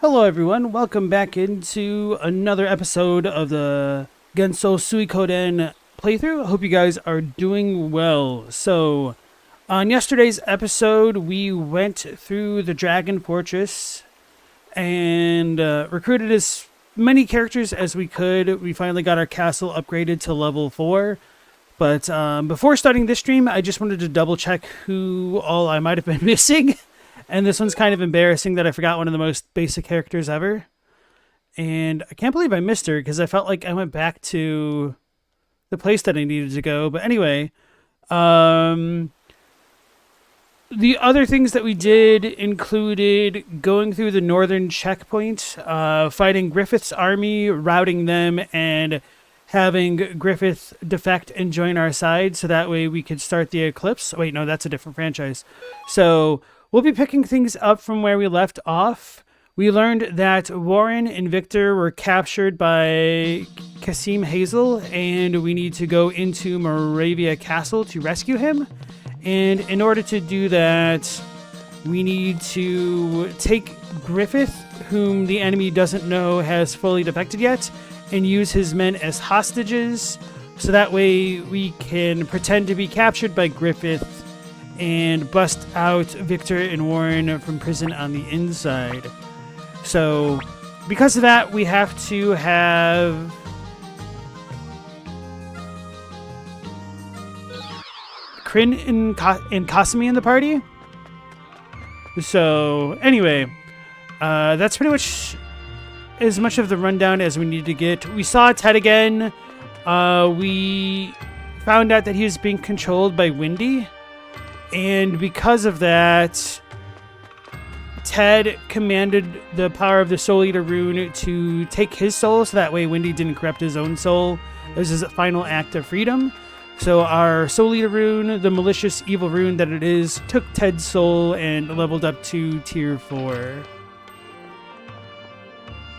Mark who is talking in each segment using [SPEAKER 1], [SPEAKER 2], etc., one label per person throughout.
[SPEAKER 1] Hello everyone, welcome back into another episode of the Gensou Suikoden playthrough. I hope you guys are doing well. So, on yesterday's episode, we went through the Dragon Fortress and recruited as many characters as we could. We finally got our castle upgraded to level 4. But before starting this stream, I just wanted to double check who all I might have been missing. And this one's kind of embarrassing that I forgot one of the most basic characters ever. And I can't believe I missed her because I felt like I went back to the place that I needed to go. But anyway, the other things that we did included going through the northern checkpoint, fighting Griffith's army, routing them, and having Griffith defect and join our side so that way we could start the Eclipse. Wait, no, that's a different franchise. So we'll be picking things up from where we left off. We learned that Warren and Victor were captured by Kasim Hazel, and we need to go into Moravia Castle to rescue him. And in order to do that, we need to take Griffith, whom the enemy doesn't know has fully defected yet, and use his men as hostages, so that way we can pretend to be captured by Griffith and bust out Victor and Warren from prison on the inside. So, because of that, we have to have Kryn and Kasumi in the party. So, anyway, that's pretty much as much of the rundown as we need to get. We saw Ted again. We found out that he was being controlled by Windy. And because of that, Ted commanded the power of the Soul Eater rune to take his soul, so that way Windy didn't corrupt his own soul. This is his final act of freedom. So our Soul Eater rune, the malicious evil rune that it is, took Ted's soul and leveled up to tier 4.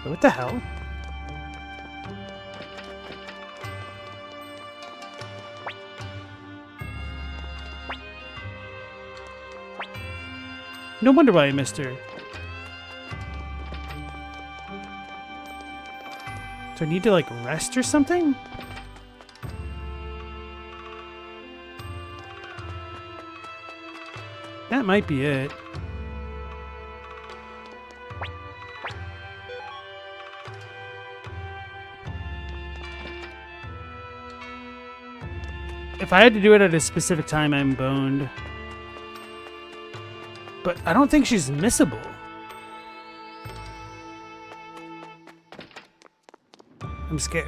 [SPEAKER 1] What the hell? No wonder why I missed her. Do I need to, like, rest or something? That might be it. If I had to do it at a specific time, I'm boned. But I don't think she's missable. I'm scared.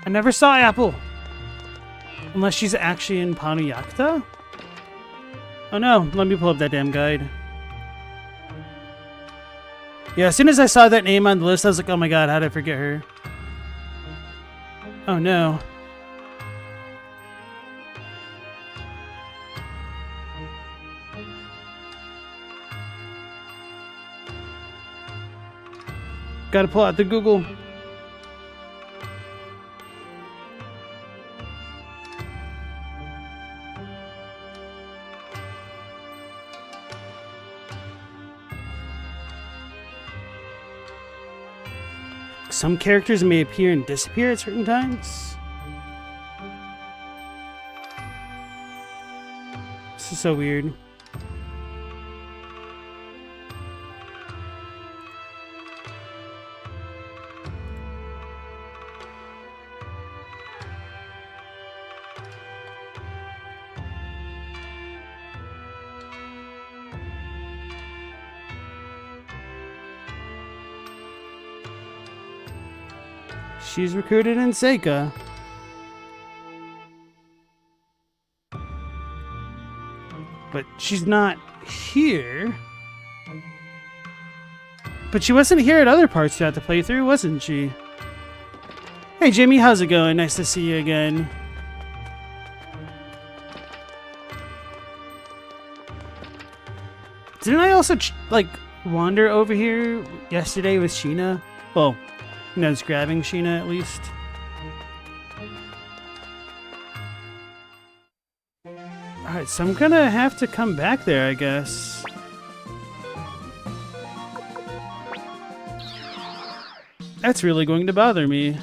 [SPEAKER 1] I never saw Apple. Unless she's actually in Panuyakta? Oh no, let me pull up that damn guide. Yeah, as soon as I saw that name on the list, I was like, oh my god, how did I forget her? Oh no. Gotta pull out the Google. Some characters may appear and disappear at certain times. This is so weird. She's recruited in Seika. But she's not here. But she wasn't here at other parts throughout the playthrough, wasn't she? Hey Jimmy, how's it going? Nice to see you again. Didn't I also, wander over here yesterday with Sheena? Well, I was grabbing Sheena at least. Alright, so I'm gonna have to come back there, I guess. That's really going to bother me.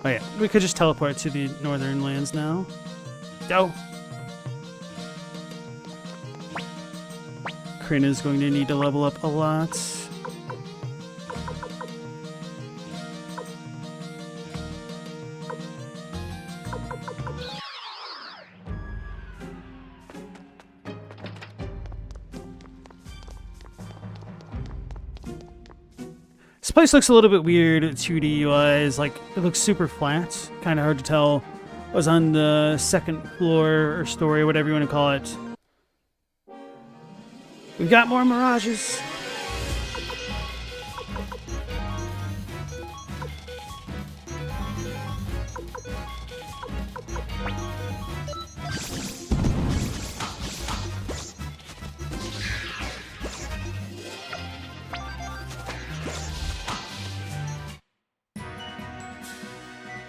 [SPEAKER 1] Oh yeah, we could just teleport to the northern lands now. Go! Kryn is going to need to level up a lot. This place looks a little bit weird 2D wise, like it looks super flat. Kind of hard to tell what was on the second floor or story, whatever you want to call it. We've got more mirages.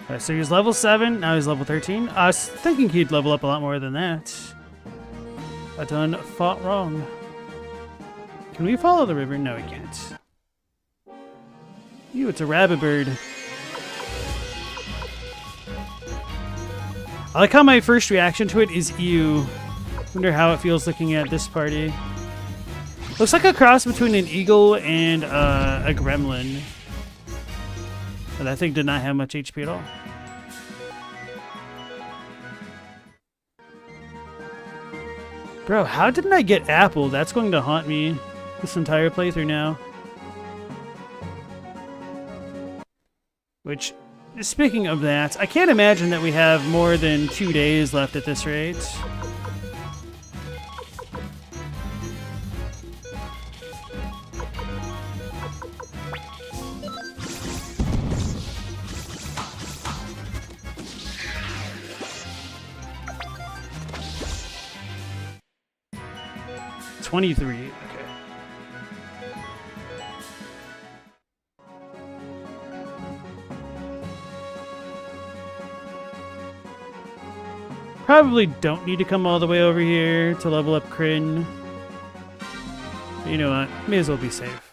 [SPEAKER 1] Alright, so he's level 7, now he's level 13. I was thinking he'd level up a lot more than that. I done fought wrong. Can we follow the river? No, we can't. Ew, it's a rabbit bird. I like how my first reaction to it is ew. Wonder how it feels looking at this party. Looks like a cross between an eagle and a gremlin. But that thing did not have much HP at all. Bro, how didn't I get apple? That's going to haunt me this entire playthrough now. Which, speaking of that, I can't imagine that we have more than 2 days left at this rate. $23. Okay. Probably don't need to come all the way over here to level up Kryn. But you know what? May as well be safe.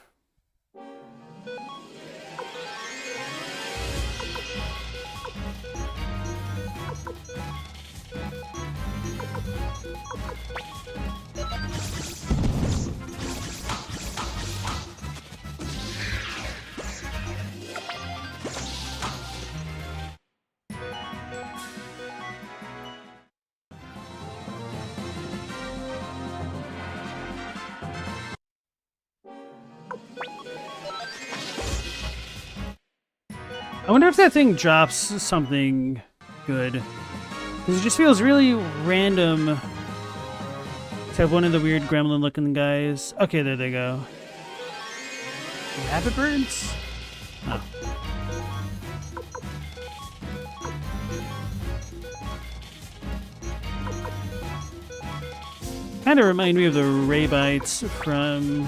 [SPEAKER 1] I wonder if that thing drops something good. Because it just feels really random to have one of the weird gremlin looking guys. Okay, there they go. Rabbit birds? Oh. Kind of remind me of the Raybites from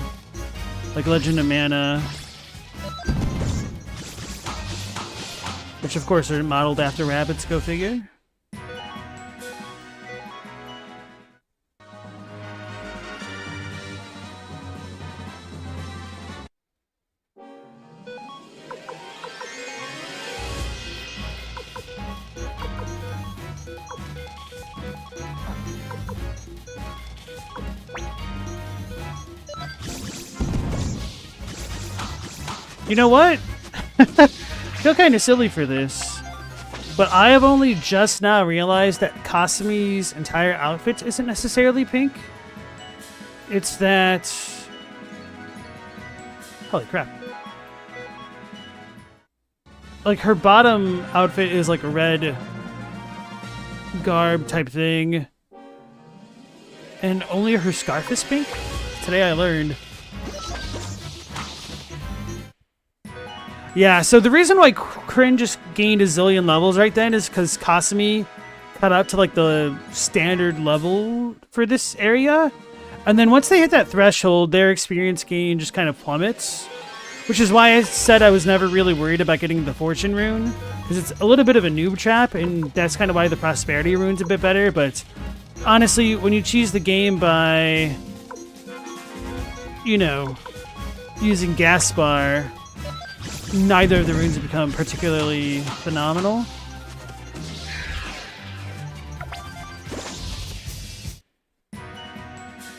[SPEAKER 1] like Legend of Mana. Which, of course, are modeled after rabbits, go figure. You know what? I feel kind of silly for this, but I have only just now realized that Kasumi's entire outfit isn't necessarily pink. It's that... Holy crap. Like, her bottom outfit is like a red garb type thing, and only her scarf is pink? Today I learned. Yeah, so the reason why Kryn just gained a zillion levels right then is because Kasumi cut up to like the standard level for this area. And then once they hit that threshold, their experience gain just kind of plummets. Which is why I said I was never really worried about getting the fortune rune. because it's a little bit of a noob trap, and that's kind of why the prosperity rune's a bit better. But honestly, when you cheese the game by, you know, using Gaspar, neither of the runes have become particularly phenomenal.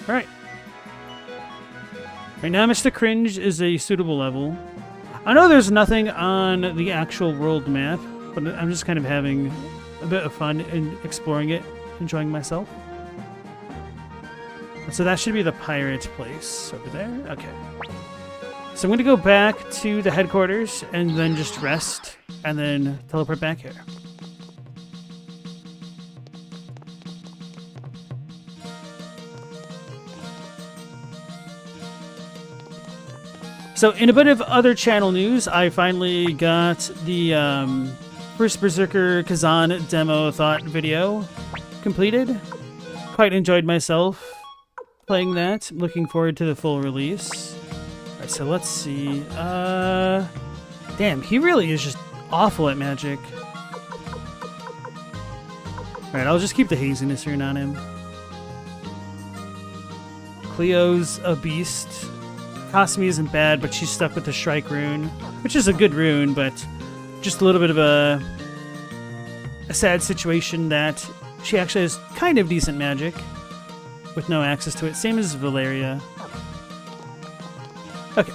[SPEAKER 1] Alright. Right now, Mr. Cringe is a suitable level. I know there's nothing on the actual world map, but I'm just kind of having a bit of fun in exploring it, enjoying myself. So that should be the pirate place over there. Okay. So I'm going to go back to the headquarters and then just rest and then teleport back here. So in a bit of other channel news, I finally got the first Berserker Kazan demo thought video completed. Quite enjoyed myself playing that. I'm looking forward to the full release. Alright, so let's see. Damn, he really is just awful at magic. Alright, I'll just keep the haziness rune on him. Cleo's a beast. Kasumi isn't bad, but she's stuck with the Shrike rune, which is a good rune, but just a little bit of a sad situation that she actually has kind of decent magic with no access to it. Same as Valeria. Okay.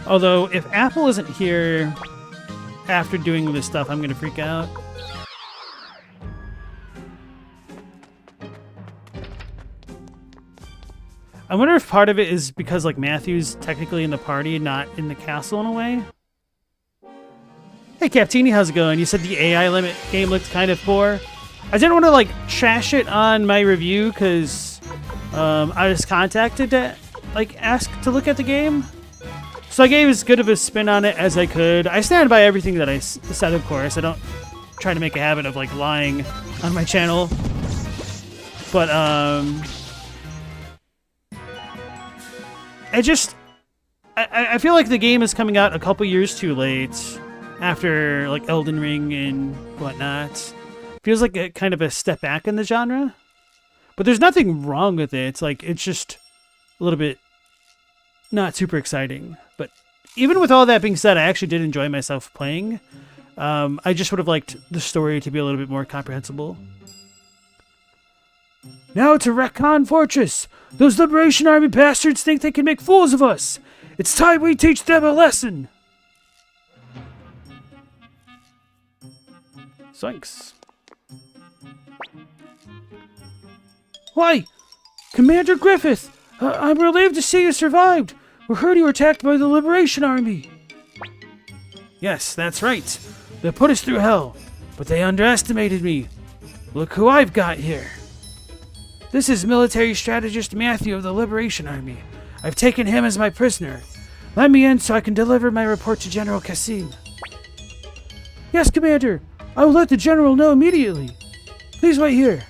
[SPEAKER 1] Although, if Apple isn't here after doing this stuff, I'm going to freak out. I wonder if part of it is because, like, Matthew's technically in the party, not in the castle in a way. Hey, Captini, how's it going? You said the AI limit game looked kind of poor. I didn't want to, like, trash it on my review because I was contacted to, like, ask to look at the game. So I gave as good of a spin on it as I could. I stand by everything that I said, of course. I don't try to make a habit of, like, lying on my channel. But, I feel like the game is coming out a couple years too late after, like, Elden Ring and whatnot. Feels like a kind of a step back in the genre. But there's nothing wrong with it. It's like, it's just a little bit not super exciting. But even with all that being said, I actually did enjoy myself playing. I just would have liked the story to be a little bit more comprehensible. Now to Recon Fortress! Those Liberation Army bastards think they can make fools of us! It's time we teach them a lesson! Thanks. Why? Commander Griffith! I'm relieved to see you survived! We heard you were attacked by the Liberation Army! Yes, that's right. They put us through hell, but they underestimated me. Look who I've got here. This is military strategist Matthew of the Liberation Army. I've taken him as my prisoner. Let me in so I can deliver my report to General Kassim. Yes, Commander. I will let the General know immediately. Please wait here.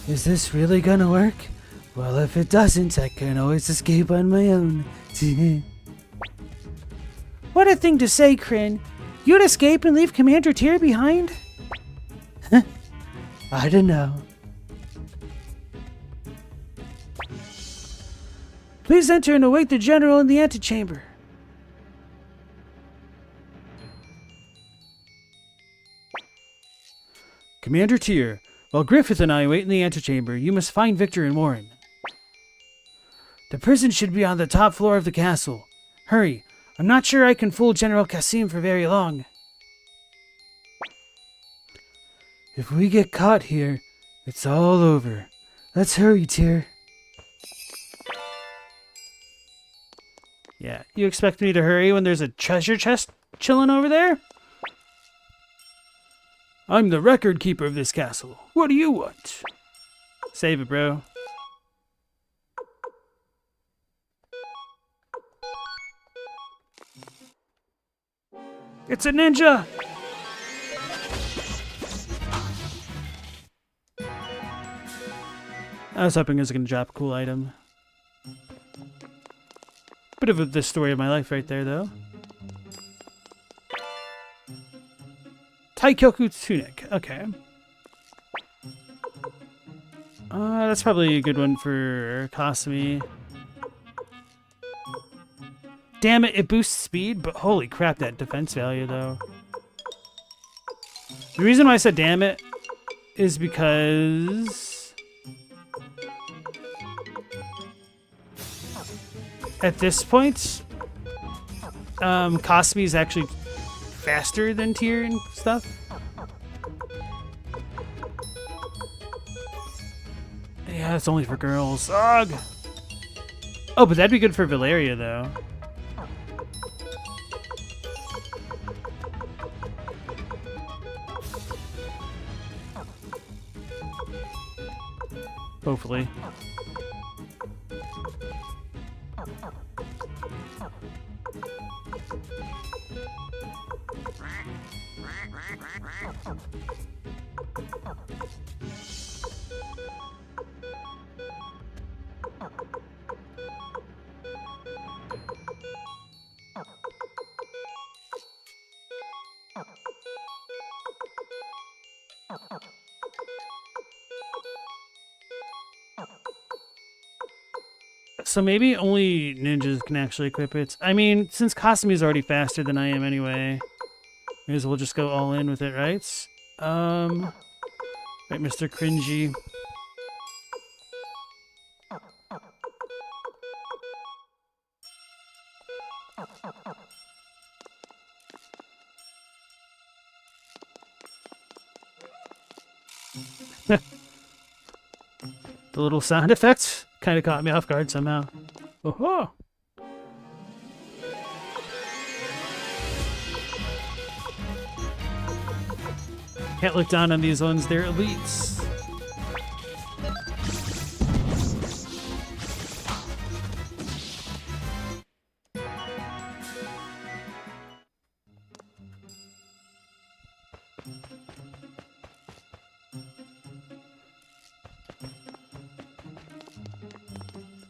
[SPEAKER 1] Is this really gonna work? Well, if it doesn't, I can always escape on my own. What a thing to say, Kryn. You'd escape and leave Commander Tyr behind? I don't know. Please enter and await the General in the antechamber. Commander Tyr, while Griffith and I wait in the antechamber, you must find Victor and Warren. The prison should be on the top floor of the castle. Hurry, I'm not sure I can fool General Kassim for very long. If we get caught here, it's all over. Let's hurry, Tyr. Yeah, you expect me to hurry when there's a treasure chest chilling over there? I'm the record keeper of this castle. What do you want? Save it, bro. It's a ninja! I was hoping it was going to drop a cool item. Bit of the story of my life right there, though. Taikyoku Tunic. Okay. That's probably a good one for Kasumi. Damn it, it boosts speed, but holy crap, that defense value, though. The reason why I said damn it is because at this point, Kasumi is actually faster than Tyr and stuff. Yeah, it's only for girls. Ugh. Oh, but that'd be good for Valeria, though. Hopefully. So maybe only ninjas can actually equip it. I mean, since Kasumi's already faster than I am anyway, may as well just go all in with it, right? Right, Mr. Cringy. The little sound effects kind of caught me off guard somehow. Oh-ho! Can't look down on these ones, they're elites.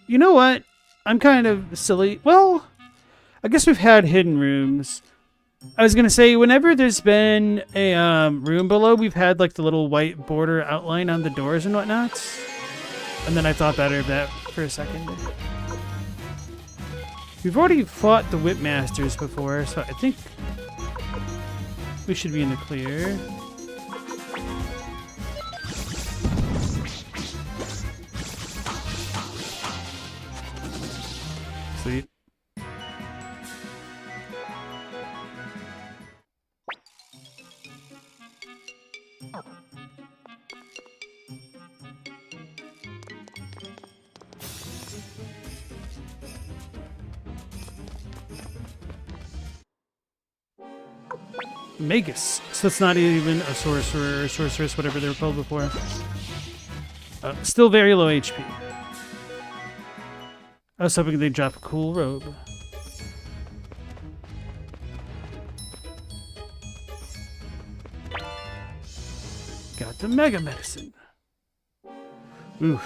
[SPEAKER 1] You know what? I'm kind of silly. Well, I guess we've had hidden rooms. I was going to say, whenever there's been a room below, we've had like the little white border outline on the doors and whatnot. And then I thought better of that for a second. We've already fought the Whip Masters before, so I think we should be in the clear. Sweet. Magus. So it's not even a sorcerer or sorceress, whatever they were called before. Still very low HP. I was hoping they'd drop a cool robe. Got the Mega Medicine. Oof.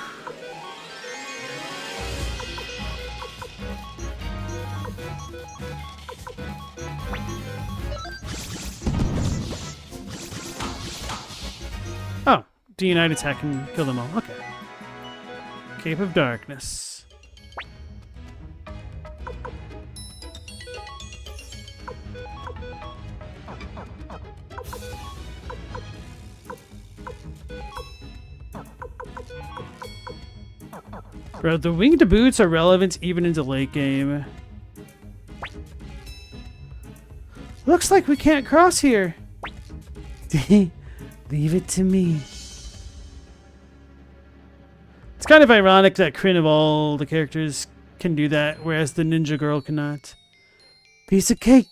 [SPEAKER 1] Oh, D-Unite attack and kill them all. Okay. Cape of Darkness. Bro, the winged boots are relevant even into late game. Looks like we can't cross here. Leave it to me. It's kind of ironic that Kryn of all the characters can do that, whereas the ninja girl cannot. Piece of cake.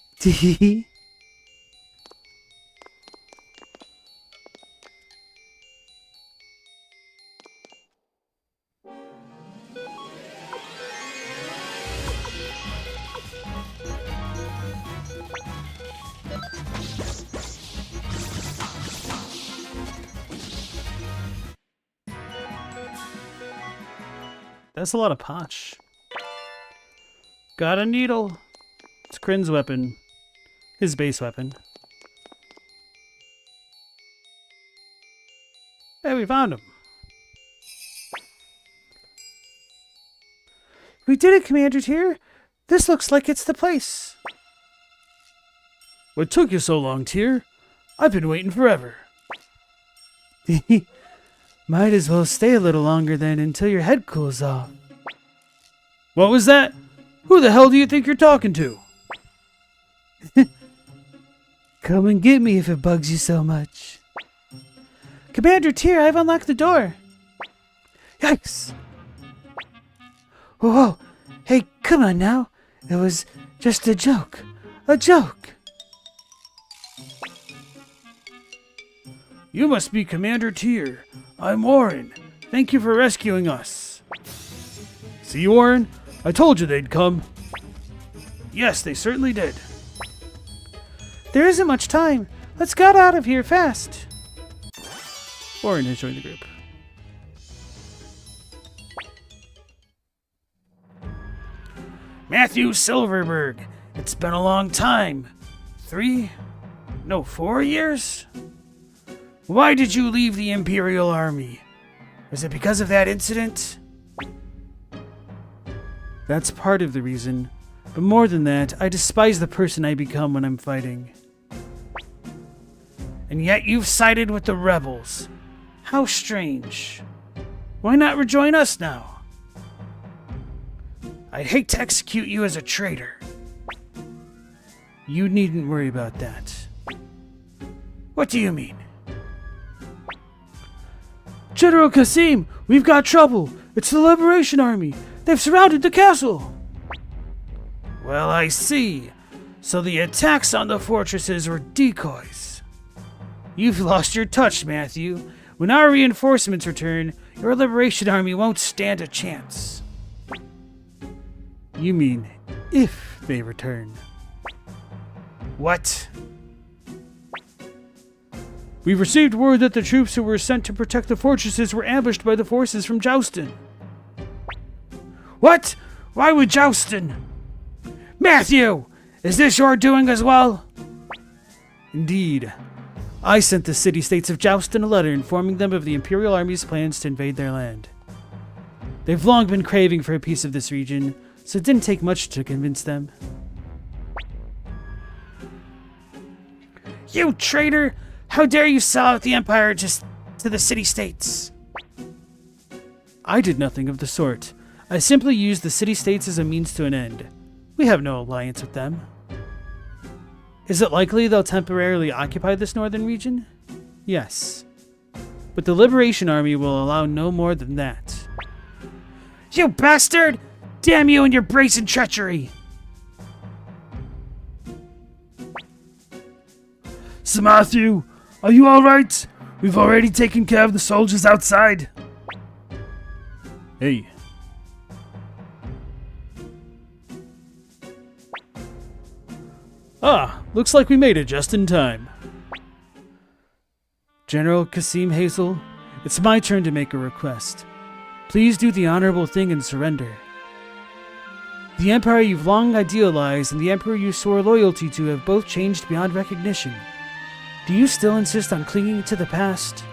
[SPEAKER 1] That's a lot of potch. Got a needle. It's Kryn's weapon. His base weapon. Hey, we found him. We did it, Commander Tyr. This looks like it's the place. What took you so long, Tyr? I've been waiting forever. Might as well stay a little longer then until your head cools off. What was that? Who the hell do you think you're talking to? Come and get me if it bugs you so much. Commander Tyr, I've unlocked the door. Yikes! Whoa, hey, come on now. It was just a joke. A joke. You must be Commander Tyr. I'm Warren. Thank you for rescuing us. See, Warren? I told you they'd come. Yes, they certainly did. There isn't much time. Let's get out of here fast. Warren has joined the group. Matthew Silverberg. It's been a long time. 4 years? Why did you leave the Imperial Army? Was it because of that incident? That's part of the reason. But more than that, I despise the person I become when I'm fighting. And yet you've sided with the rebels. How strange. Why not rejoin us now? I'd hate to execute you as a traitor. You needn't worry about that. What do you mean? General Kasim, we've got trouble. It's the Liberation Army. They've surrounded the castle. Well, I see. So the attacks on the fortresses were decoys. You've lost your touch, Matthew. When our reinforcements return, your Liberation Army won't stand a chance. You mean, if they return. What? We've received word that the troops who were sent to protect the fortresses were ambushed by the forces from Joustin. What? Why would Joustin? Matthew! Is this your doing as well? Indeed. I sent the city-states of Joustin a letter informing them of the Imperial Army's plans to invade their land. They've long been craving for a piece of this region, so it didn't take much to convince them. You traitor! How dare you sell out the Empire just to the city-states? I did nothing of the sort. I simply used the city-states as a means to an end. We have no alliance with them. Is it likely they'll temporarily occupy this northern region? Yes. But the Liberation Army will allow no more than that. You bastard! Damn you and your brazen treachery! Sir Matthew, are you alright? We've already taken care of the soldiers outside. Hey. Ah, looks like we made it just in time. General Kasim Hazel, it's my turn to make a request. Please do the honorable thing and surrender. The Empire you've long idealized and the Emperor you swore loyalty to have both changed beyond recognition. Do you still insist on clinging to the past?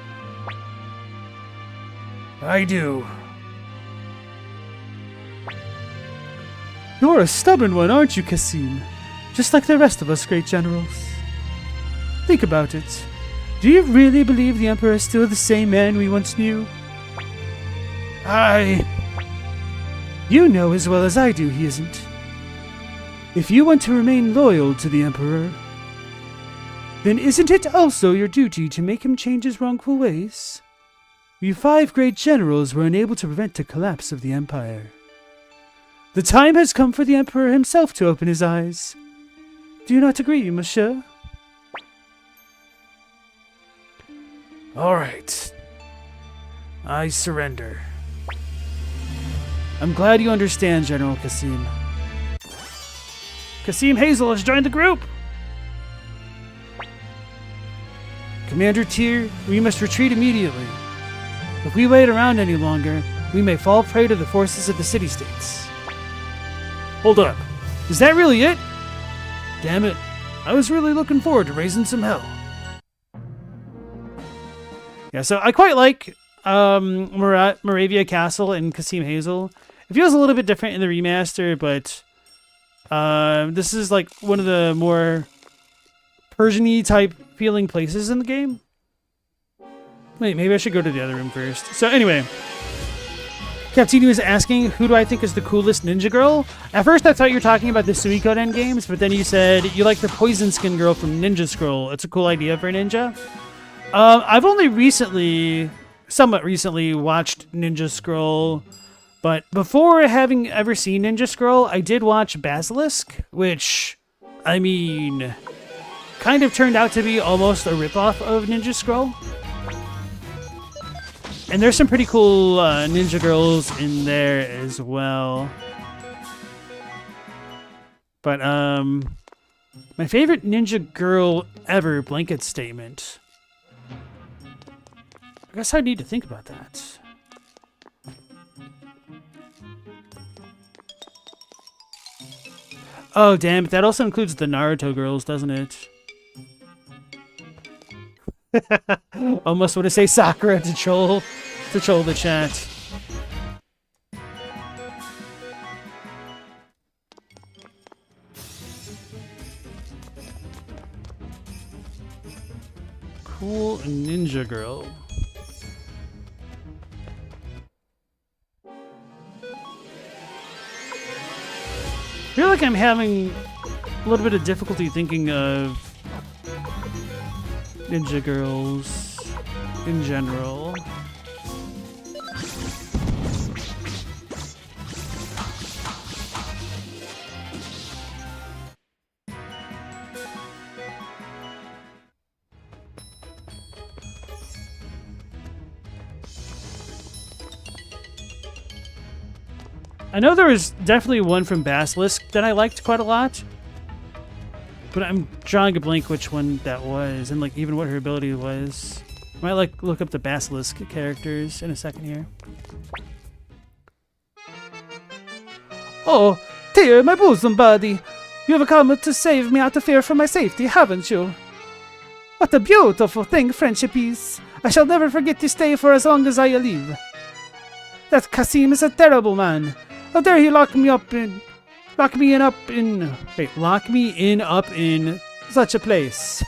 [SPEAKER 1] I do. You're a stubborn one, aren't you, Kasim? Just like the rest of us great generals. Think about it. Do you really believe the Emperor is still the same man we once knew? You know as well as I do he isn't. If you want to remain loyal to the Emperor, then isn't it also your duty to make him change his wrongful ways? We 5 great generals were unable to prevent the collapse of the Empire. The time has come for the Emperor himself to open his eyes. Do you not agree, monsieur? All right. I surrender. I'm glad you understand, General Kasim. Kasim Hazel has joined the group! Commander Tyr, we must retreat immediately. If we wait around any longer, we may fall prey to the forces of the city-states. Hold up. Is that really it? Damn it. I was really looking forward to raising some hell. Yeah, so I quite like Moravia Castle and Kasim Hazel. It feels a little bit different in the remaster, but this is like one of the more Persian-y type feeling places in the game. Wait, maybe I should go to the other room first. So anyway, Captini was asking, who do I think is the coolest ninja girl? At first I thought you were talking about the Suikoden games, but then you said you like the poison skin girl from Ninja Scroll. It's a cool idea for a ninja. I've only somewhat recently watched Ninja Scroll, but before having ever seen Ninja Scroll, I did watch Basilisk, which, I mean, kind of turned out to be almost a ripoff of Ninja Scroll. And there's some pretty cool ninja girls in there as well. But my favorite ninja girl ever, blanket statement. I guess I need to think about that. Oh, damn it. That also includes the Naruto girls, doesn't it? Almost want to say Sakura to troll the chat. Cool ninja girl. I feel like I'm having a little bit of difficulty thinking of ninja girls in general. I know there was definitely one from Basilisk that I liked quite a lot, but I'm drawing a blank which one that was, and like even what her ability was. I might like look up the Basilisk characters in a second here.
[SPEAKER 2] Oh, dear, my bosom buddy. You have come to save me out of fear for my safety, haven't you? What a beautiful thing friendship is. I shall never forget this day for as long as I live. That Kasim is a terrible man. How dare he lock me in up in such a place.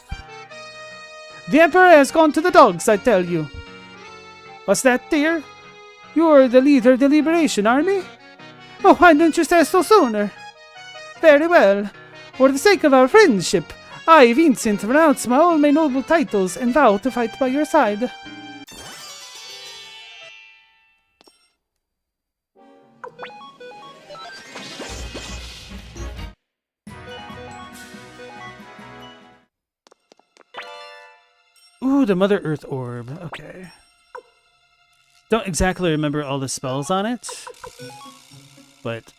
[SPEAKER 2] The Emperor has gone to the dogs, I tell you. What's that, dear? You're the leader of the Liberation Army? Oh, why didn't you say so sooner? Very well. For the sake of our friendship, I, Vincent, renounce all my noble titles and vow to fight by your side.
[SPEAKER 1] Ooh, the Mother Earth Orb. Okay. Don't exactly remember all the spells on it, but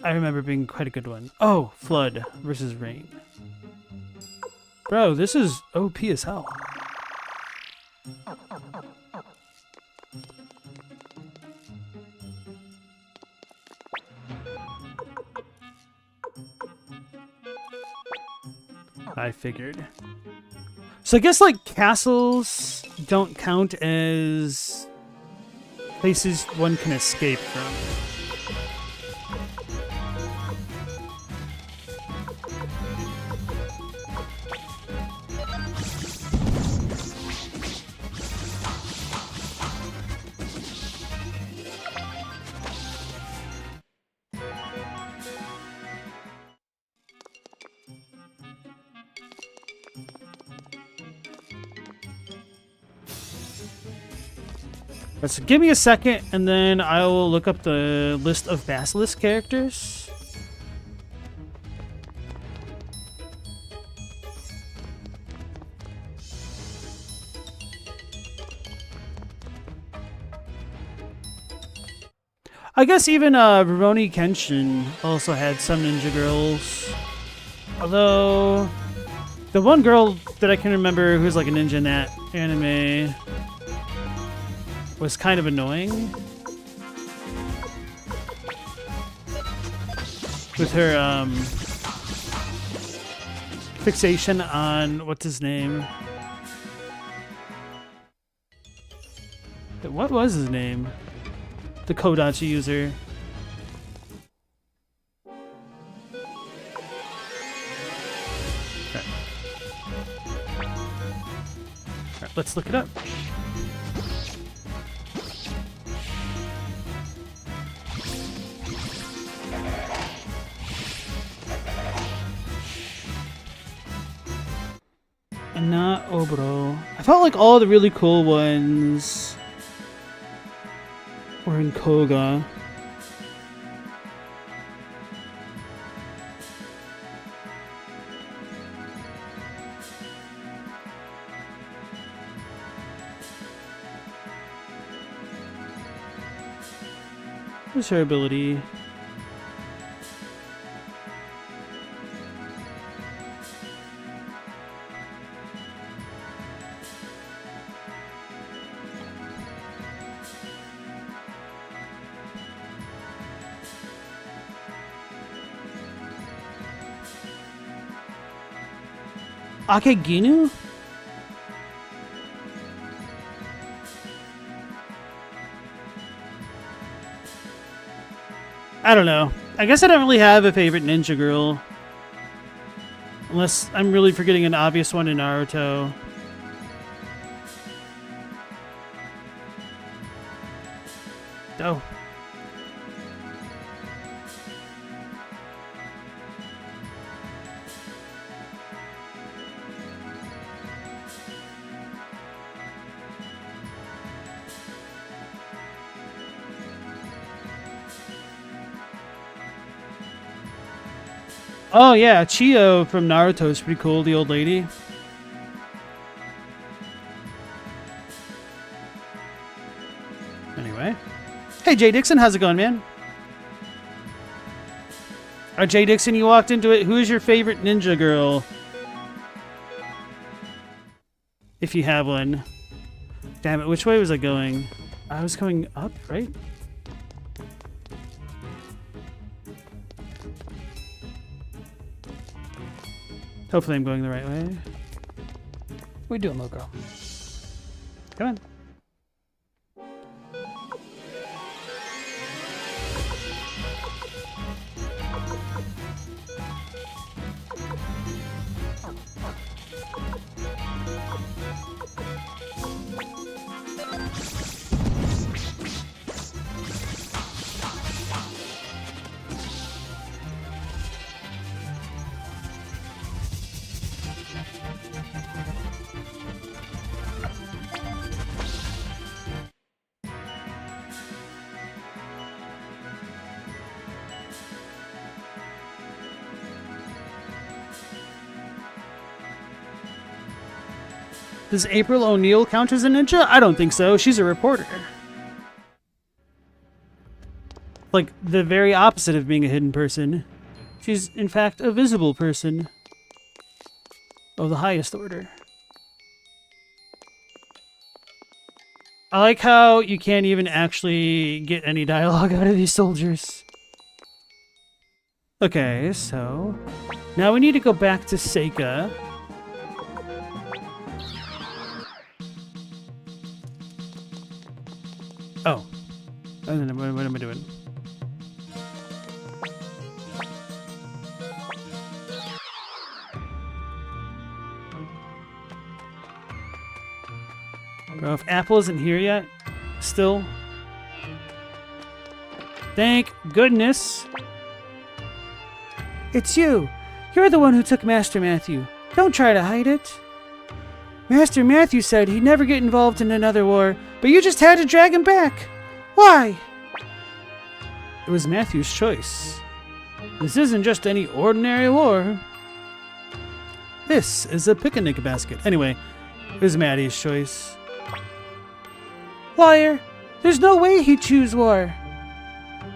[SPEAKER 1] I remember being quite a good one. Oh, Flood versus Rain. Bro, this is OP as hell. I figured. So I guess like castles don't count as places one can escape from. So give me a second, and then I will look up the list of Basilisk characters. I guess even Rurouni Kenshin also had some ninja girls. Although, the one girl that I can remember who's like a ninja in that anime was kind of annoying. with her fixation on what's his name. What was his name? The Kodachi user. Okay. Alright, let's look it up. Not Obro. I felt like all the really cool ones were in Koga. What's her ability? Akeginu? I don't know. I guess I don't really have a favorite ninja girl. Unless I'm really forgetting an obvious one in Naruto. Oh. Oh yeah, Chiyo from Naruto is pretty cool, the old lady. Anyway. Hey Jay Dixon, how's it going, man? Alright, Jay Dixon, you walked into it. Who is your favorite ninja girl? If you have one. Damn it, which way was I going? I was going up, right? Hopefully I'm going the right way.
[SPEAKER 2] What are you doing, little girl?
[SPEAKER 1] Come on. Does April O'Neil count as a ninja? I don't think so. She's a reporter. Like, the very opposite of being a hidden person. She's, in fact, a visible person. Of the highest order. I like how you can't even actually get any dialogue out of these soldiers. Okay, so... now we need to go back to Seika. Oh. What am I doing? Bro, if Apple isn't here yet, still. Thank goodness. It's you. You're the one who took Master Matthew. Don't try to hide it. Master Matthew said he'd never get involved in another war, but you just had to drag him back. Why? It was Matthew's choice. This isn't just any ordinary war. This is a picnic basket. Anyway, it was Maddie's choice. Liar! There's no way he'd choose war.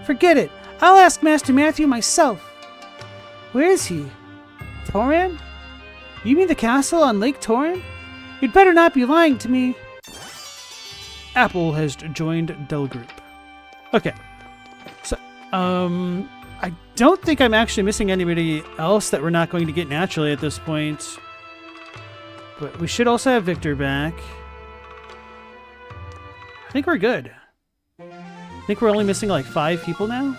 [SPEAKER 1] Forget it. I'll ask Master Matthew myself. Where is he? Toran? You mean the castle on Lake Toran? You'd better not be lying to me. Apple has joined Dell Group. Okay. So, I don't think I'm actually missing anybody else that we're not going to get naturally at this point. But we should also have Victor back. I think we're good. I think we're only missing like 5 people now.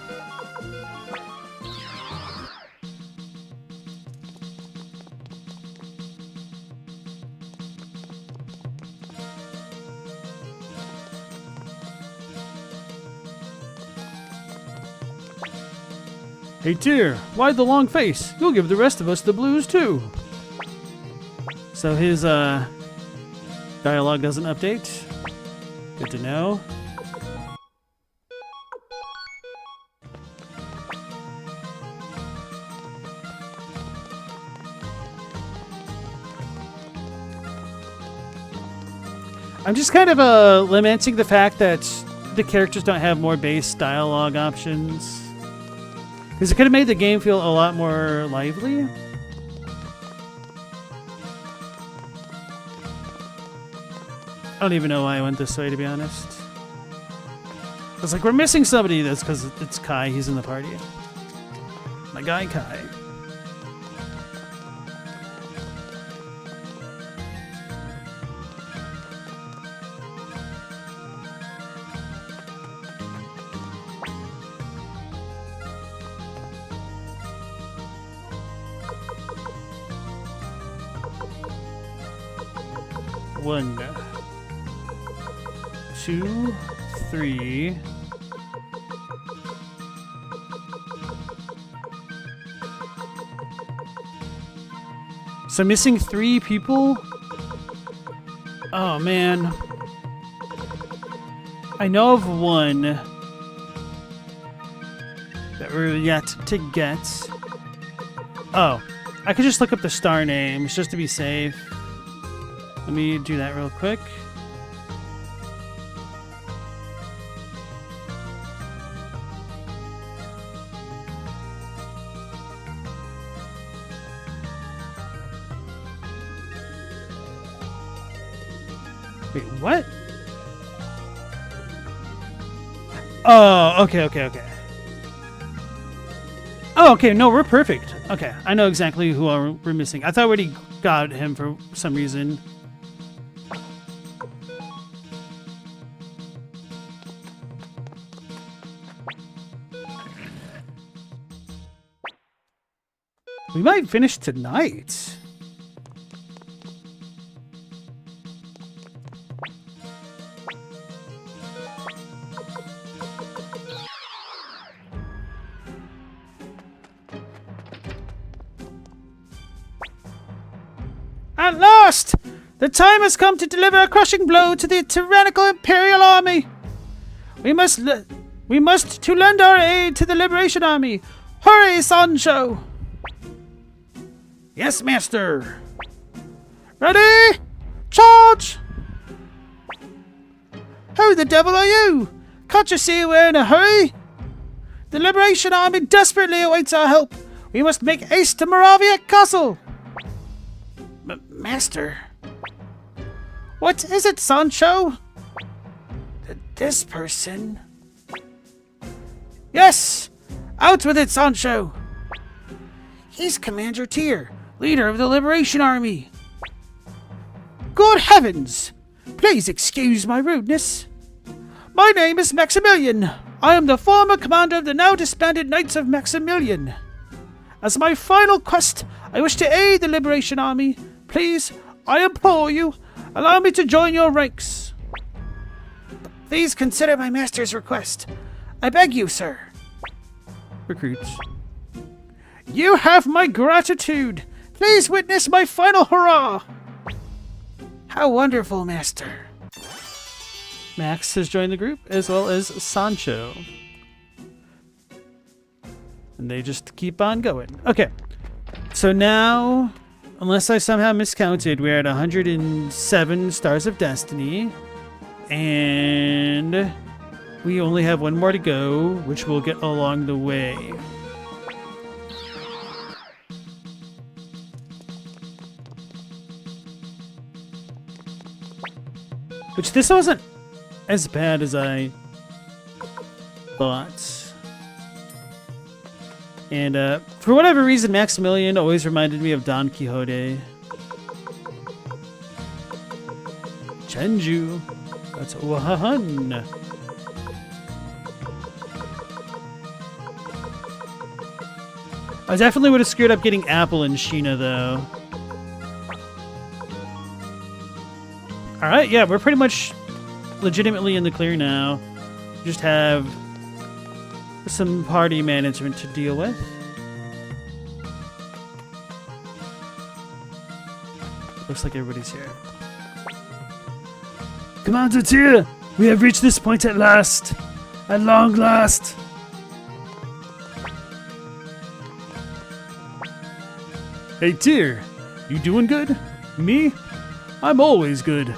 [SPEAKER 1] Hey Tyr, why the long face? You'll give the rest of us the blues too. So his dialogue doesn't update. Good to know. I'm just kind of lamenting the fact that the characters don't have more base dialogue options. Because it could have made the game feel a lot more lively. I don't even know why I went this way, to be honest. I was like, we're missing somebody. That's because it's Kai. He's in the party. My guy, Kai. One, 2, 3. So missing 3 people? Oh man. I know of one that we're yet to get. Oh, I could just look up the star names just to be safe. Let me do that real quick. Wait, what? Oh, okay. Oh, okay, no, we're perfect. Okay, I know exactly who we're missing. I thought we already got him for some reason. We might finish tonight. At last! The time has come to deliver a crushing blow to the tyrannical Imperial Army. We must to lend our aid to the Liberation Army. Hurry, Sancho! Yes, Master! Ready? Charge! Who the devil are you? Can't you see we're in a hurry? The Liberation Army desperately awaits our help. We must make haste to Moravia Castle. Master? What is it, Sancho? This person? Yes! Out with it, Sancho! He's Commander Tyr, leader of the Liberation Army. Good heavens! Please excuse my rudeness. My name is Maximilian. I am the former commander of the now disbanded Knights of Maximilian. As my final quest, I wish to aid the Liberation Army. Please, I implore you, allow me to join your ranks. Please consider my master's request. I beg you, sir. Recruits. You have my gratitude. Please witness my final hurrah. How wonderful, Master. Max has joined the group, as well as Sancho. And they just keep on going. Okay. So now, unless I somehow miscounted, we're at 107 Stars of Destiny. And we only have one more to go, which we'll get along the way. Which this wasn't as bad as I thought. And for whatever reason, Maximilian always reminded me of Don Quixote. Chenju. That's Wahan. I definitely would have screwed up getting Apple and Sheena, though. Alright, yeah, we're pretty much legitimately in the clear now. Just have some party management to deal with. Looks like everybody's here.
[SPEAKER 2] Commander Tyr, we have reached this point at last. At long last.
[SPEAKER 1] Hey, Tyr, you doing good? Me? I'm always good.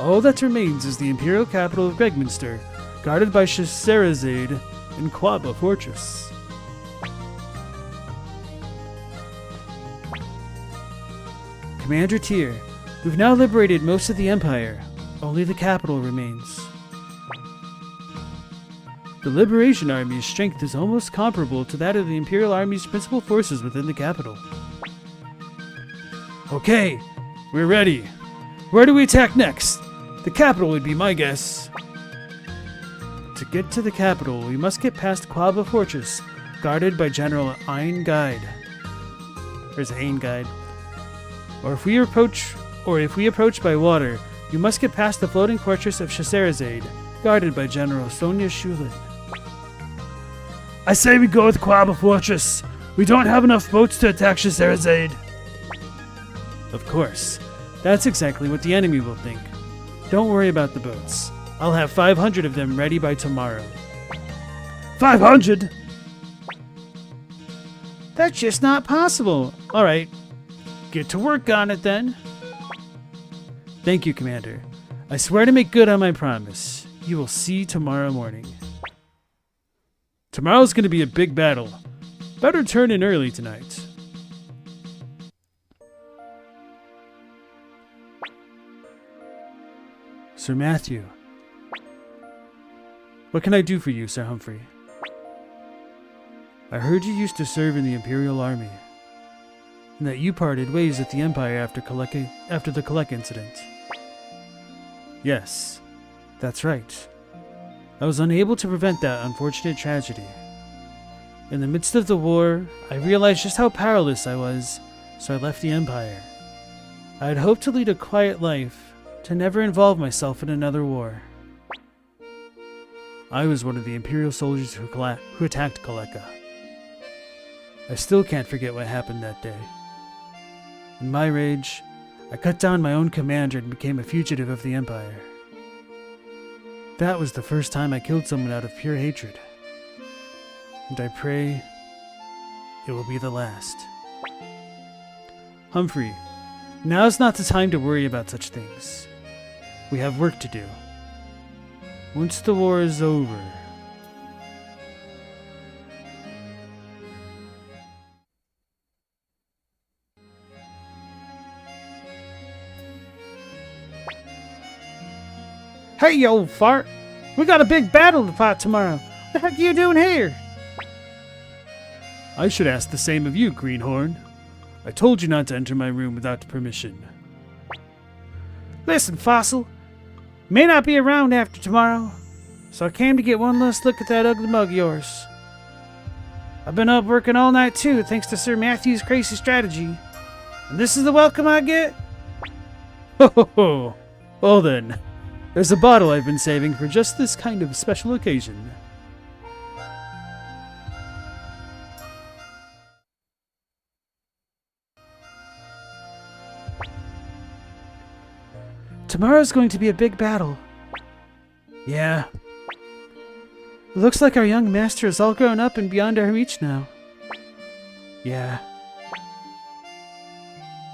[SPEAKER 1] All that remains is the imperial capital of Gregminster, guarded by Scheherazade and Quaba Fortress. Commander Tyr, we've now liberated most of the Empire. Only the capital remains. The Liberation Army's strength is almost comparable to that of the Imperial Army's principal forces within the capital. Okay, we're ready. Where do we attack next? The capital would be my guess. To get to the capital, we must get past Quaba Fortress, guarded by General Ein Guide. There's Ein Guide. Or if we approach by water, you must get past the floating fortress of Scheherazade, guarded by General Sonia Shulin.
[SPEAKER 2] I say we go with Quaba Fortress. We don't have enough boats to attack Scheherazade.
[SPEAKER 1] Of course. That's exactly what the enemy will think. Don't worry about the boats. I'll have 500 of them ready by tomorrow.
[SPEAKER 2] 500?
[SPEAKER 1] That's just not possible. All right. Get to work on it then. Thank you, Commander. I swear to make good on my promise. You will see tomorrow morning. Tomorrow's going to be a big battle. Better turn in early tonight. Sir Matthew. What can I do for you, Sir Humphrey? I heard you used to serve in the Imperial Army, and that you parted ways with the Empire after the Kolek incident. Yes, that's right. I was unable to prevent that unfortunate tragedy. In the midst of the war, I realized just how powerless I was, so I left the Empire. I had hoped to lead a quiet life, to never involve myself in another war. I was one of the Imperial soldiers who attacked Koleka. I still can't forget what happened that day. In my rage, I cut down my own commander and became a fugitive of the Empire. That was the first time I killed someone out of pure hatred. And I pray it will be the last. Humphrey, now's not the time to worry about such things. We have work to do. Once the war is over...
[SPEAKER 2] Hey, you old fart! We got a big battle to fight tomorrow. What the heck are you doing here?
[SPEAKER 1] I should ask the same of you, Greenhorn. I told you not to enter my room without permission.
[SPEAKER 2] Listen, Fossil. May not be around after tomorrow, so I came to get one last look at that ugly mug of yours. I've been up working all night too, thanks to Sir Matthew's crazy strategy. And this is the welcome I get?
[SPEAKER 1] Ho ho ho! Well then, there's a bottle I've been saving for just this kind of special occasion.
[SPEAKER 2] Tomorrow's going to be a big battle.
[SPEAKER 1] Yeah.
[SPEAKER 2] It looks like our young master is all grown up and beyond our reach now.
[SPEAKER 1] Yeah.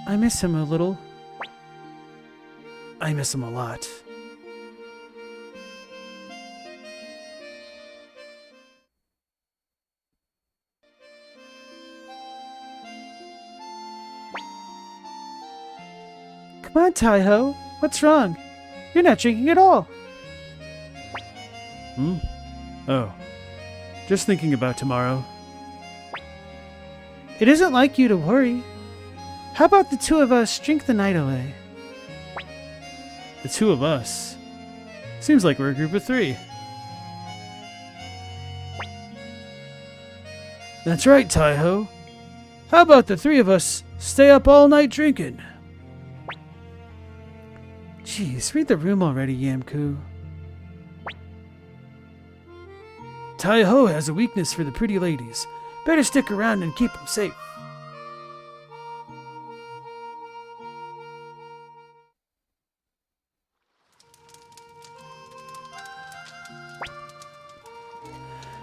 [SPEAKER 2] I miss him a little.
[SPEAKER 1] I miss him a lot.
[SPEAKER 2] Come on, Taiho. What's wrong? You're not drinking at all.
[SPEAKER 1] Oh. Just thinking about tomorrow.
[SPEAKER 2] It isn't like you to worry. How about the two of us drink the night away?
[SPEAKER 1] The two of us. Seems like we're a group of three. That's right, Taiho. How about the three of us stay up all night drinking?
[SPEAKER 2] Jeez, read the room already, Yamku.
[SPEAKER 1] Taiho has a weakness for the pretty ladies. Better stick around and keep them safe.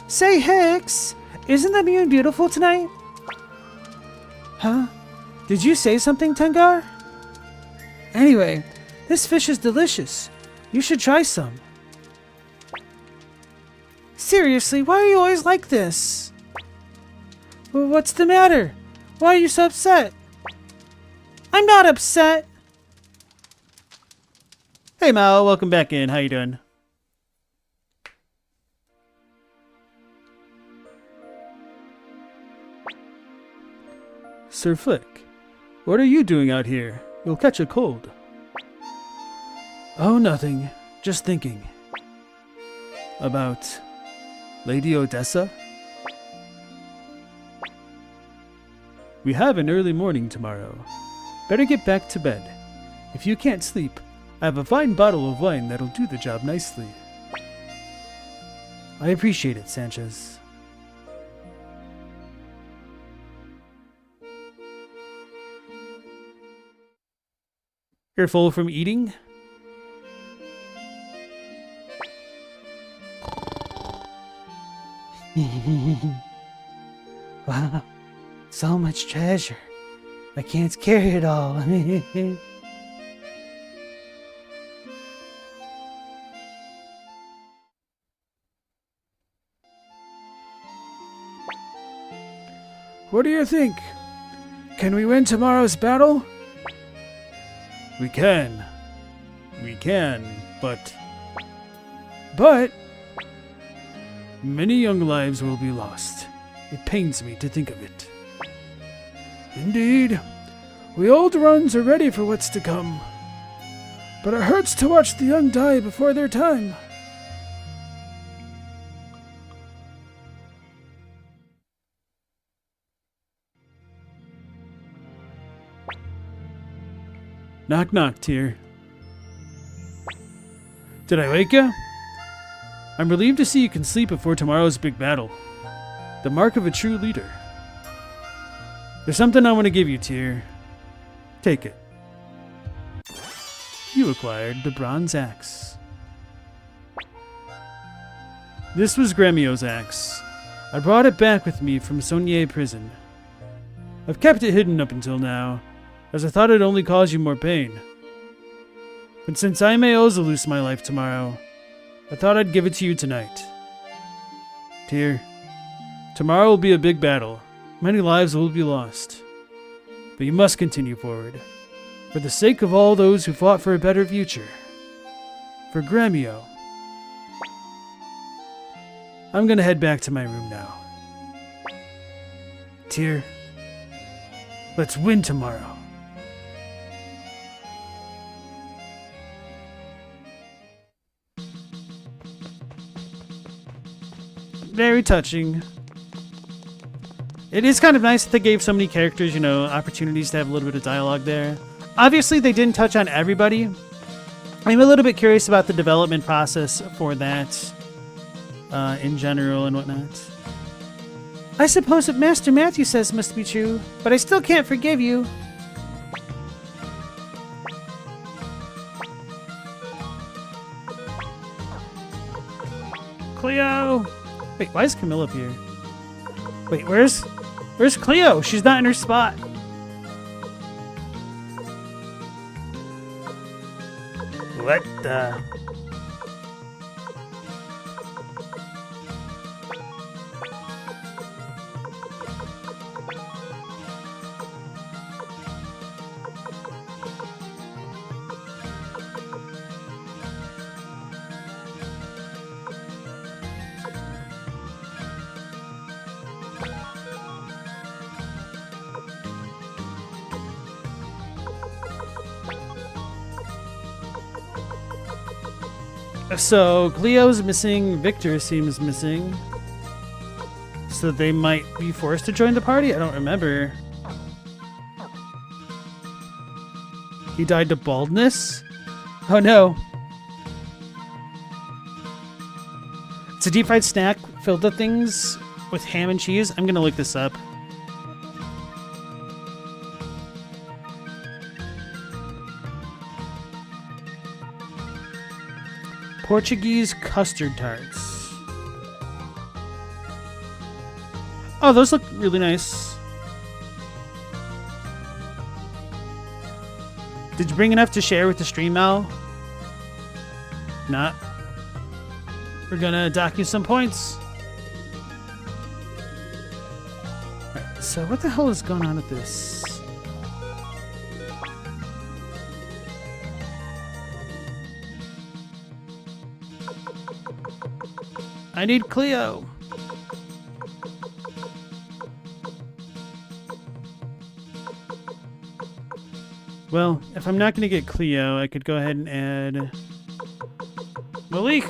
[SPEAKER 2] Say, Hex, isn't the moon beautiful tonight? Huh? Did you say something, Tengar? Anyway, this fish is delicious. You should try some. Seriously, why are you always like this? Well, what's the matter? Why are you so upset? I'm not upset.
[SPEAKER 1] Hey Mao, welcome back in. How you doing? Sir Flick, what are you doing out here? You'll catch a cold. Oh, nothing. Just thinking. About Lady Odessa? We have an early morning tomorrow. Better get back to bed. If you can't sleep, I have a fine bottle of wine that'll do the job nicely. I appreciate it, Sanchez. You're full from eating?
[SPEAKER 2] Wow, so much treasure. I can't carry it all.
[SPEAKER 1] What do you think? Can we win tomorrow's battle? We can. We can, but... Many young lives will be lost. It pains me to think of it. Indeed. We old ones are ready for what's to come. But it hurts to watch the young die before their time. Knock knock, Tyr. Did I wake you? I'm relieved to see you can sleep before tomorrow's big battle. The mark of a true leader. There's something I want to give you, Tyr. Take it. You acquired the bronze axe. This was Gremio's axe. I brought it back with me from Sonye prison. I've kept it hidden up until now, as I thought it'd only cause you more pain. But since I may also lose my life tomorrow, I thought I'd give it to you tonight. Tyr, tomorrow will be a big battle. Many lives will be lost. But you must continue forward, for the sake of all those who fought for a better future. For Gremio. I'm gonna head back to my room now. Tyr, let's win tomorrow. Very touching. It is kind of nice that they gave so many characters, you know, opportunities to have a little bit of dialogue there. Obviously, they didn't touch on everybody. I'm a little bit curious about the development process for that in general and whatnot.
[SPEAKER 2] I suppose what Master Matthew says must be true, but I still can't forgive you.
[SPEAKER 1] Cleo! Wait, why is Camilla up here? Wait, where's Cleo? She's not in her spot. What the? So Cleo's missing, Victor seems missing. So they might be forced to join the party? I don't remember. He died to baldness? Oh no. It's a deep fried snack filled with things with ham and cheese. I'm gonna look this up. Portuguese custard tarts. Oh, those look really nice. Did you bring enough to share with the stream, Al? Not. We're gonna dock you some points. Alright, so what the hell is going on with this? I need Cleo. Well, if I'm not going to get Cleo, I could go ahead and add Malik.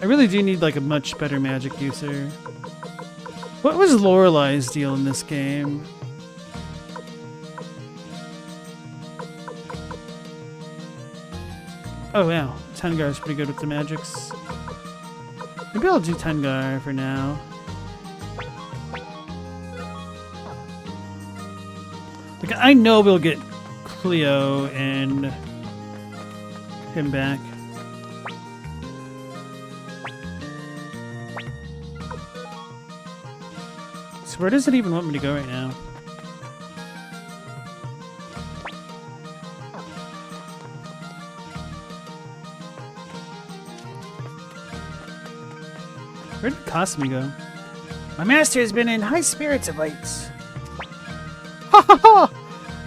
[SPEAKER 1] I really do need like a much better magic user. What was Lorelai's deal in this game? Oh wow, Tengar's pretty good with the magics. Maybe I'll do Tengar for now. Like, I know we'll get Cleo and him back. So where does it even want me to go right now? Where did Cosme go?
[SPEAKER 2] My master has been in high spirits of late. Ha ha ha!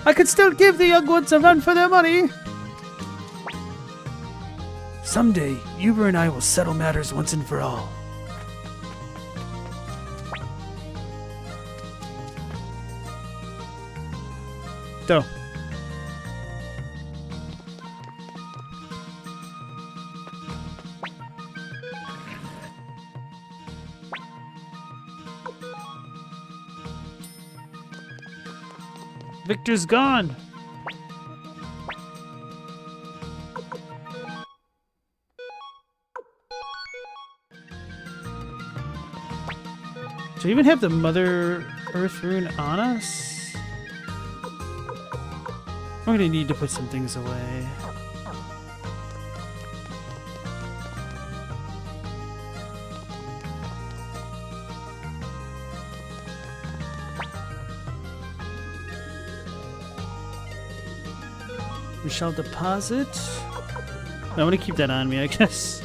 [SPEAKER 2] I could still give the young ones a run for their money. Someday, Uber and I will settle matters once and for all.
[SPEAKER 1] Go. Victor's gone. Do we even have the Mother Earth rune on us? I'm gonna need to put some things away. We shall deposit. I want to keep that on me, I guess.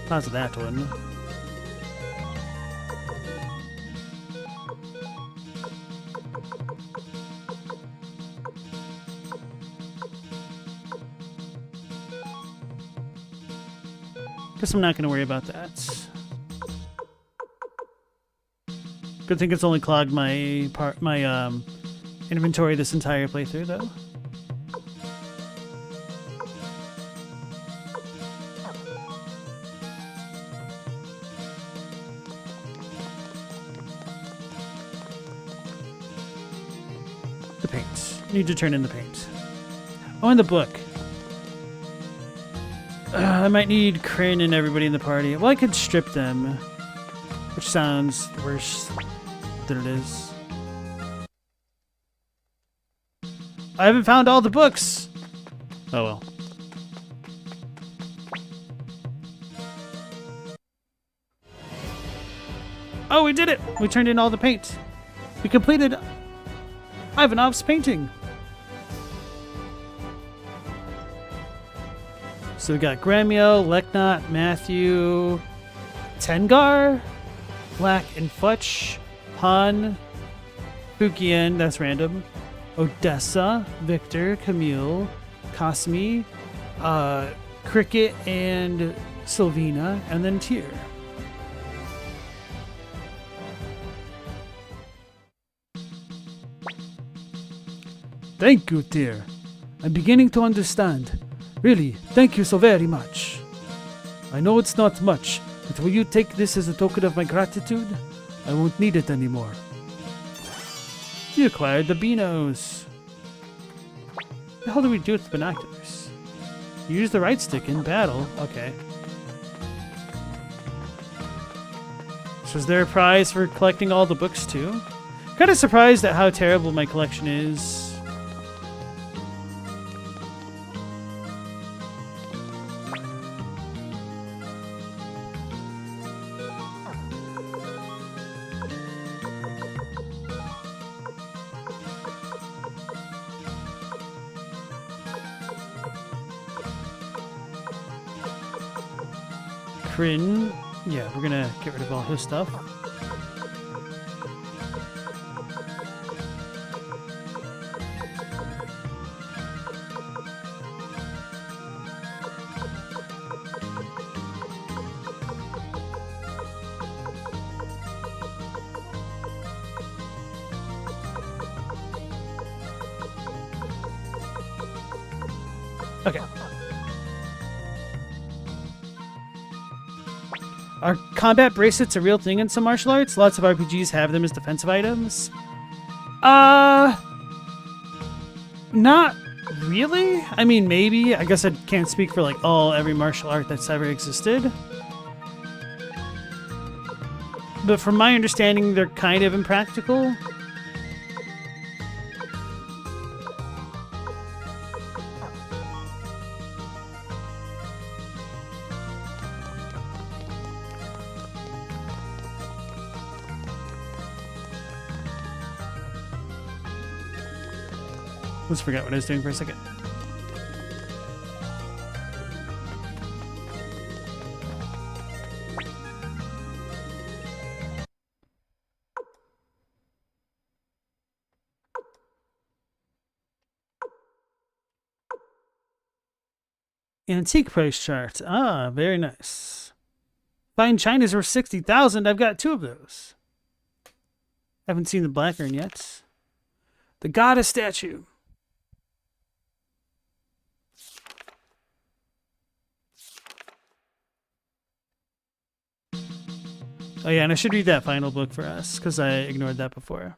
[SPEAKER 1] Deposit that one. Guess I'm not going to worry about that. Good thing it's only clogged my inventory this entire playthrough, though. The paint. Need to turn in the paint. Oh, and the book. I might need Kryn and everybody in the party. Well, I could strip them, which sounds worse than it is. I haven't found all the books. Oh well. Oh, we did it! We turned in all the paint. We completed Ivanov's painting. So we got Gremio, Leknot, Matthew, Tengar, Black and Futch, Han, Fukian, that's random, Odessa, Victor, Camille, Cosme, Cricket, and Sylvina, and then Tyr.
[SPEAKER 2] Thank you, dear. I'm beginning to understand. Really, thank you so very much. I know it's not much, but will you take this as a token of my gratitude? I won't need it anymore.
[SPEAKER 1] You acquired the Beanos. What the hell do we do with the binoculars? Use the right stick in battle. Okay. So is there a prize for collecting all the books too? Kind of surprised at how terrible my collection is. Kryn. Yeah, we're gonna get rid of all his stuff. Okay. Are combat bracelets a real thing in some martial arts? Lots of RPGs have them as defensive items. Not really. I mean, maybe. I guess I can't speak for like every martial art that's ever existed. But from my understanding, they're kind of impractical. Let's forget what I was doing for a second. Antique price chart. Ah, very nice. Fine China's worth 60,000. I've got 2 of those. Haven't seen the black urn yet. The goddess statue. Oh yeah, and I should read that final book for us, because I ignored that before.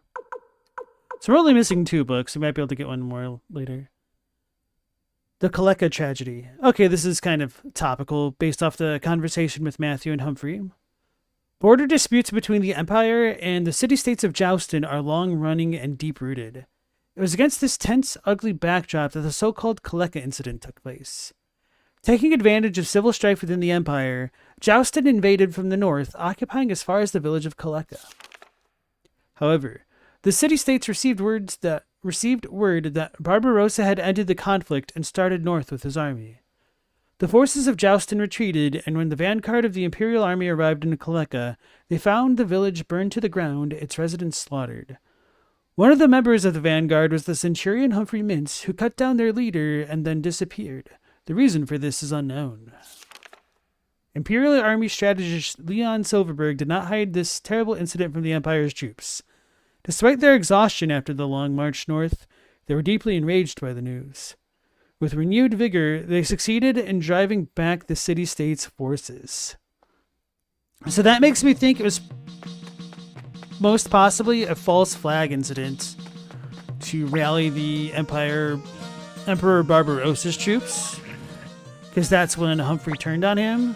[SPEAKER 1] So we're only missing 2 books. We might be able to get one more later. The Kaleka Tragedy. Okay, this is kind of topical, based off the conversation with Matthew and Humphrey. Border disputes between the Empire and the city-states of Joustin are long-running and deep-rooted. It was against this tense, ugly backdrop that the so-called Kaleka incident took place. Taking advantage of civil strife within the Empire, Joustin invaded from the north, occupying as far as the village of Kaleka. However, the city-states received word that Barbarossa had ended the conflict and started north with his army. The forces of Joustin retreated, and when the vanguard of the Imperial army arrived in Kaleka, they found the village burned to the ground, its residents slaughtered. One of the members of the vanguard was the Centurion Humphrey Mintz, who cut down their leader and then disappeared. The reason for this is unknown. Imperial Army strategist Leon Silverberg did not hide this terrible incident from the Empire's troops. Despite their exhaustion after the long march north, they were deeply enraged by the news. With renewed vigor, they succeeded in driving back the city-state's forces. So that makes me think it was most possibly a false flag incident to rally the Emperor Barbarossa's troops, because that's when Humphrey turned on him.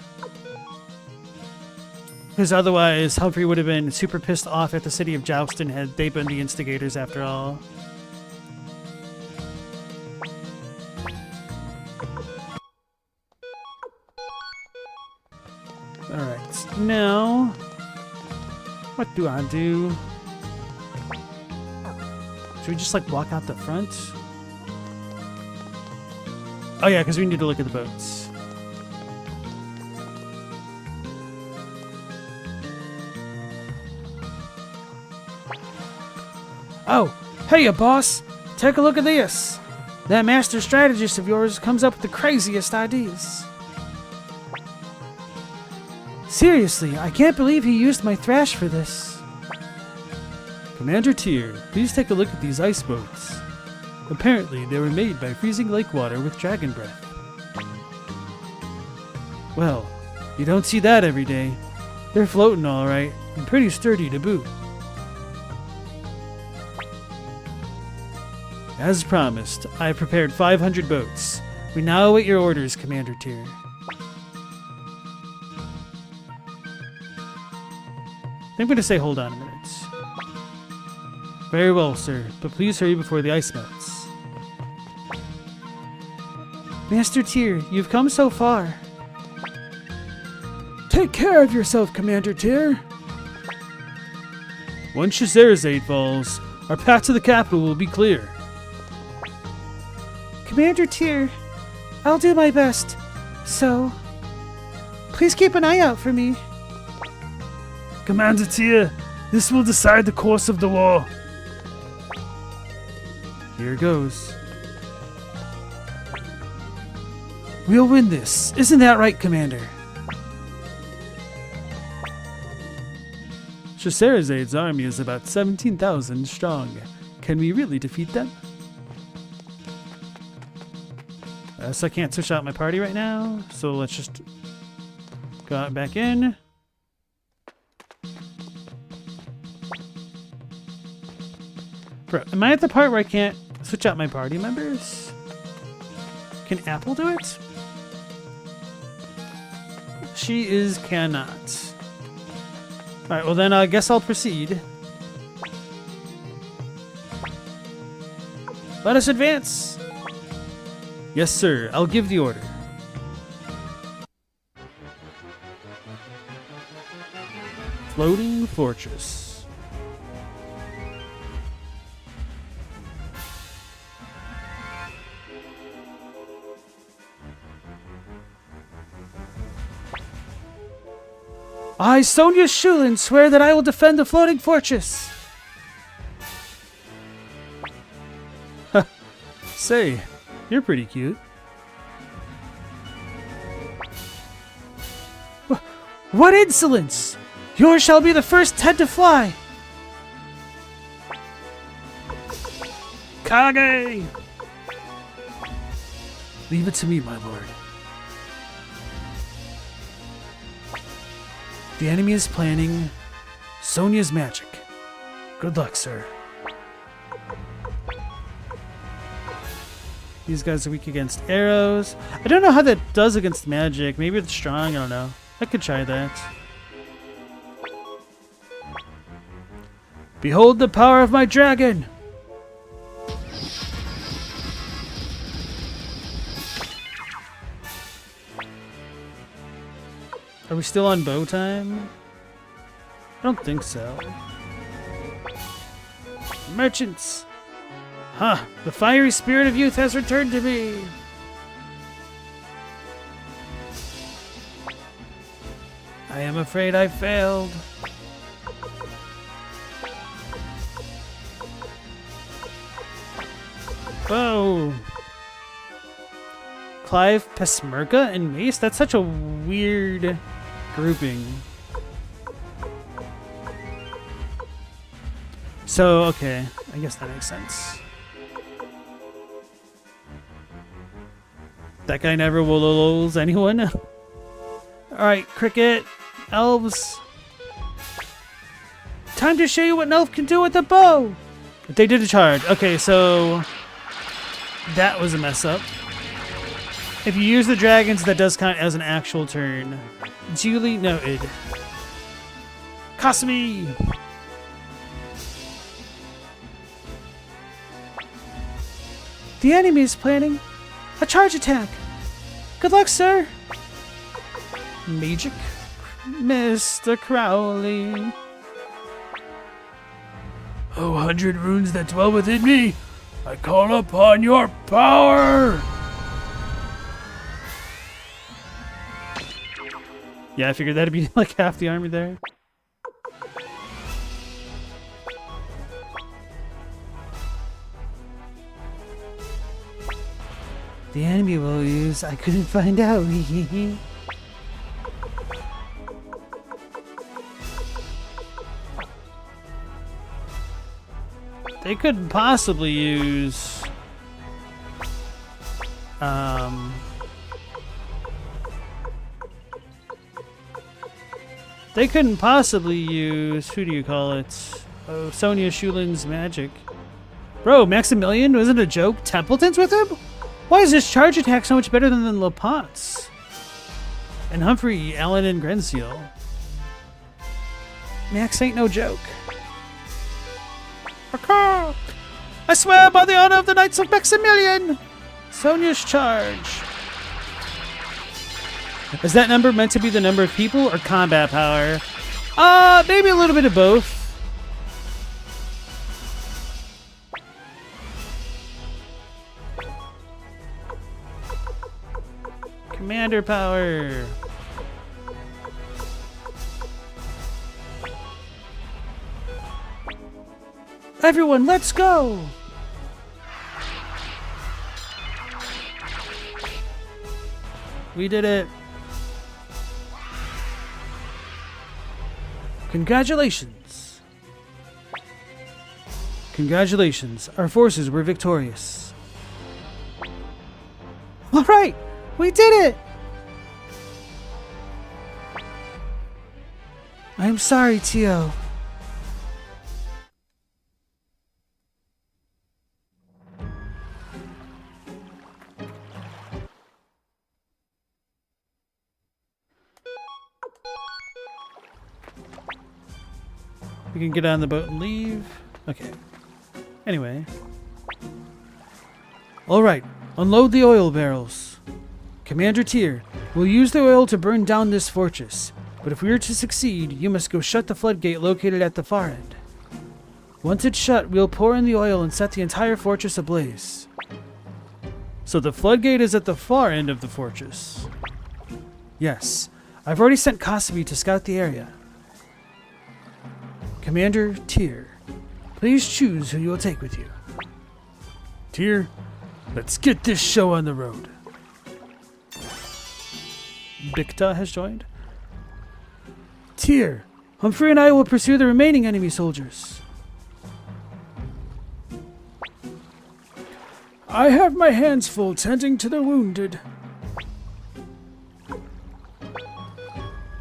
[SPEAKER 1] Because otherwise, Humphrey would have been super pissed off at the city of Joustin had they been the instigators after all. Alright, now, what do I do? Should we just like walk out the front? Oh yeah, because we need to look at the boats. Oh, hey, boss! Take a look at this! That master strategist of yours comes up with the craziest ideas. Seriously, I can't believe he used my thrash for this. Commander Tyr, please take a look at these ice boats. Apparently, they were made by freezing lake water with dragon breath. Well, you don't see that every day. They're floating all right, and pretty sturdy to boot. As promised, I prepared 500 boats. We now await your orders, Commander Tyr. I'm going to say hold on a minute. Very well, sir, but please hurry before the ice melts. Master Tyr, you've come so far. Take care of yourself, Commander Tyr. Once Scheherazade falls, our path to the capital will be clear. Commander Tyr, I'll do my best. So, please keep an eye out for me. Commander Tyr, this will decide the course of the war. Here goes. We'll win this. Isn't that right, Commander? Scheherazade's army is about 17,000 strong. Can we really defeat them? So I can't switch out my party right now, so let's just go out back in. Bro, am I at the part where I can't switch out my party members? Can Apple do it? She cannot. Alright, well then I guess I'll proceed. Let us advance! Yes, sir. I'll give the order. Floating Fortress. I, Sonia Shulin, swear that I will defend the floating fortress. Say, you're pretty cute. What insolence! Yours shall be the first head to fly! Kage! Leave it to me, my lord. The enemy is planning Sonia's magic. Good luck, sir. These guys are weak against arrows. I don't know how that does against magic. Maybe it's strong, I don't know. I could try that. Behold the power of my dragon! Are we still on bow time? I don't think so. Merchants! Huh, the fiery spirit of youth has returned to me! I am afraid I failed. Whoa! Clive, Pesmerga, and Mace? That's such a weird grouping. So, okay. I guess that makes sense. That guy never will anyone. Alright, Cricket. Elves. Time to show you what an elf can do with a bow! They did a charge. Okay, so that was a mess up. If you use the dragons, that does count as an actual turn. Duly noted. Kasumi! The enemy is planning a charge attack. Good luck, sir. Magic, Mr. Crowley. Oh, 100 runes that dwell within me, I call upon your power. Yeah, I figured that'd be like half the army there. The enemy will use. I couldn't find out. They could possibly use They couldn't possibly use, who do you call it? Oh, Sonia Shulin's magic. Bro, Maximilian wasn't a joke? Templeton's with him? Why is this charge attack so much better than Lapont's? And Humphrey, Allen, and Grenseal. Max ain't no joke.
[SPEAKER 2] I swear by the honor of the Knights of Maximilian!
[SPEAKER 1] Sonia's charge. Is that number meant to be the number of people or combat power? Maybe a little bit of both. Commander power.
[SPEAKER 2] Everyone, let's go!
[SPEAKER 1] We did it.
[SPEAKER 2] Congratulations.
[SPEAKER 1] Congratulations. Our forces were victorious.
[SPEAKER 2] All right, we did it! I'm sorry, Tio.
[SPEAKER 1] We can get on the boat and leave. Okay. Anyway. Alright, unload the oil barrels. Commander Tyr, we'll use the oil to burn down this fortress. But if we are to succeed, you must go shut the floodgate located at the far end. Once it's shut, we'll pour in the oil and set the entire fortress ablaze. So the floodgate is at the far end of the fortress. Yes, I've already sent Kasumi to scout the area. Commander Tyr, please choose who you will take with you. Tyr, let's get this show on the road. Bikta has joined. Tyr, Humphrey and I will pursue the remaining enemy soldiers.
[SPEAKER 2] I have my hands full tending to the wounded.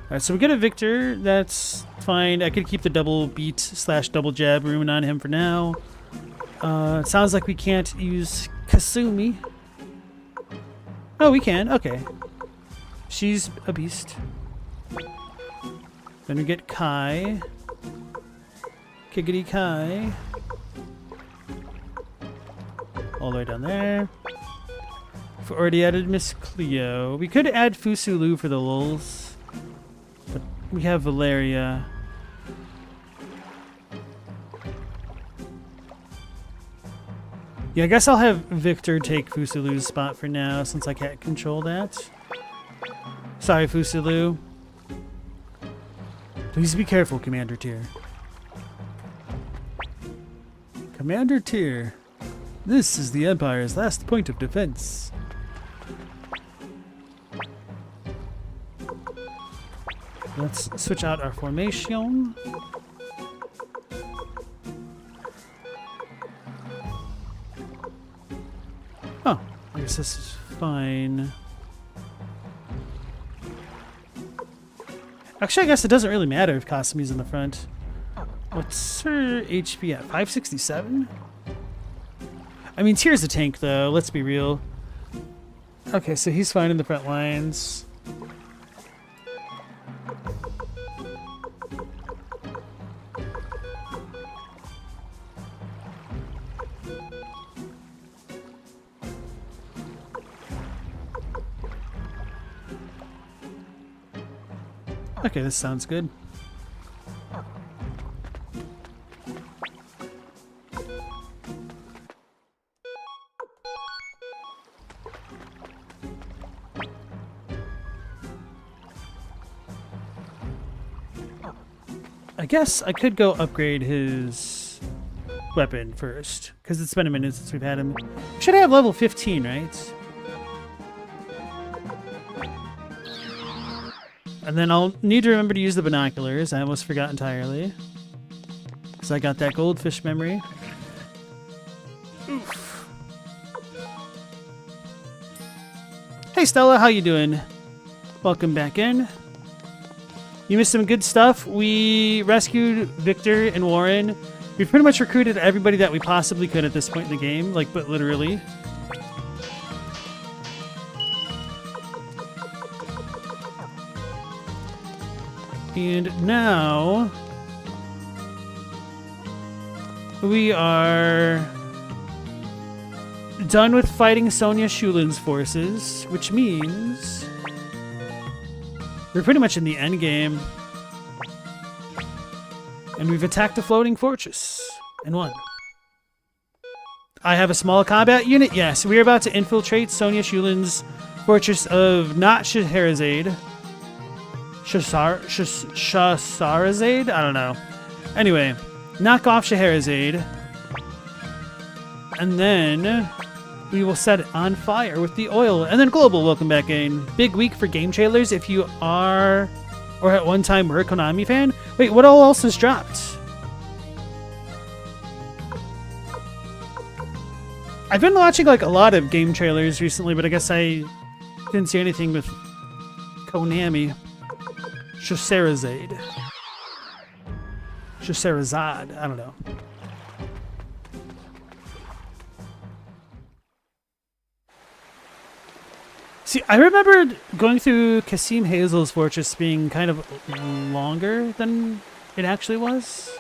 [SPEAKER 1] Alright, so we get a Victor. That's fine. I could keep the double beat / double jab rune on him for now. It sounds like we can't use Kasumi. Oh, we can. Okay. She's a beast. Then we get Kai. Kiggity Kai. All the way down there. We've already added Miss Cleo. We could add Fusulu for the lulz. But we have Valeria. Yeah, I guess I'll have Victor take Fusulu's spot for now since I can't control that. Sorry, Fusulu. Please be careful, Commander Tyr. Commander Tyr, this is the Empire's last point of defense. Let's switch out our formation. Oh, I guess this is fine. Actually, I guess it doesn't really matter if Kasumi's in the front. What's her HP at? 567? I mean, Tyr's a tank, though. Let's be real. Okay, so he's fine in the front lines. Okay, this sounds good. I guess I could go upgrade his weapon first, because it's been a minute since we've had him. Should have level 15, right? And then I'll need to remember to use the binoculars. I almost forgot entirely. Because I got that goldfish memory. Oof. Hey Stella, how you doing? Welcome back in. You missed some good stuff. We rescued Victor and Warren. We pretty much recruited everybody that we possibly could at this point in the game, like, but literally. And now we are done with fighting Sonia Shulin's forces, which means we're pretty much in the end game. And we've attacked a floating fortress and won. I have a small combat unit. Yes, we are about to infiltrate Sonia Shulin's fortress of not Scheherazade. Scheherazade? I don't know. Anyway, knock off Scheherazade. And then we will set it on fire with the oil. And then Global, welcome back in. Big week for game trailers if you are, or at one time were a Konami fan. Wait, what all else has dropped? I've been watching like a lot of game trailers recently, but I guess I didn't see anything with Konami. Scheherazade. Scheherazade, I don't know. See, I remembered going through Kasim Hazel's fortress being kind of longer than it actually was.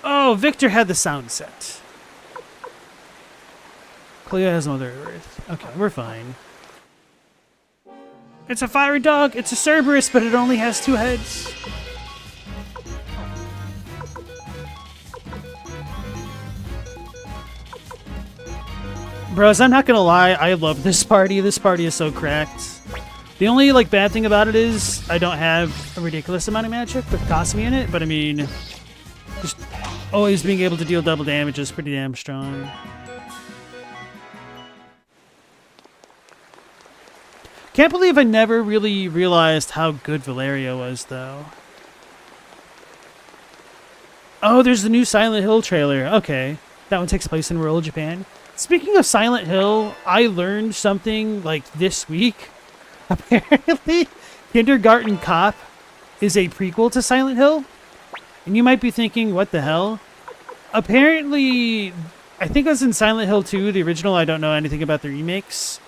[SPEAKER 1] Oh, Victor had the sound set. Cleo has Mother Earth. Okay, we're fine. It's a fiery dog. It's a Cerberus, but it only has 2 heads. Bros, I'm not gonna lie, I love this party. This party is so cracked. The only like bad thing about it is I don't have a ridiculous amount of magic with Cosme in it, but I mean, just always being able to deal double damage is pretty damn strong. Can't believe I never really realized how good Valeria was, though. Oh, there's the new Silent Hill trailer. Okay, that one takes place in rural Japan. Speaking of Silent Hill, I learned something like this week. Apparently, Kindergarten Cop is a prequel to Silent Hill. And you might be thinking, what the hell? Apparently, I think it was in Silent Hill 2, the original. I don't know anything about the remakes.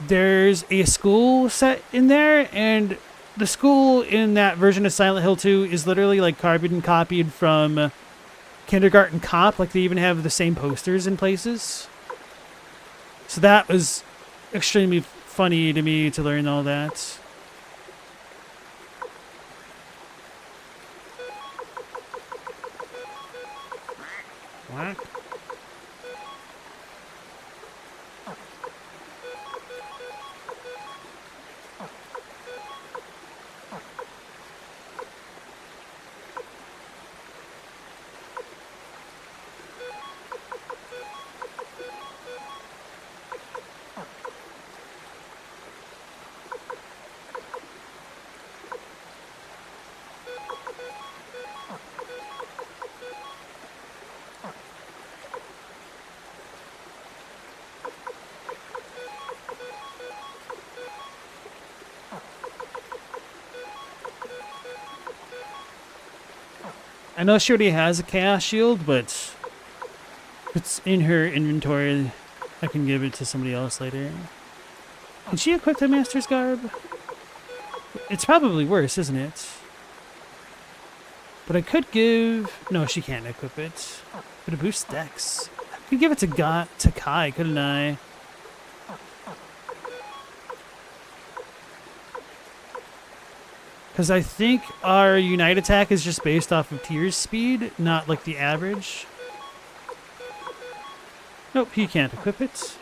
[SPEAKER 1] There's a school set in there, and the school in that version of Silent Hill 2 is literally like carbon copied from Kindergarten Cop. Like, they even have the same posters in places. So that was extremely funny to me to learn all that. What? I know she already has a Chaos Shield, but if it's in her inventory, I can give it to somebody else later. Can she equip the Master's Garb? It's probably worse, isn't it? But I could give... No, she can't equip it. But it boosts Dex. I could give it to Kai, couldn't I? Because I think our Unite attack is just based off of Tyr's speed, not like the average. Nope, he can't equip it.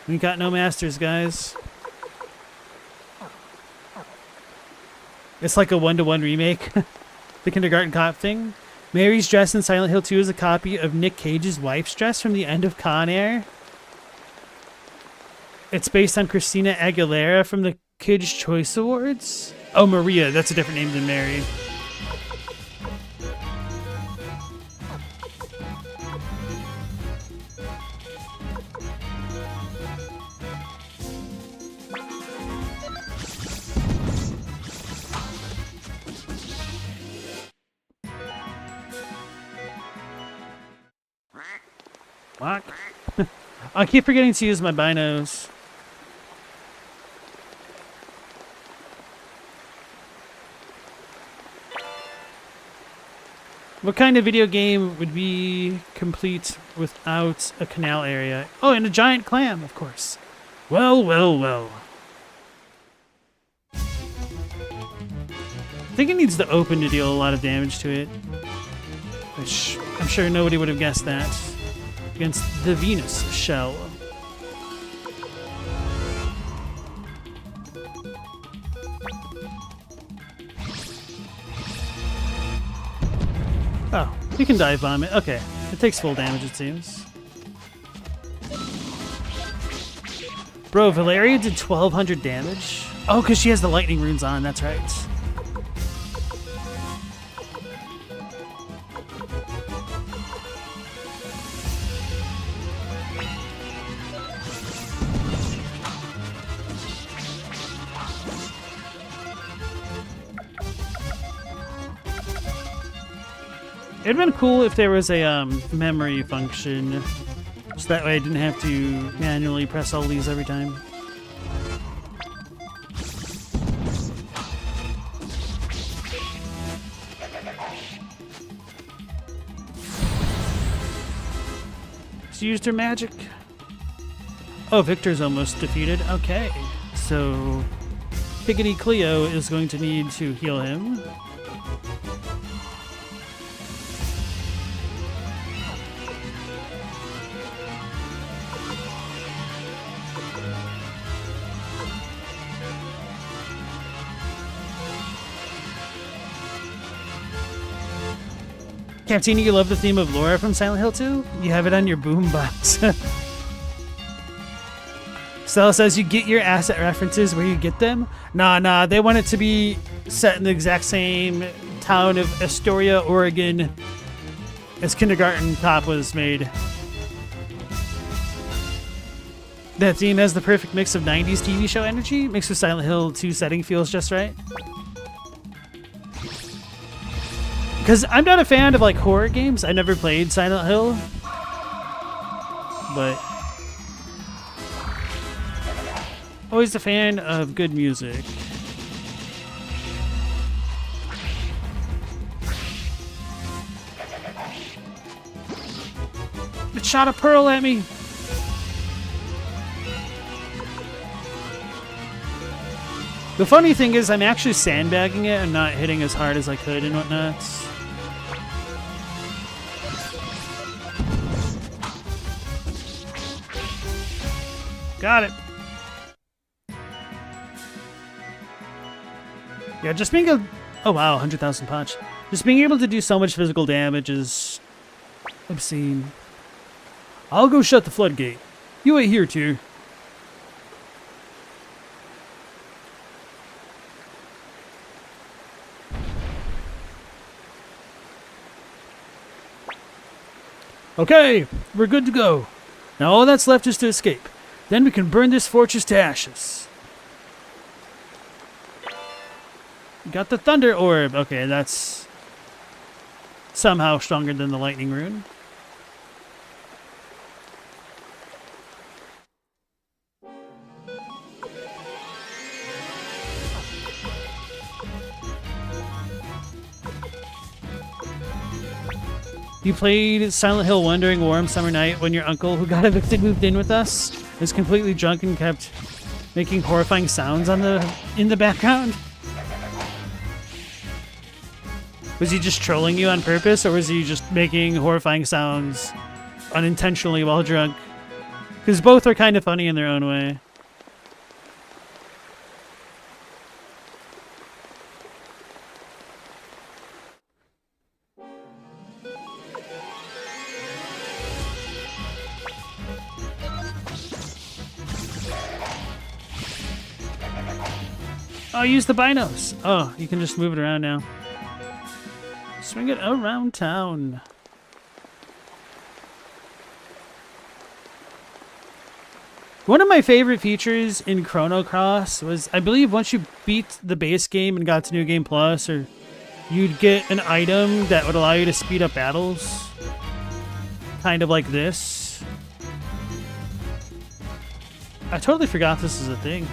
[SPEAKER 1] We got no masters, guys. It's like a 1-to-1 remake. The Kindergarten Cop thing. Mary's dress in Silent Hill 2 is a copy of Nick Cage's wife's dress from the end of Con Air. It's based on Christina Aguilera from the Kids' Choice Awards. Oh, Maria. That's a different name than Mary. Fuck. I keep forgetting to use my binos. What kind of video game would be complete without a canal area? Oh, and a giant clam, of course. Well, well, well. I think it needs the open to deal a lot of damage to it. Which I'm sure nobody would have guessed that. Against the Venus shell. Oh, you can dive bomb it. Okay. It takes full damage, it seems. Bro, Valeria did 1,200 damage? Oh, because she has the lightning runes on. That's right. It'd been cool if there was a memory function, so that way I didn't have to manually press all these every time. She used her magic. Oh, Victor's almost defeated. Okay, so Piggity Cleo is going to need to heal him. Captini, you love the theme of Laura from Silent Hill 2? You have it on your boombox. Stella says you get your asset references where you get them. Nah, they want it to be set in the exact same town of Astoria, Oregon as Kindergarten Cop was made. That theme has the perfect mix of 90s TV show energy, mixed with Silent Hill 2 setting feels just right. Because I'm not a fan of like horror games. I never played Silent Hill. But always a fan of good music. It shot a pearl at me. The funny thing is I'm actually sandbagging it and not hitting as hard as I could and whatnot. Got it. Yeah, just being a... Oh wow, 100,000 punch. Just being able to do so much physical damage is obscene. I'll go shut the floodgate. You wait here, too. Okay, we're good to go. Now all that's left is to escape. Then we can burn this fortress to ashes. Got the Thunder Orb. Okay, that's somehow stronger than the Lightning Rune. You played Silent Hill 1 during Warm Summer Night when your uncle, who got evicted, moved in with us, was completely drunk and kept making horrifying sounds in the background? Was he just trolling you on purpose, or was he just making horrifying sounds unintentionally while drunk? Because both are kind of funny in their own way. Oh, use the binos. Oh, you can just move it around now. Swing it around town. One of my favorite features in Chrono Cross was, I believe, once you beat the base game and got to New Game Plus, or you'd get an item that would allow you to speed up battles. Kind of like this. I totally forgot this is a thing.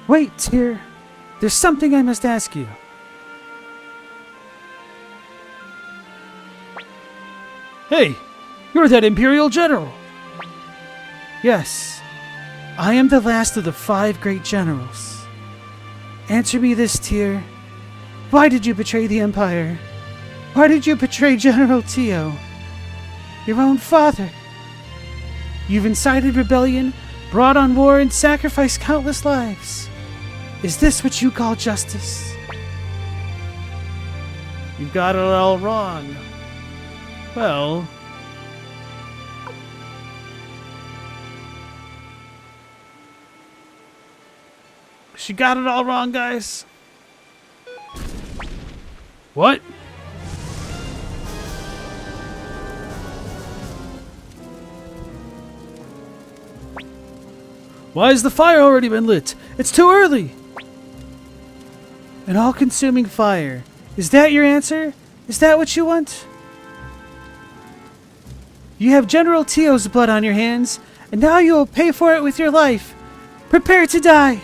[SPEAKER 2] Wait, Tyr. There's something I must ask you.
[SPEAKER 1] Hey, you're that Imperial General.
[SPEAKER 2] Yes, I am the last of the 5 great generals. Answer me this, Tyr. Why did you betray the Empire? Why did you betray General Tio? Your own father. You've incited rebellion, brought on war, and sacrificed countless lives. Is this what you call justice?
[SPEAKER 1] You got it all wrong. Well... She got it all wrong, guys. What? Why has the fire already been lit? It's too early!
[SPEAKER 2] An all-consuming fire. Is that your answer? Is that what you want? You have General Tio's blood on your hands, and now you will pay for it with your life. Prepare to die!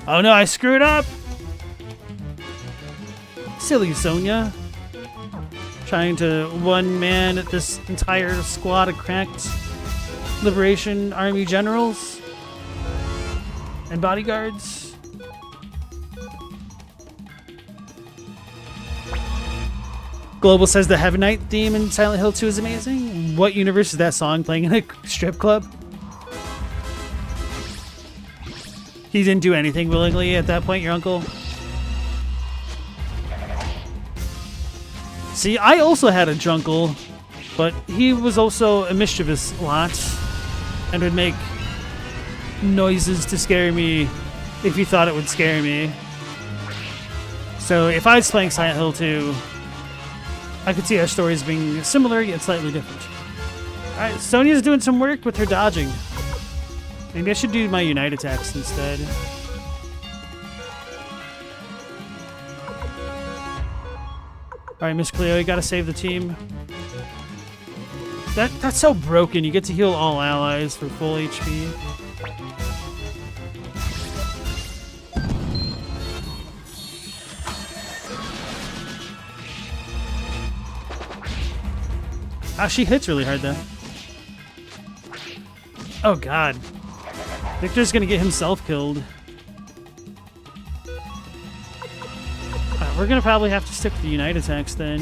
[SPEAKER 1] Oh no, I screwed up! Silly Sonya. Trying to one-man this entire squad of cracked Liberation Army generals and bodyguards. Global says the Heaven Knight theme in Silent Hill 2 is amazing. What universe is that song playing in a strip club? He didn't do anything willingly at that point, your uncle? See, I also had a drunkle, but he was also a mischievous lot and would make noises to scare me if he thought it would scare me. So if I was playing Silent Hill 2, I could see our stories being similar yet slightly different. Alright, Sonya's doing some work with her dodging. Maybe I should do my Unite attacks instead. Alright, Miss Cleo, you gotta save the team. That's so broken. You get to heal all allies for full HP. Ah, she hits really hard though. Oh god. Victor's gonna get himself killed. We're gonna probably have to stick with the Unite attacks then.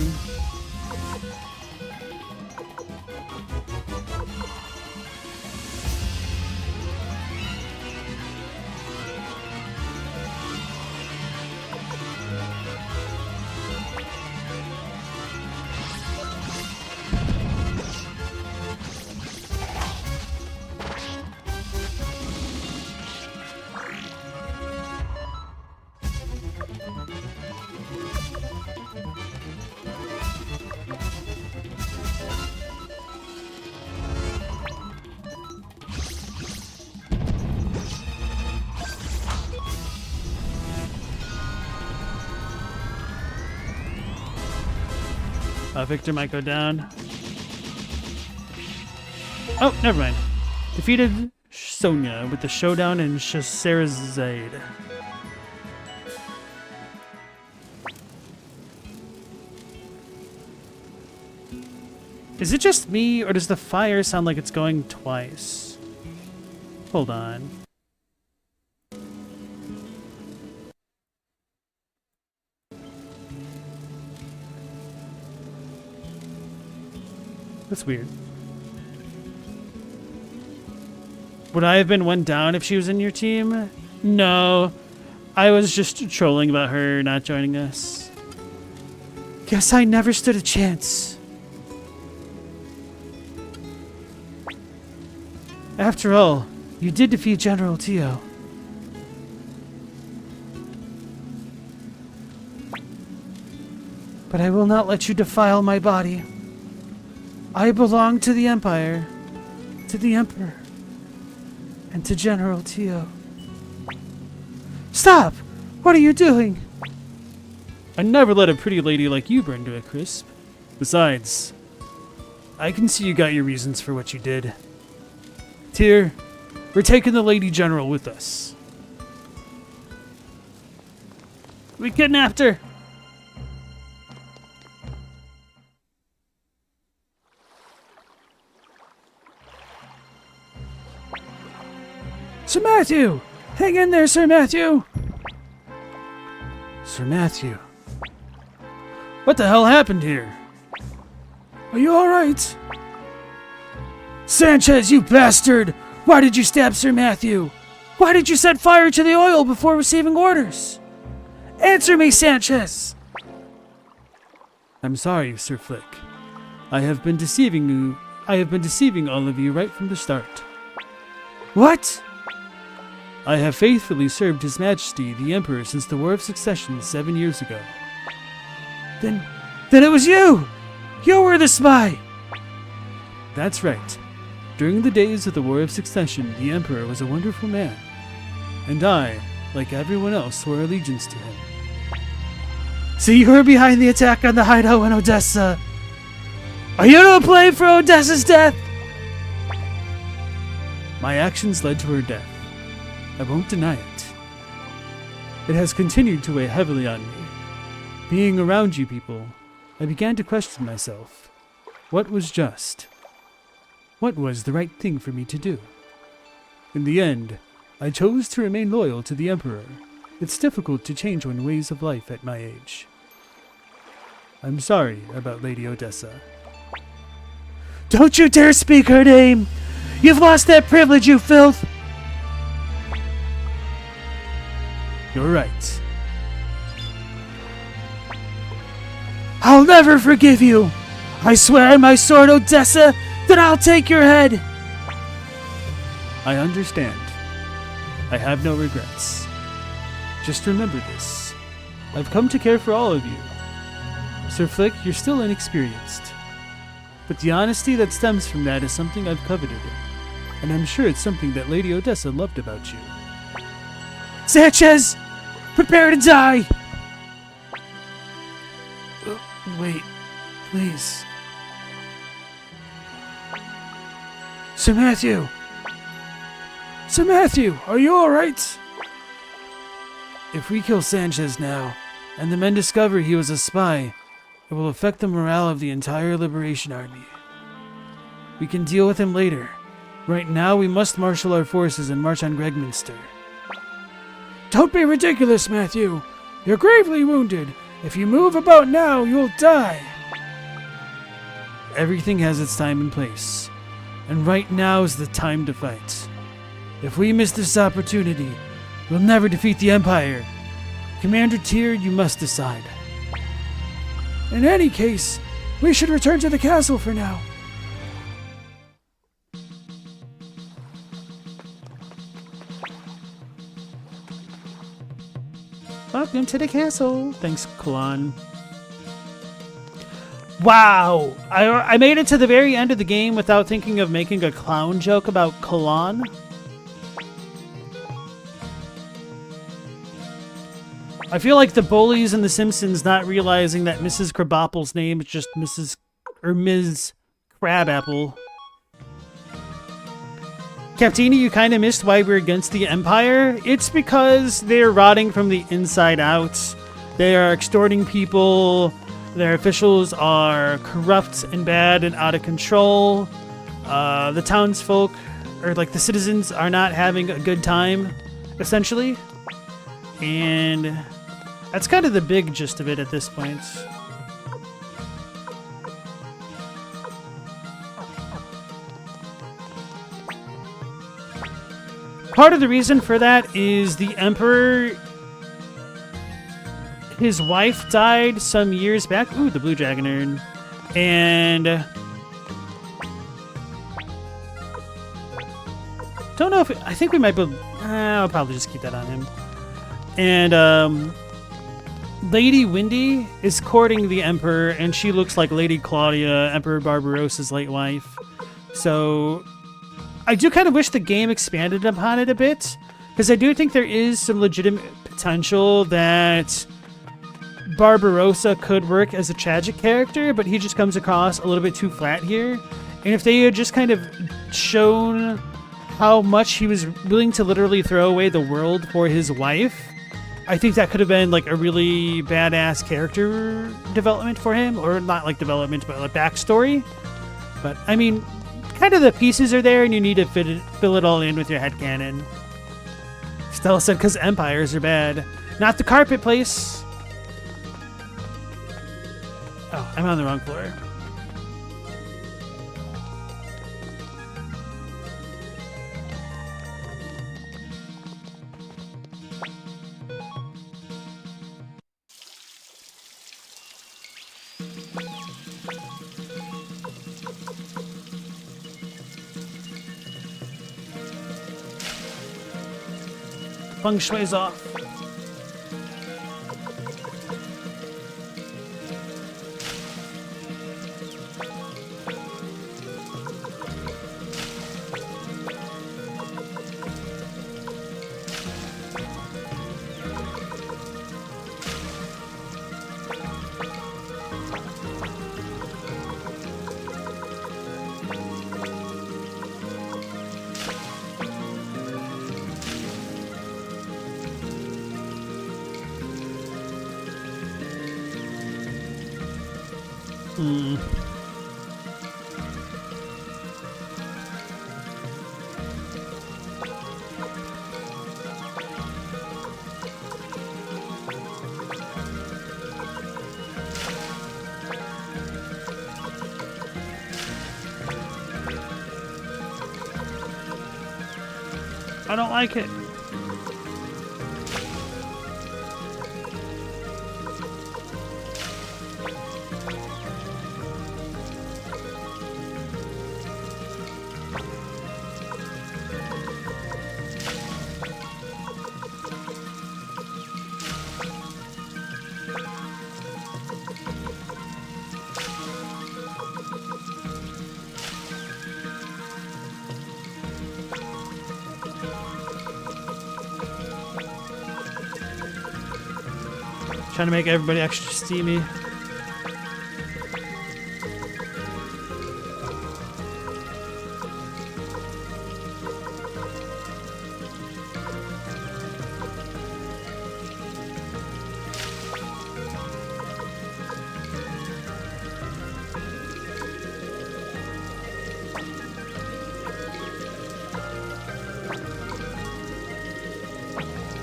[SPEAKER 1] Victor might go down. Oh, never mind. Defeated Sonya with the showdown in Scheherazade. Is it just me, or does the fire sound like it's going twice? Hold on. That's weird. Would I have been one down if she was in your team? No. I was just trolling about her not joining us.
[SPEAKER 2] Guess I never stood a chance. After all, you did defeat General Tio. but I will not let you defile my body. I belong to the Empire, to the Emperor, and to General Tio. Stop! What are you doing?
[SPEAKER 1] I never let a pretty lady like you burn to a crisp. Besides, I can see you got your reasons for what you did. Tyr, we're taking the Lady General with us.
[SPEAKER 2] We kidnapped her. Sir Matthew! Hang in there, Sir Matthew!
[SPEAKER 1] Sir Matthew. What the hell happened here?
[SPEAKER 2] Are you alright? Sanchez, you bastard! Why did you stab Sir Matthew? Why did you set fire to the oil before receiving orders? Answer me, Sanchez!
[SPEAKER 1] I'm sorry, Sir Flick. I have been deceiving you. I have been deceiving all of you right from the start.
[SPEAKER 2] What?
[SPEAKER 1] I have faithfully served His Majesty, the Emperor, since the War of Succession 7 years ago.
[SPEAKER 2] Then it was you! You were the spy!
[SPEAKER 1] That's right. During the days of the War of Succession, the Emperor was a wonderful man. And I, like everyone else, swore allegiance to him.
[SPEAKER 2] So you were behind the attack on the hideout in Odessa. Are you to blame for Odessa's death?
[SPEAKER 1] My actions led to her death. I won't deny it. It has continued to weigh heavily on me. Being around you people, I began to question myself. What was just? What was the right thing for me to do? In the end, I chose to remain loyal to the Emperor. It's difficult to change one's ways of life at my age. I'm sorry about Lady Odessa.
[SPEAKER 2] Don't you dare speak her name! You've lost that privilege, you filth!
[SPEAKER 1] You're right.
[SPEAKER 2] I'll never forgive you! I swear on my sword, Odessa, that I'll take your head!
[SPEAKER 1] I understand. I have no regrets. Just remember this. I've come to care for all of you. Sir Flick, you're still inexperienced. But the honesty that stems from that is something I've coveted. And I'm sure it's something that Lady Odessa loved about you.
[SPEAKER 2] Sanchez! Prepare to die!
[SPEAKER 1] Wait, please.
[SPEAKER 2] Sir Matthew! Sir Matthew, are you alright?
[SPEAKER 1] If we kill Sanchez now, and the men discover he was a spy, it will affect the morale of the entire Liberation Army. We can deal with him later. Right now, we must marshal our forces and march on Gregminster.
[SPEAKER 2] Don't be ridiculous, Matthew. You're gravely wounded. If you move about now, you'll die.
[SPEAKER 1] Everything has its time and place, and right now is the time to fight. If we miss this opportunity, we'll never defeat the Empire. Commander Tyr, you must decide.
[SPEAKER 2] In any case, we should return to the castle for now.
[SPEAKER 1] Welcome to the castle. Thanks, Kalan.
[SPEAKER 2] Wow! I made it to the very end of the game without thinking of making a clown joke about Kalan. I feel like the bullies in The Simpsons not realizing that Mrs. Krabapple's name is just Ms. Crabapple. Captini, you kind of missed why we're against the Empire. It's because they're rotting from the inside out. They are extorting people. Their officials are corrupt and bad and out of control. The townsfolk, or like the citizens, are not having a good time, essentially. And that's kind of the big gist of it at this point. Part of the reason for that is the Emperor, his wife died some years back. Ooh, the Blue Dragon Urn. And don't know if I think we might be. I'll probably just keep that on him. And
[SPEAKER 1] Lady Windy is courting the Emperor, and she looks like Lady Claudia, Emperor Barbarossa's late wife. So I do kind of wish the game expanded upon it a bit, because I do think there is some legitimate potential that Barbarossa could work as a tragic character, but he just comes across a little bit too flat here. And if they had just kind of shown how much he was willing to literally throw away the world for his wife, I think that could have been like a really badass character development for him, or not like development, but like backstory. But I mean, kind of the pieces are there, and you need to fill it all in with your headcanon. Stella said, "Because empires are bad, not the carpet place." Oh, I'm on the wrong floor. Feng shui's off. I don't like it. Trying to make everybody extra steamy.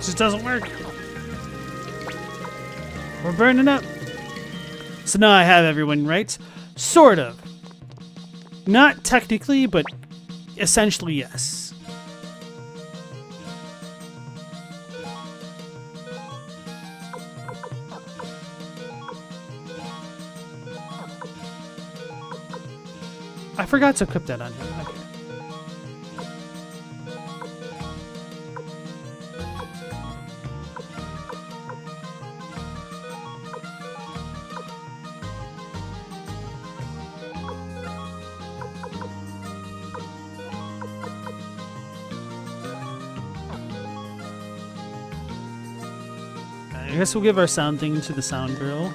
[SPEAKER 1] Just doesn't work. We're burning up. So now I have everyone, right? Sort of. Not technically, but essentially yes. I forgot to equip that on him. Okay. I guess we'll give our sound thing to the sound girl.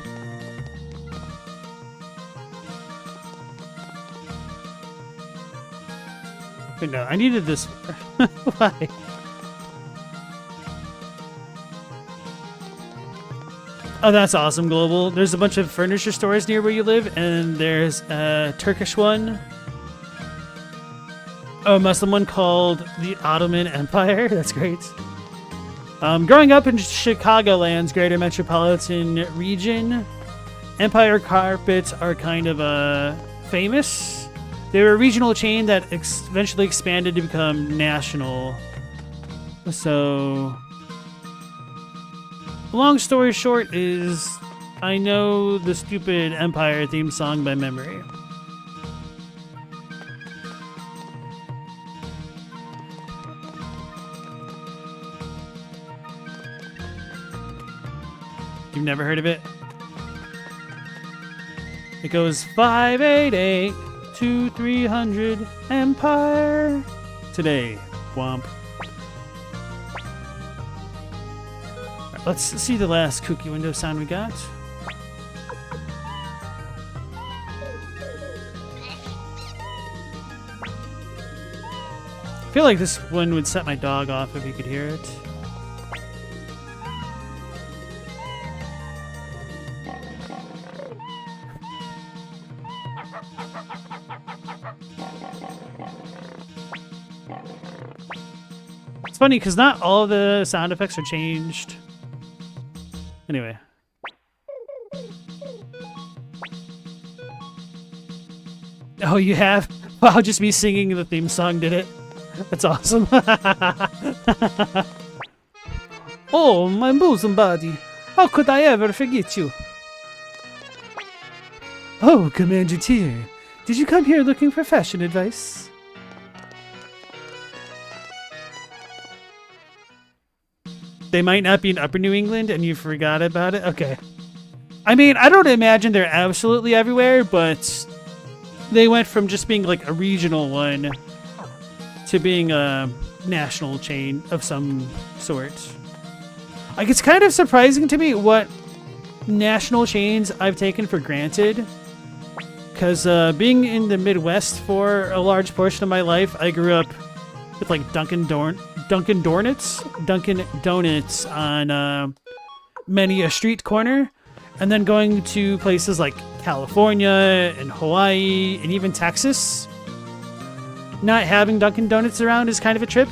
[SPEAKER 1] Wait, no, I needed this. Why? Oh, that's awesome, Global. There's a bunch of furniture stores near where you live, and there's a Turkish one. Oh, a Muslim one called the Ottoman Empire. That's great. Growing up in Chicagoland's greater metropolitan region, Empire carpets are kind of famous. They were a regional chain that eventually expanded to become national. So, long story short is, I know the stupid Empire theme song by memory. You've never heard of it? It goes 588 to 300 Empire today. Womp. Right, let's see the last cookie window sound we got. I feel like this one would set my dog off if he could hear it. It's funny because not all of the sound effects are changed. Anyway. Oh, you have? Wow, just me singing the theme song did it. That's awesome.
[SPEAKER 2] Oh, my bosom buddy. How could I ever forget you? Oh, Commander Tyr. Did you come here looking for fashion advice?
[SPEAKER 1] They might not be in Upper New England and you forgot about it? Okay. I mean, I don't imagine they're absolutely everywhere, but they went from just being like a regional one to being a national chain of some sort. Like, it's kind of surprising to me what national chains I've taken for granted. Because being in the Midwest for a large portion of my life, I grew up with like Dunkin' Donuts on many a street corner, and then going to places like California and Hawaii and even Texas. Not having Dunkin' Donuts around is kind of a trip.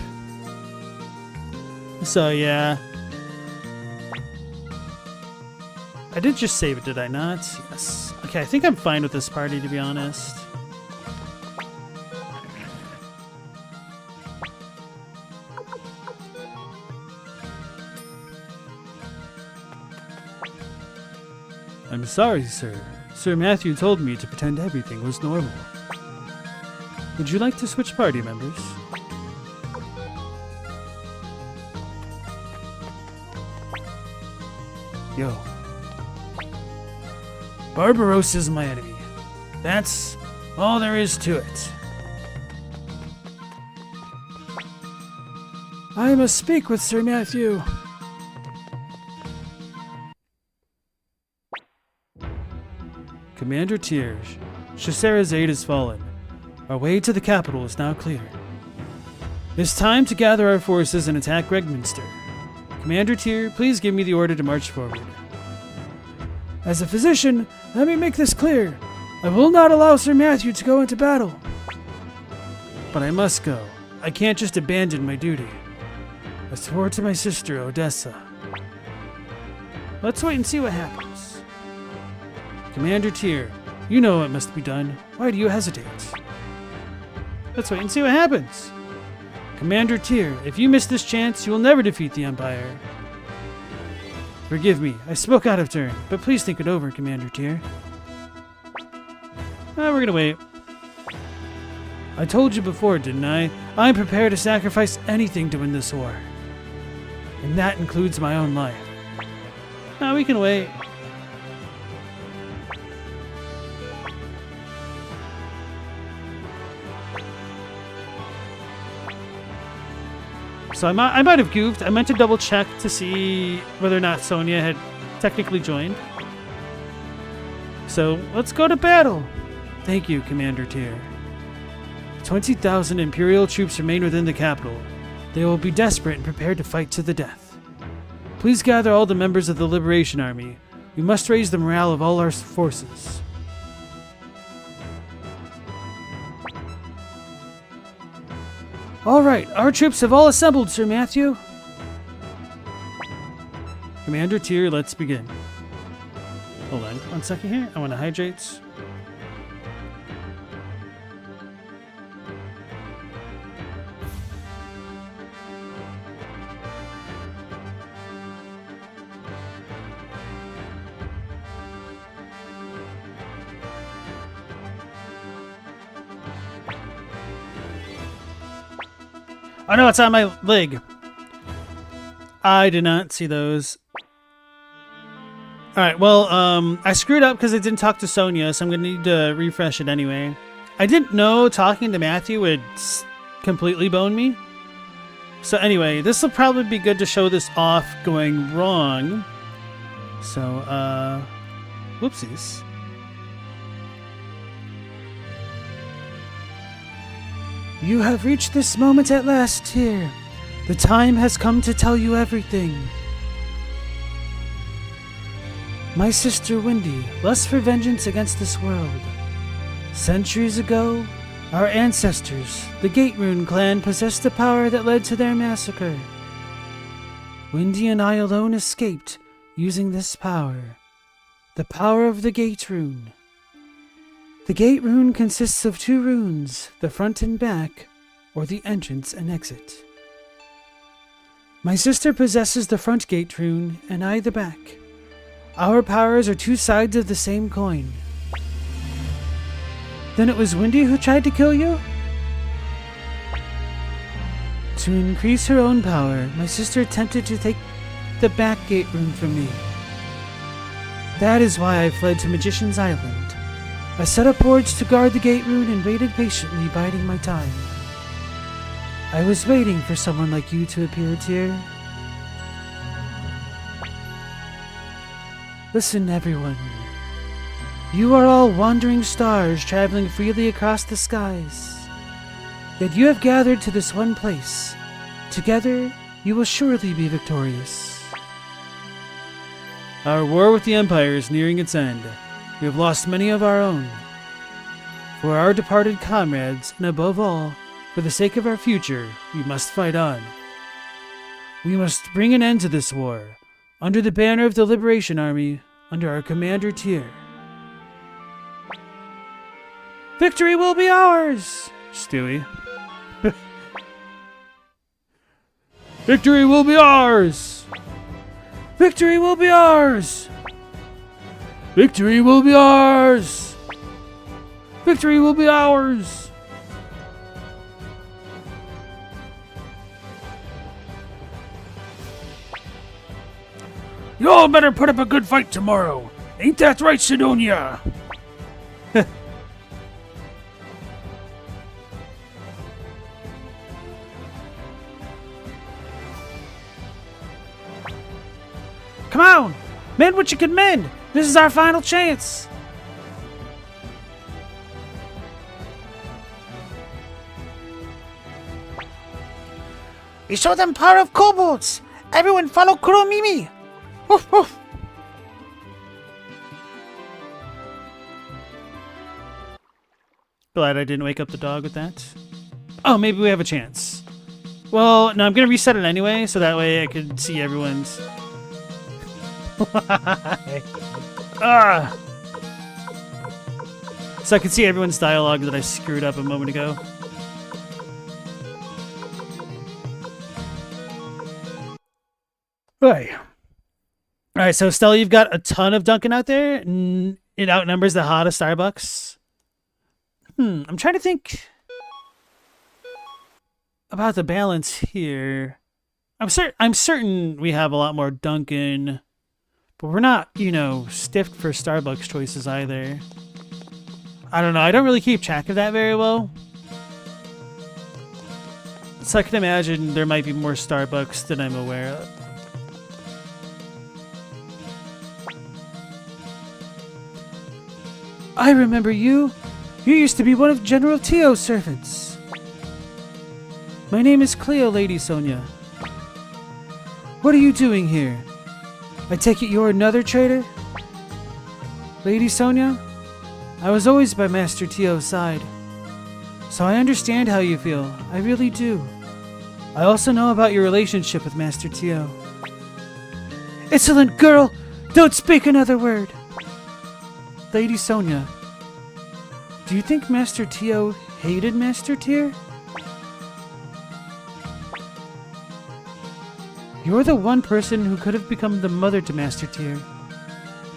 [SPEAKER 1] So yeah. I did just save it, did I not? Yes. Okay, I think I'm fine with this party, to be honest. I'm sorry, sir. Sir Matthew told me to pretend everything was normal. Would you like to switch party members? Yo. Barbarossa's my enemy. That's all there is to it. I must speak with Sir Matthew. Commander Tyr, Shisera's aid has fallen. Our way to the capital is now clear. It's time to gather our forces and attack Regminster. Commander Tyr, please give me the order to march forward. As a physician, let me make this clear. I will not allow Sir Matthew to go into battle. But I must go. I can't just abandon my duty. I swore to my sister, Odessa. Let's wait and see what happens. Commander Tyr, you know what must be done. Why do you hesitate? Let's wait and see what happens. Commander Tyr, if you miss this chance, you will never defeat the Empire. Forgive me, I spoke out of turn, but please think it over, Commander Tyr. We're gonna wait. I told you before, didn't I? I'm prepared to sacrifice anything to win this war. And that includes my own life. We can wait. So I might have goofed. I meant to double check to see whether or not Sonia had technically joined. So let's go to battle. Thank you, Commander Tyr. 20,000 Imperial troops remain within the capital. They will be desperate and prepared to fight to the death. Please gather all the members of the Liberation Army. We must raise the morale of all our forces. All right, our troops have all assembled, Sir Matthew. Commander Tyr, let's begin. Hold on 1 second here. I want to hydrate. Oh no, it's on my leg. I did not see those. Alright, well, I screwed up because I didn't talk to Sonia, so I'm going to need to refresh it anyway. I didn't know talking to Matthew would completely bone me. So anyway, this will probably be good to show this off going wrong. So, whoopsies.
[SPEAKER 2] You have reached this moment at last, Tyr. The time has come to tell you everything. My sister Wendy lusts for vengeance against this world. Centuries ago, our ancestors, the Gate Rune clan, possessed the power that led to their massacre. Wendy and I alone escaped using this power. The power of the Gate Rune. The Gate Rune consists of 2 runes, the front and back, or the entrance and exit. My sister possesses the front Gate Rune, and I the back. Our powers are 2 sides of the same coin. Then it was Wendy who tried to kill you? To increase her own power, my sister attempted to take the back Gate Rune from me. That is why I fled to Magician's Island. I set up wards to guard the Gate Rune and waited patiently, biding my time. I was waiting for someone like you to appear, Tyr. Listen, everyone. You are all wandering stars traveling freely across the skies. Yet you have gathered to this one place. Together, you will surely be victorious.
[SPEAKER 1] Our war with the Empire is nearing its end. We have lost many of our own. For our departed comrades, and above all, for the sake of our future, we must fight on. We must bring an end to this war, under the banner of the Liberation Army, under our commander Tyr.
[SPEAKER 2] Victory will be ours!
[SPEAKER 1] Stewie. Victory will be ours!
[SPEAKER 2] Victory will be ours!
[SPEAKER 1] Victory will be ours!
[SPEAKER 2] Victory will be ours!
[SPEAKER 1] You all better put up a good fight tomorrow. Ain't that right, Sidonia?
[SPEAKER 2] Come on! Mend what you can mend! This is our final chance! We show them power of kobolds! Everyone follow Kuromimi! Woof woof!
[SPEAKER 1] Glad I didn't wake up the dog with that. Oh, maybe we have a chance. Well, no, I'm going to reset it anyway, so that way I can see everyone's... So I can see everyone's dialogue that I screwed up a moment ago. Right. Alright, so Stella, you've got a ton of Dunkin' out there, and it outnumbers the hottest Starbucks. I'm trying to think about the balance here. I'm certain we have a lot more Dunkin', but we're not, stiffed for Starbucks choices either. I don't know. I don't really keep track of that very well. So I can imagine there might be more Starbucks than I'm aware of.
[SPEAKER 2] I remember you. You used to be one of General Tio's servants. My name is Cleo, Lady Sonia. What are you doing here? I take it you're another traitor? Lady Sonia, I was always by Master Tio's side. So I understand how you feel. I really do. I also know about your relationship with Master Tio. Insolent girl! Don't speak another word! Lady Sonia, do you think Master Tio hated Master Tyr? You're the one person who could have become the mother to Master Tyr.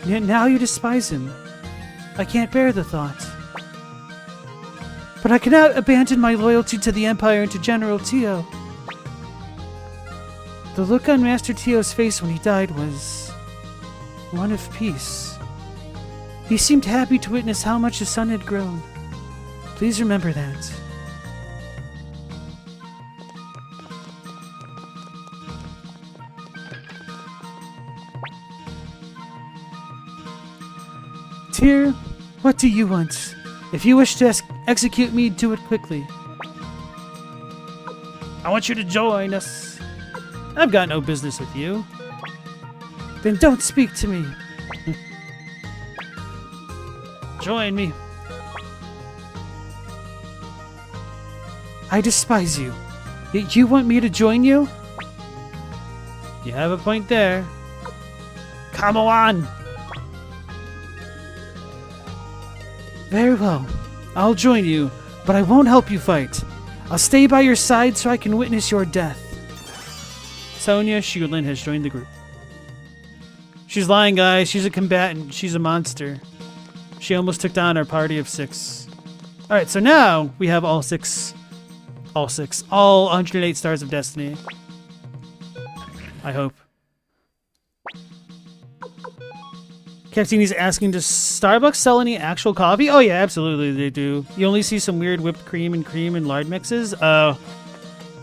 [SPEAKER 2] Yet now you despise him. I can't bear the thought. But I cannot abandon my loyalty to the Empire and to General Tio. The look on Master Tio's face when he died was one of peace. He seemed happy to witness how much his son had grown. Please remember that. Tyr, what do you want? If you wish to execute me, do it quickly. I want you to join us. I've got no business with you. Then don't speak to me. Join me. I despise you. Yet you want me to join you? You have a point there. Come on! Very well. I'll join you, but I won't help you fight. I'll stay by your side so I can witness your death. Sonia Shulin has joined the group. She's lying, guys. She's a combatant. She's a monster. She almost took down our party of 6. Alright, so now we have all 108 stars of destiny. I hope. Captini's asking, does Starbucks sell any actual coffee? Oh yeah, absolutely they do. You only see some weird whipped cream and lard mixes.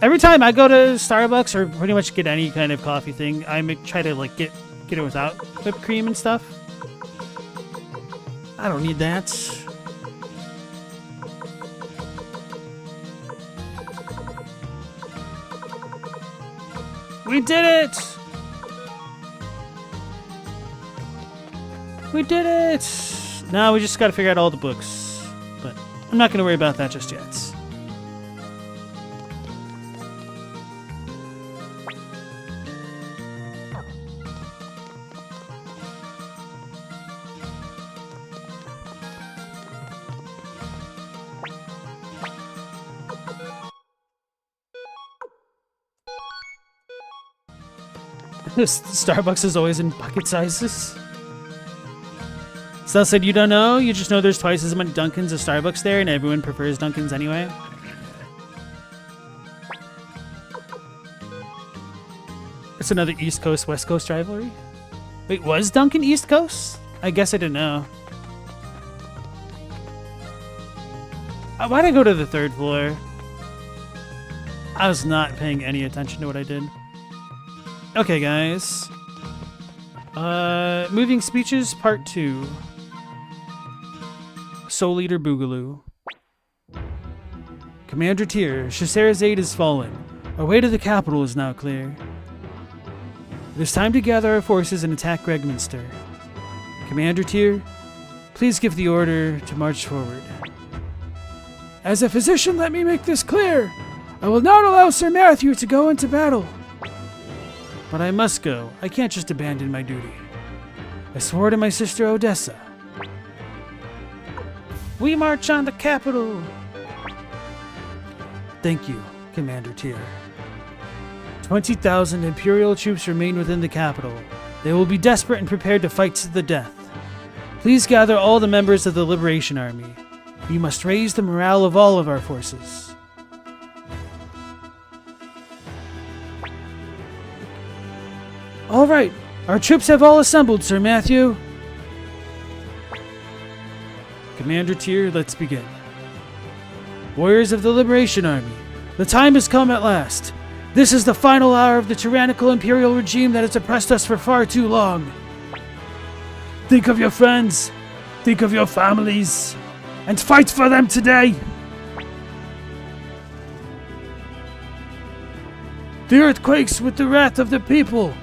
[SPEAKER 2] Every time I go to Starbucks or pretty much get any kind of coffee thing, I try to like get it without whipped cream and stuff. I don't need that. We did it! We did it! Now we just gotta figure out all the books. But I'm not gonna worry about that just yet. Starbucks is always in bucket sizes. Stel said, you don't know? You just know there's twice as many Dunkins as Starbucks there, and everyone prefers Dunkins anyway. It's another East Coast, West Coast rivalry. Wait, was Dunkin' East Coast? I guess I didn't know. Why'd I go to the 3rd floor? I was not paying any attention to what I did. Okay, guys. Moving Speeches, Part 2. Soul Eater Boogaloo. Commander Tyr, Scheherazade has fallen. Our way to the capital is now clear. It is time to gather our forces and attack Gregminster. Commander Tyr, please give the order to march forward. As a physician, let me make this clear. I will not allow Sir Matthew to go into battle. But I must go. I can't just abandon my duty. I swore to my sister Odessa. We march on the capital. Thank you, Commander Tyr. 20,000 Imperial troops remain within the capital. They will be desperate and prepared to fight to the death. Please gather all the members of the Liberation Army. We must raise the morale of all of our forces. All right, our troops have all assembled, Sir Matthew. Commander Tyr, let's begin. Warriors of the Liberation Army, the time has come at last. This is the final hour of the tyrannical imperial regime that has oppressed us for far too long. Think of your friends, think of your families, and fight for them today. The earth quakes with the wrath of the people.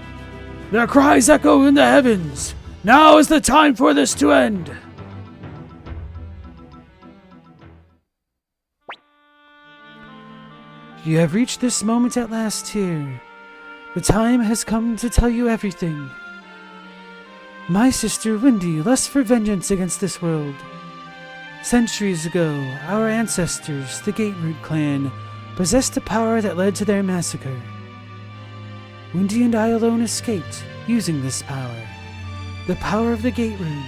[SPEAKER 2] Their cries echo in the heavens. Now is the time for this to end. You have reached this moment at last, Tyr. The time has come to tell you everything. My sister Wendy lusts for vengeance against this world. Centuries ago, our ancestors, the Gateroot clan, possessed a power that led to their massacre. Wendy and I alone escaped, using this power. The power of the Gate Rune.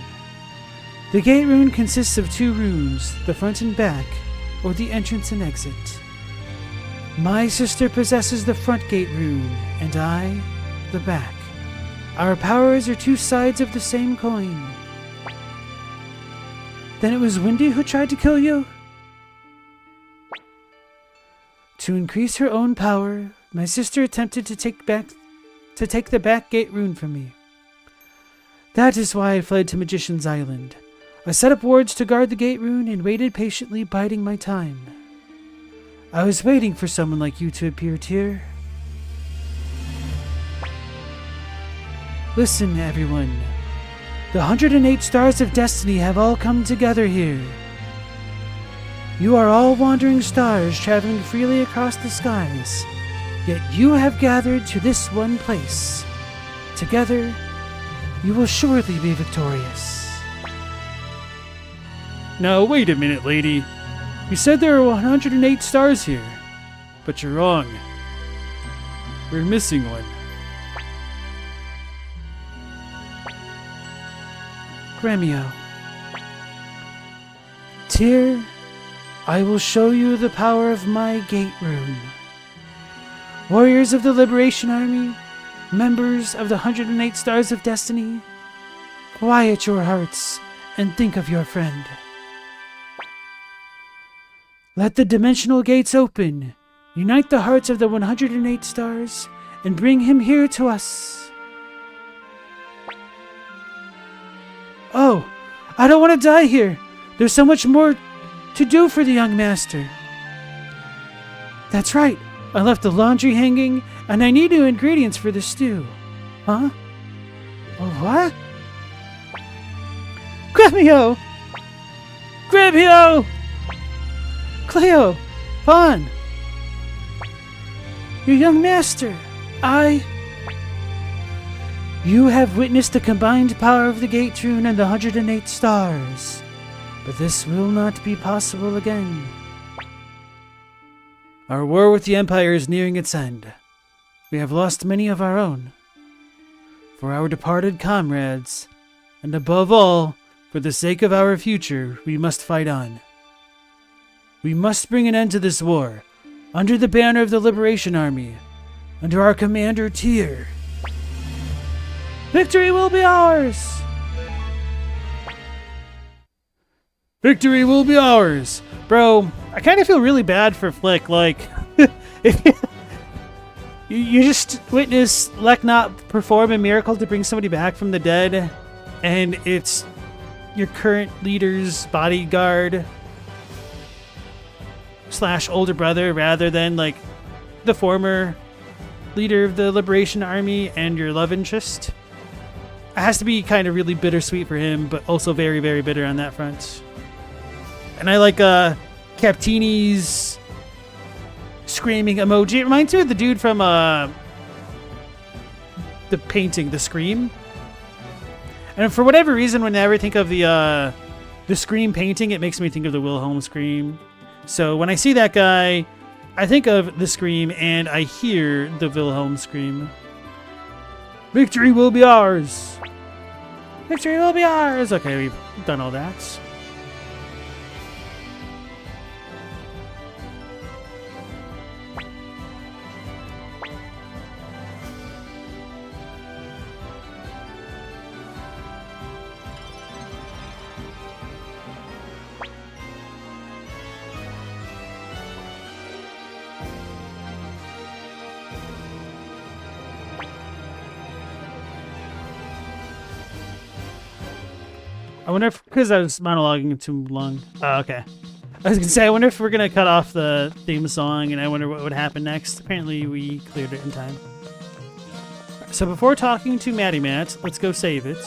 [SPEAKER 2] The Gate Rune consists of 2 runes, the front and back, or the entrance and exit. My sister possesses the front Gate Rune, and I, the back. Our powers are two sides of the same coin. Then it was Wendy who tried to kill you? To increase her own power, my sister attempted to take the back gate rune from me. That is why I fled to Magician's Island. I set up wards to guard the gate rune and waited patiently, biding my time. I was waiting for someone like you to appear, Tyr. Listen, everyone. The 108 stars of destiny have all come together here. You are all wandering stars traveling freely across the skies, yet you have gathered to this one place. Together, you will surely be victorious.
[SPEAKER 1] Now, wait a minute, lady. You said there are 108 stars here, but you're wrong. We're missing one.
[SPEAKER 2] Gremio. Tyr, I will show you the power of my gate rune. Warriors of the Liberation Army, members of the 108 Stars of Destiny, quiet your hearts and think of your friend. Let the dimensional gates open, unite the hearts of the 108 stars, and bring him here to us. Oh, I don't want to die here. There's so much more to do for the young master. That's right. I left the laundry hanging, and I need new ingredients for the stew. Huh? Oh, what? Gremio! Gremio! Cleo! Vaughn! Your young master! You have witnessed the combined power of the Gate Rune and the 108 stars. But this will not be possible again. Our war with the Empire is nearing its end. We have lost many of our own. For our departed comrades, and above all, for the sake of our future, we must fight on. We must bring an end to this war, under the banner of the Liberation Army, under our commander Tyr. Victory will be ours!
[SPEAKER 1] Victory will be ours! Bro, I kind of feel really bad for Flick, like, if you just witness Leknot perform a miracle to bring somebody back from the dead, and it's your current leader's bodyguard / older brother rather than, like, the former leader of the Liberation Army and your love interest. It has to be kind of really bittersweet for him, but also very, very bitter on that front. And I like Captini's screaming emoji. It reminds me of the dude from the painting, The Scream. And for whatever reason, whenever I think of the Scream painting, it makes me think of the Wilhelm scream. So when I see that guy, I think of The Scream and I hear the Wilhelm scream. Victory will be ours! Victory will be ours! Okay, we've done all that. I wonder if, because I was monologuing too long. Oh, okay. I was going to say, I wonder if we're going to cut off the theme song, and I wonder what would happen next. Apparently, we cleared it in time. So before talking to Matty Matt, let's go save it.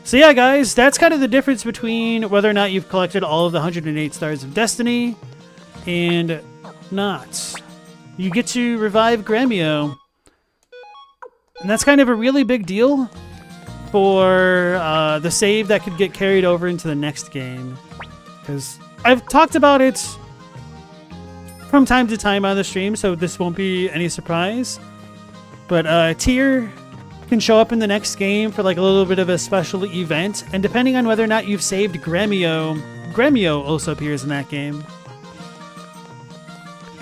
[SPEAKER 1] So yeah, guys, that's kind of the difference between whether or not you've collected all of the 108 Stars of Destiny and not. You get to revive Gremio. And that's kind of a really big deal for the save that could get carried over into the next game. Because I've talked about it from time to time on the stream, so this won't be any surprise. But Tyr can show up in the next game for like a little bit of a special event, and depending on whether or not you've saved Gremio, Gremio also appears in that game.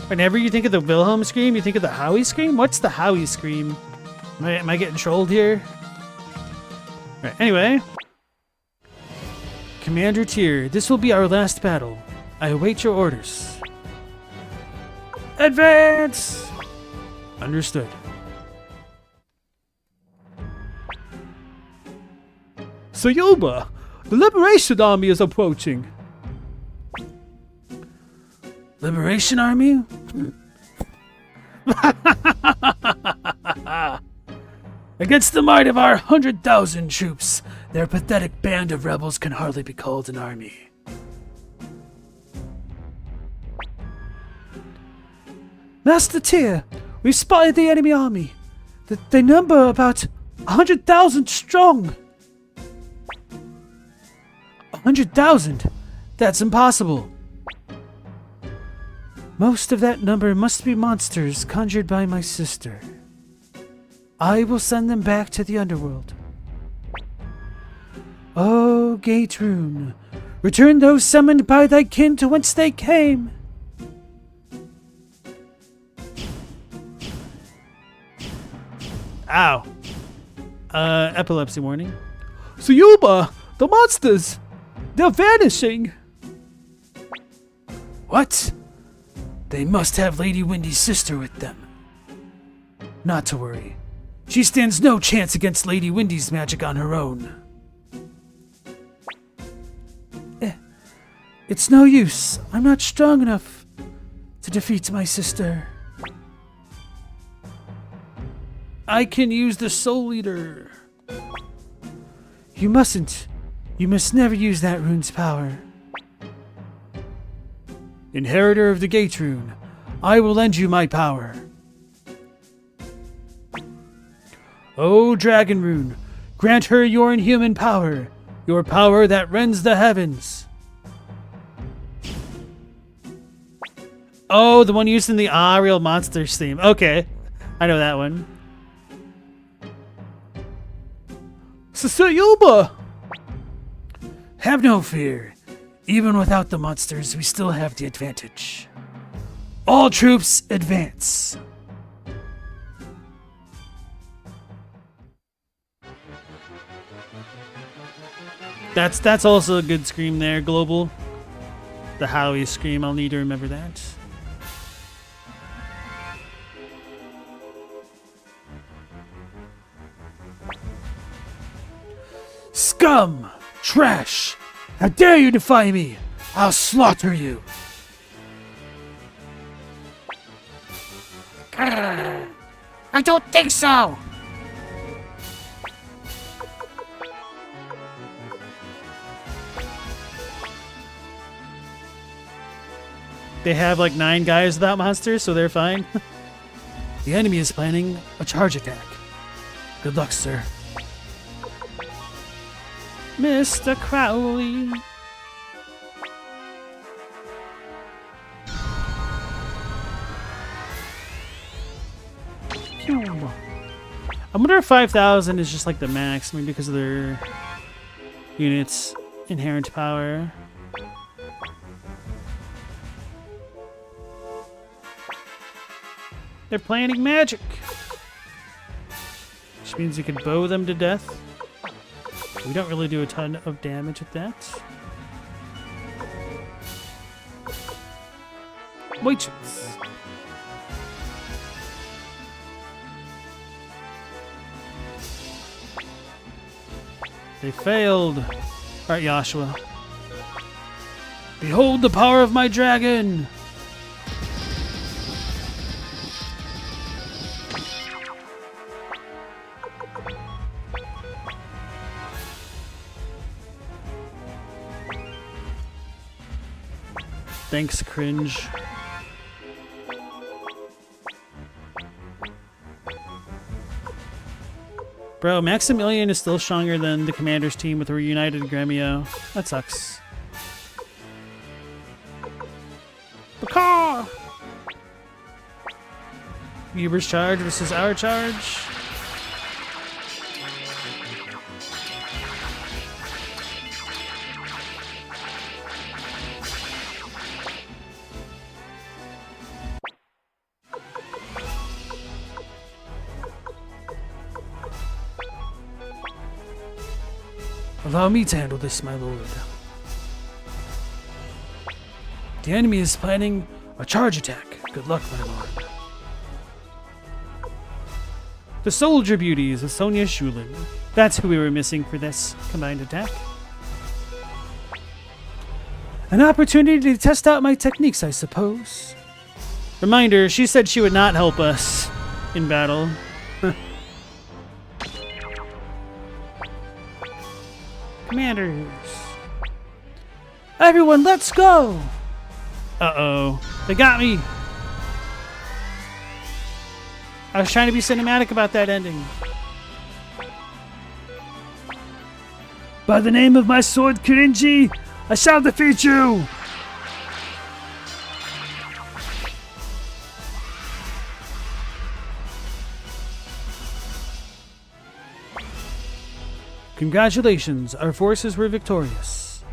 [SPEAKER 1] Whenever you think of the Wilhelm scream, you think of the Howie scream? What's the Howie scream? Am I getting trolled here? Right, anyway. Commander Tyr, this will be our last battle. I await your orders. Advance! Understood.
[SPEAKER 2] Sayoma, the Liberation Army is approaching.
[SPEAKER 1] Liberation Army? Against the might of our 100,000 troops, their pathetic band of rebels can hardly be called an army.
[SPEAKER 2] Master Tyr, we've spotted the enemy army. They number about 100,000 strong.
[SPEAKER 1] 100,000? That's impossible.
[SPEAKER 2] Most of that number must be monsters conjured by my sister. I will send them back to the underworld. O Gate Rune, return those summoned by thy kin to whence they came.
[SPEAKER 1] Ow. Epilepsy warning.
[SPEAKER 2] Sayoma, the monsters, they're vanishing.
[SPEAKER 1] What? They must have Lady Windy's sister with them. Not to worry. She stands no chance against Lady Windy's magic on her own.
[SPEAKER 2] It's no use. I'm not strong enough to defeat my sister.
[SPEAKER 1] I can use the Soul Eater.
[SPEAKER 2] You mustn't. You must never use that rune's power.
[SPEAKER 1] Inheritor of the Gate Rune, I will lend you my power. O Dragon Rune, grant her your inhuman power, your power that rends the heavens. Oh, the one used in the Real Monsters theme. Okay, I know that one.
[SPEAKER 2] Sayoma!
[SPEAKER 1] Have no fear. Even without the monsters, we still have the advantage. All troops, advance. That's also a good scream there, Global. The Howie scream, I'll need to remember that. Scum! Trash! How dare you defy me! I'll slaughter you!
[SPEAKER 3] I don't think so!
[SPEAKER 1] They have like 9 guys without monsters, so they're fine. The enemy is planning a charge attack. Good luck, sir. Mr. Crowley. I wonder if 5,000 is just like the max, maybe because of their units' inherent power. They're planning magic, which means you could bow them to death. We don't really do a ton of damage with that. Waitress. They failed. Alright, Joshua. Behold the power of my dragon! Thanks, cringe. Bro, Maximilian is still stronger than the commander's team with a reunited Gremio. That sucks. Baka! Uber's charge versus our charge.
[SPEAKER 2] Allow me to handle this, my lord. The enemy is planning a charge attack. Good luck, my lord.
[SPEAKER 1] The soldier beauties of Sonia Shulin. That's who we were missing for this combined attack.
[SPEAKER 2] An opportunity to test out my techniques, I suppose.
[SPEAKER 1] Reminder, she said she would not help us in battle. Commanders.
[SPEAKER 2] Everyone, let's go!
[SPEAKER 1] Uh-oh. They got me. I was trying to be cinematic about that ending.
[SPEAKER 2] By the name of my sword, Kirinji, I shall defeat you!
[SPEAKER 1] Congratulations, our forces were victorious.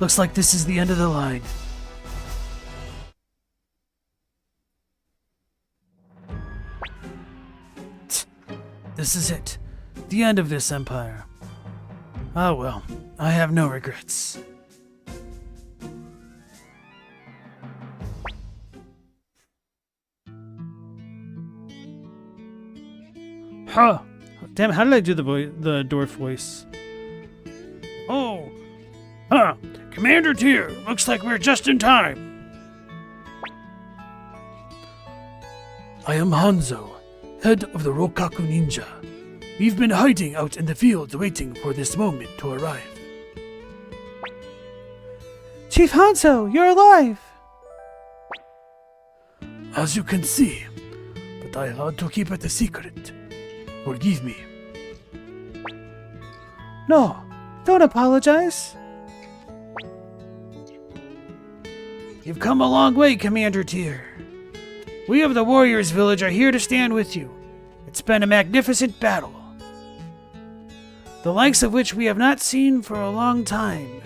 [SPEAKER 2] Looks like this is the end of the line. This is it. The end of this empire. Ah well, I have no regrets.
[SPEAKER 1] Huh. Damn, how did I do the dwarf voice?
[SPEAKER 3] Oh. Huh. Commander Tyr, looks like we're just in time.
[SPEAKER 2] I am Hanzo, head of the Rokaku Ninja. We've been hiding out in the fields waiting for this moment to arrive.
[SPEAKER 1] Chief Hanzo, you're alive!
[SPEAKER 2] As you can see, but I had to keep it a secret. Forgive me.
[SPEAKER 1] No, don't apologize.
[SPEAKER 2] You've come a long way, Commander Tyr. We of the Warriors Village are here to stand with you. It's been a magnificent battle, the likes of which we have not seen for a long time.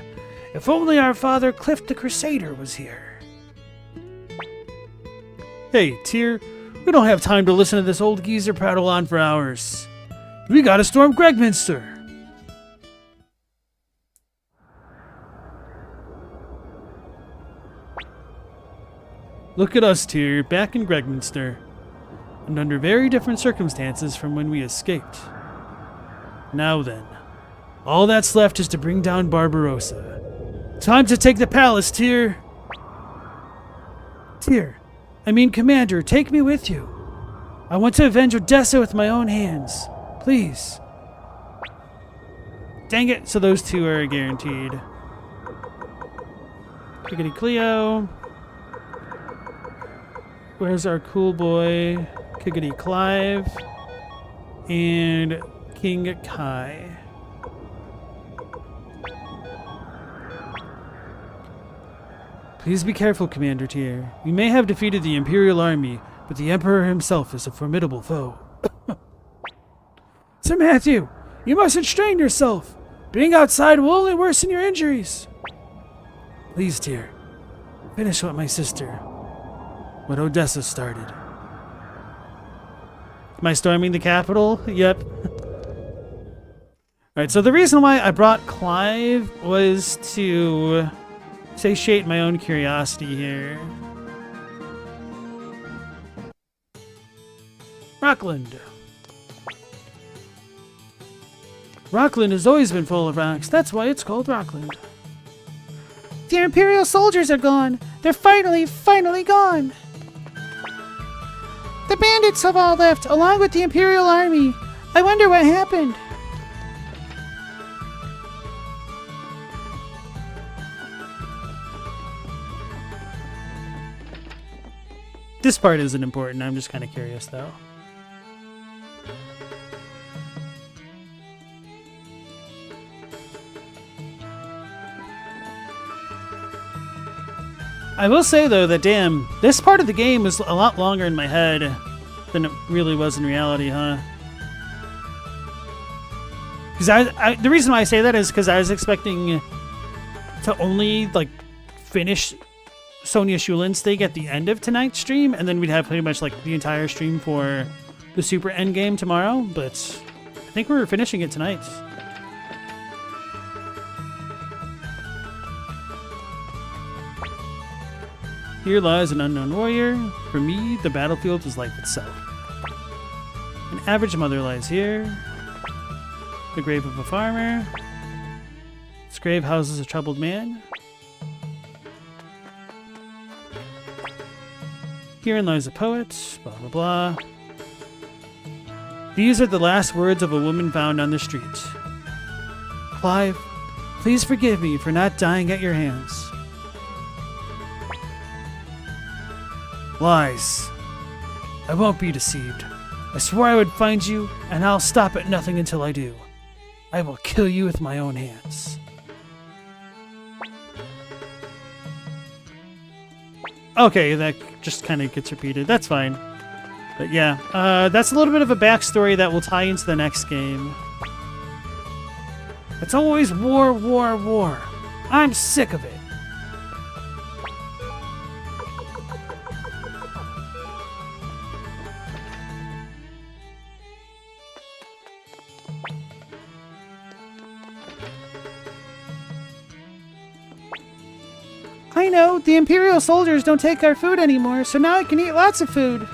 [SPEAKER 2] If only our father Cliff the Crusader was here.
[SPEAKER 1] Hey, Tyr, we don't have time to listen to this old geezer prattle on for hours.
[SPEAKER 2] We gotta storm Gregminster.
[SPEAKER 1] Look at us, Tyr, back in Gregminster, and under very different circumstances from when we escaped. Now then, all that's left is to bring down Barbarossa.
[SPEAKER 2] Time to take the palace, Tyr. Commander, take me with you. I want to avenge Odessa with my own hands. Please.
[SPEAKER 1] Dang it, so those two are guaranteed. Clickety Cleo. Where's our cool boy? Kiggity Clive. And King Kai. Please be careful, Commander Tyr. We may have defeated the Imperial Army, but the Emperor himself is a formidable foe.
[SPEAKER 2] Sir Matthew, you mustn't strain yourself. Being outside will only worsen your injuries.
[SPEAKER 1] Please, Tyr, finish what my sister, what Odessa started. Am I storming the capital? Yep. Alright, so the reason why I brought Clive was to satiate my own curiosity here. Rockland. Rockland has always been full of rocks. That's why it's called Rockland.
[SPEAKER 2] The Imperial soldiers are gone. They're finally gone. The bandits have all left, along with the Imperial army. I wonder what happened.
[SPEAKER 1] This part isn't important. I'm just kind of curious, though. I will say, though, that damn, this part of the game is a lot longer in my head than it really was in reality, huh? Because the reason why I say that is because I was expecting to only, like, finish Sonia Shulin's thing at the end of tonight's stream, and then we'd have pretty much, like, the entire stream for the Super Endgame tomorrow, but think we're finishing it tonight. Here lies an unknown warrior. For me, the battlefield is life itself. An average mother lies here. The grave of a farmer. This grave houses a troubled man. Herein lies a poet. Blah, blah, blah. These are the last words of a woman found on the street. Clive, please forgive me for not dying at your hands. Lies. I won't be deceived. I swore I would find you, and I'll stop at nothing until I do. I will kill you with my own hands. Okay, that just kind of gets repeated. That's fine. But yeah, that's a little bit of a backstory that will tie into the next game. It's always war, war, war. I'm sick of it.
[SPEAKER 2] I know, the Imperial soldiers don't take our food anymore, so now I can eat lots of food.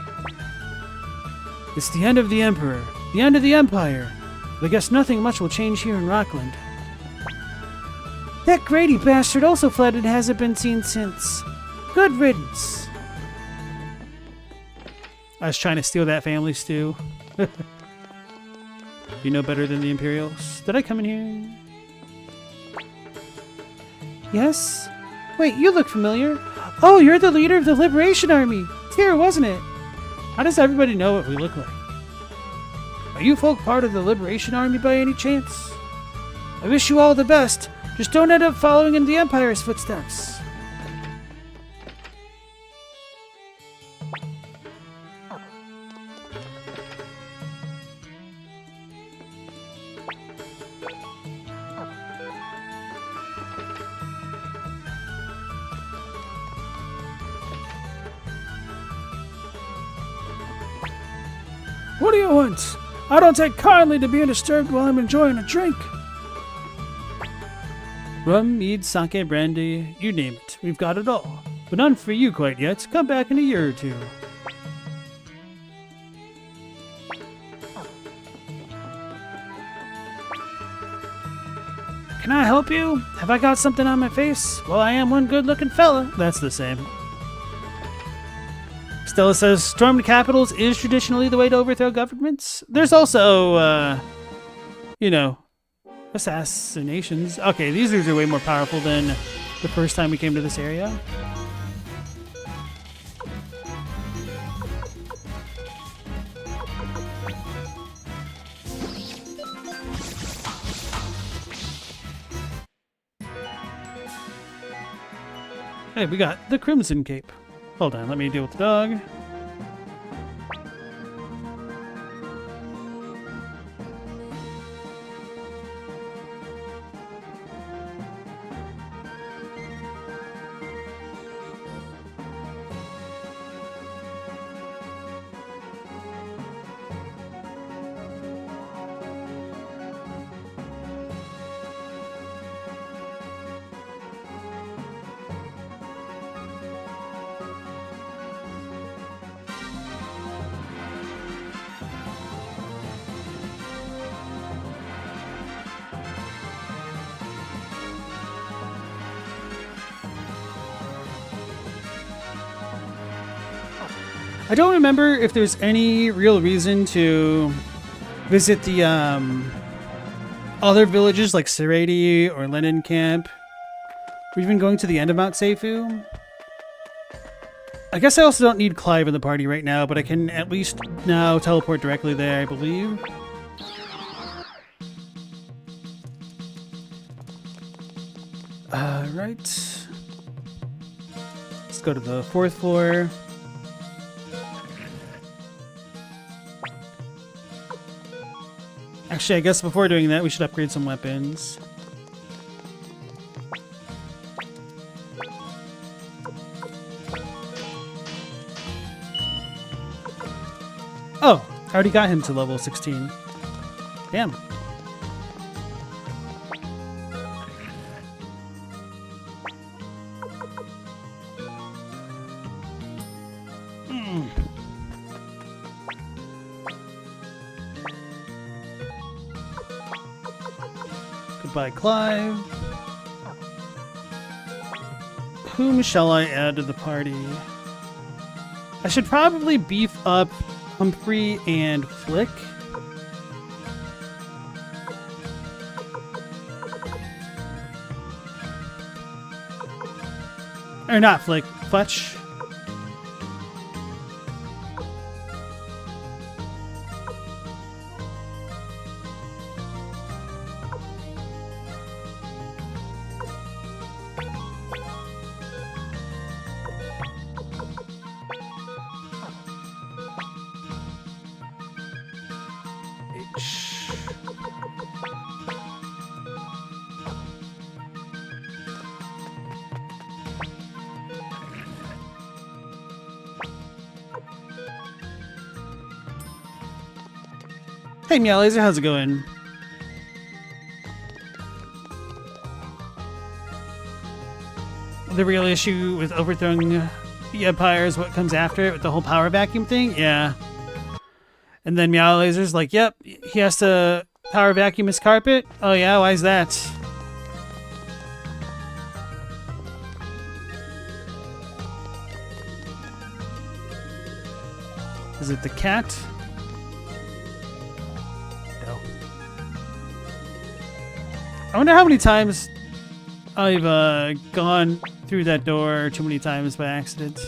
[SPEAKER 1] It's the end of the Emperor, the end of the Empire. But I guess nothing much will change here in Rockland.
[SPEAKER 2] That Grady bastard also fled and hasn't been seen since. Good riddance.
[SPEAKER 1] I was trying to steal that family stew. You know better than the Imperials. Did I come in here?
[SPEAKER 2] Yes? Wait, you look familiar. Oh, you're the leader of the Liberation Army. It's here, wasn't it?
[SPEAKER 1] How does everybody know what we look like?
[SPEAKER 2] Are you folk part of the Liberation Army by any chance? I wish you all the best. Just don't end up following in the Empire's footsteps.
[SPEAKER 3] What do you want? I don't take kindly to being disturbed while I'm enjoying a drink.
[SPEAKER 1] Rum, mead, sake, brandy, you name it. We've got it all. But none for you quite yet. Come back in a year or two.
[SPEAKER 2] Can I help you? Have I got something on my face? Well, I am one good-looking fella.
[SPEAKER 1] That's the same. Stella says, stormed capitals is traditionally the way to overthrow governments. There's also, you know, assassinations. Okay, these are way more powerful than the first time we came to this area. Hey, we got the Crimson Cape. Hold on, let me deal with the dog. I don't remember if there's any real reason to visit the other villages like Seredi or Lenin Camp, or even going to the end of Mount Seifu. I guess I also don't need Clive in the party right now, but I can at least now teleport directly there, I believe. Right. Let's go to the 4th floor. Actually, I guess before doing that, we should upgrade some weapons. Oh, I already got him to level 16. Damn. Goodbye, Clive. Whom shall I add to the party? I should probably beef up Humphrey and Flick. Or not Flick, Fletch. Hey, Meow Laser, how's it going? The real issue with overthrowing the Empire is what comes after it with the whole power vacuum thing? Yeah. And then Meow Laser's like, yep, he has to power vacuum his carpet? Oh yeah, why is that? Is it the cat? No. I wonder how many times I've gone through that door too many times by accident.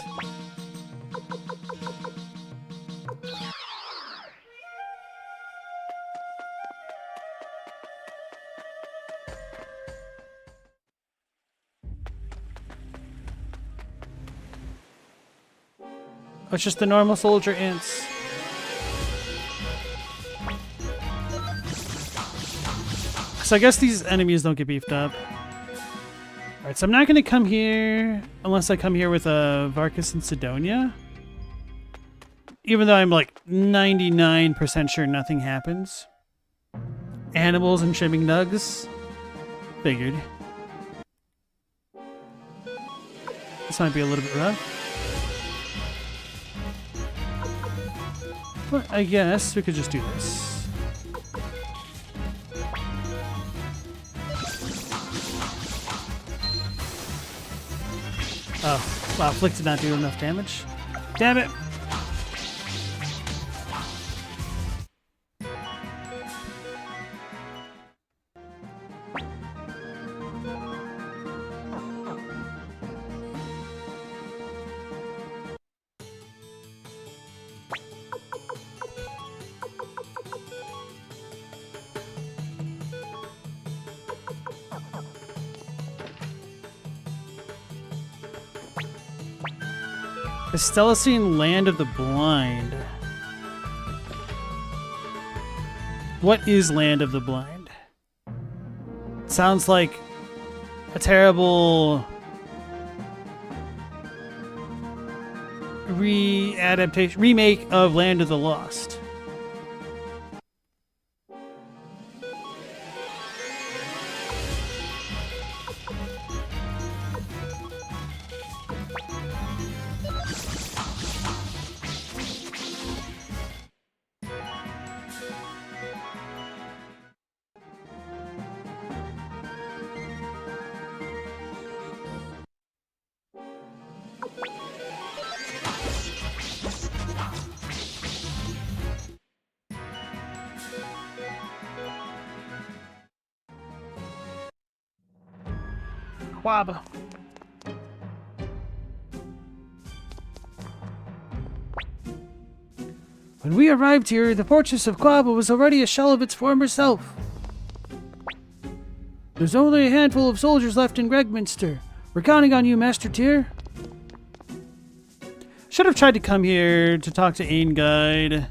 [SPEAKER 1] Oh, it's just the normal soldier ants. So I guess these enemies don't get beefed up. Alright, so I'm not going to come here unless I come here with Varkas and Sidonia. Even though I'm like 99% sure nothing happens. Animals and trimming nugs. Figured. This might be a little bit rough. But I guess we could just do this. Oh, wow, Flick did not do enough damage. Damn it! Stellacine Land of the Blind. What is Land of the Blind? Sounds like a terrible remake of Land of the Lost. Quab. When we arrived here, the fortress of Quaba was already a shell of its former self. There's only a handful of soldiers left in Gregminster. We're counting on you, Master Tyr. Should have tried to come here to talk to Ainguide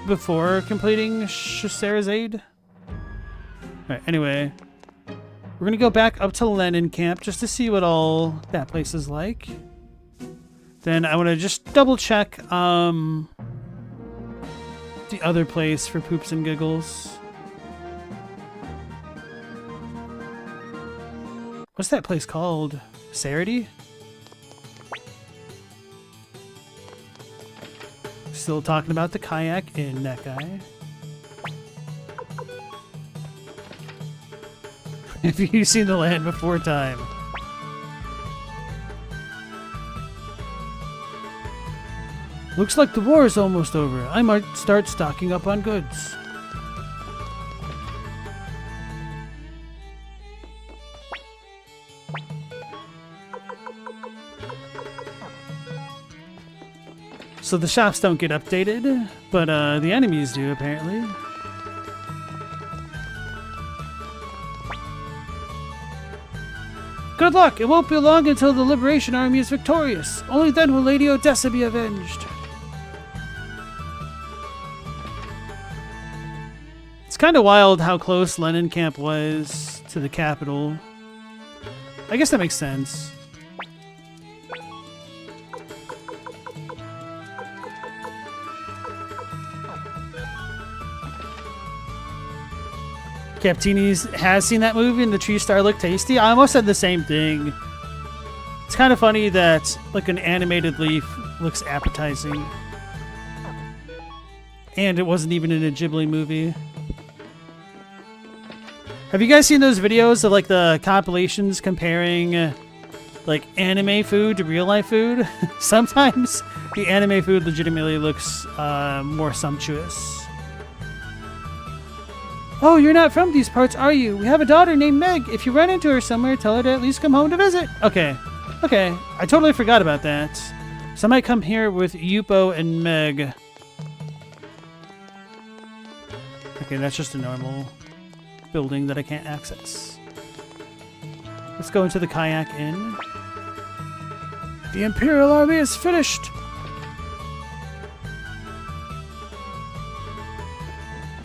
[SPEAKER 1] before completing Scheherazade. Alright, anyway. We're gonna go back up to Lenin Camp just to see what all that place is like. Then I want to just double check the other place for poops and giggles. What's that place called? Sarity? Still talking about the kayak in that guy. Have you seen the land before time? Looks like the war is almost over. I might start stocking up on goods. So the shops don't get updated, but the enemies do, apparently. Good luck! It won't be long until the Liberation Army is victorious. Only then will Lady Odessa be avenged. It's kind of wild how close Lenin Camp was to the capital. I guess that makes sense. Captini has seen that movie and the tree star looked tasty. I almost said the same thing. It's kind of funny that like an animated leaf looks appetizing. And it wasn't even in a Ghibli movie. Have you guys seen those videos of like the compilations comparing like anime food to real life food? Sometimes the anime food legitimately looks more sumptuous. Oh, you're not from these parts, are you? We have a daughter named Meg. If you run into her somewhere, tell her to at least come home to visit. Okay. Okay. I totally forgot about that. So I might come here with Yupo and Meg. Okay, that's just a normal building that I can't access. Let's go into the kayak inn. The Imperial Army is finished.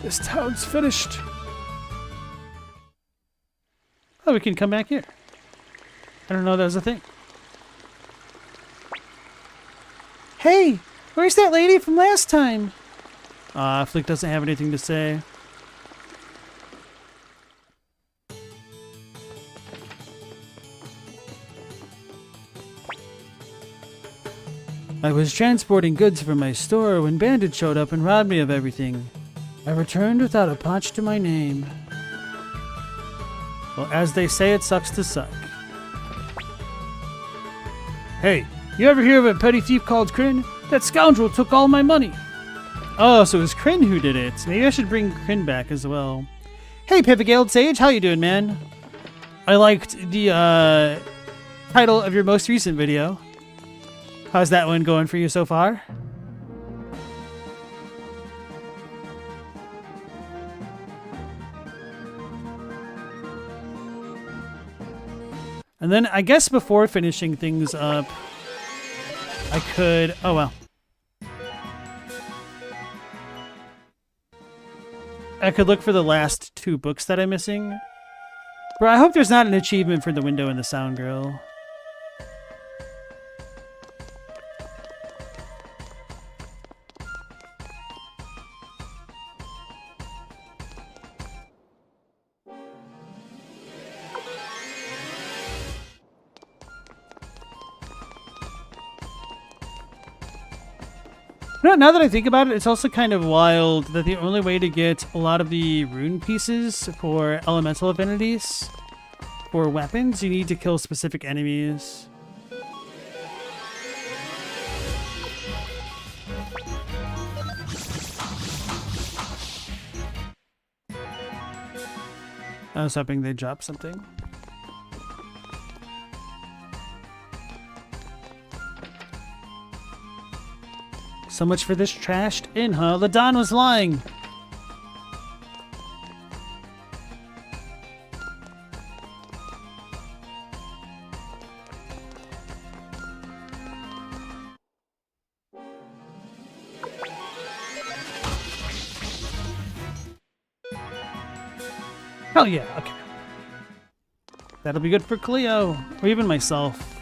[SPEAKER 1] This town's finished. Oh, we can come back here. I don't know that was a thing. Hey, where's that lady from last time? Flick doesn't have anything to say. I was transporting goods from my store when bandits showed up and robbed me of everything. I returned without a patch to my name. Well, as they say, it sucks to suck. Hey, you ever hear of a petty thief called Kryn? That scoundrel took all my money. Oh, so it was Kryn who did it. Maybe I should bring Kryn back as well. Hey, Pipigaled Sage, how you doing, man? I liked the title of your most recent video. How's that one going for you so far? And then I guess before finishing things up, I could... Oh, well. I could look for the last 2 books that I'm missing. Bro, I hope there's not an achievement for the window in the sound grill. Now that I think about it, it's also kind of wild that the only way to get a lot of the rune pieces for elemental affinities or weapons, you need to kill specific enemies. I was hoping they'd drop something. So much for this trashed inn, huh? Ladon was lying. Oh yeah, okay. That'll be good for Cleo, or even myself.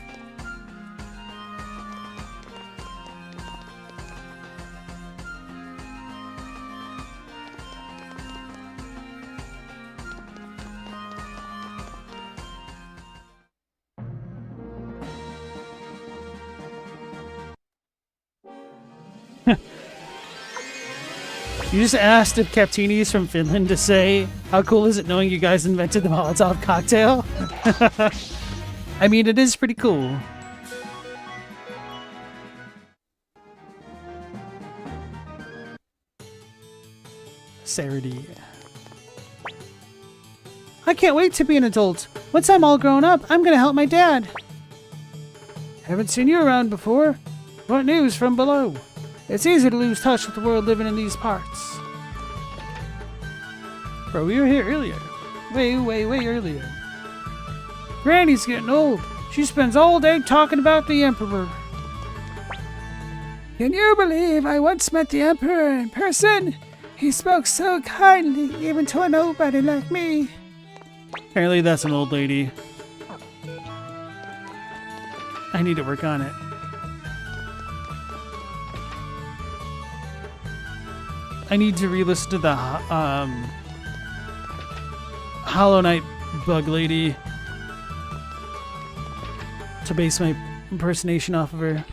[SPEAKER 1] You just asked if Captini's from Finland to say, how cool is it knowing you guys invented the Molotov cocktail? I mean, it is pretty cool. Sarity.
[SPEAKER 2] I can't wait to be an adult. Once I'm all grown up, I'm gonna help my dad. Haven't seen you around before. What news from below? It's easy to lose touch with the world living in these parts.
[SPEAKER 1] Bro, we were here earlier. Way earlier.
[SPEAKER 2] Granny's getting old. She spends all day talking about the Emperor. Can you believe I once met the Emperor in person? He spoke so kindly, even to a nobody like me.
[SPEAKER 1] Apparently that's an old lady. I need to work on it. I need to re-listen to the Hollow Knight bug lady to base my impersonation off of her.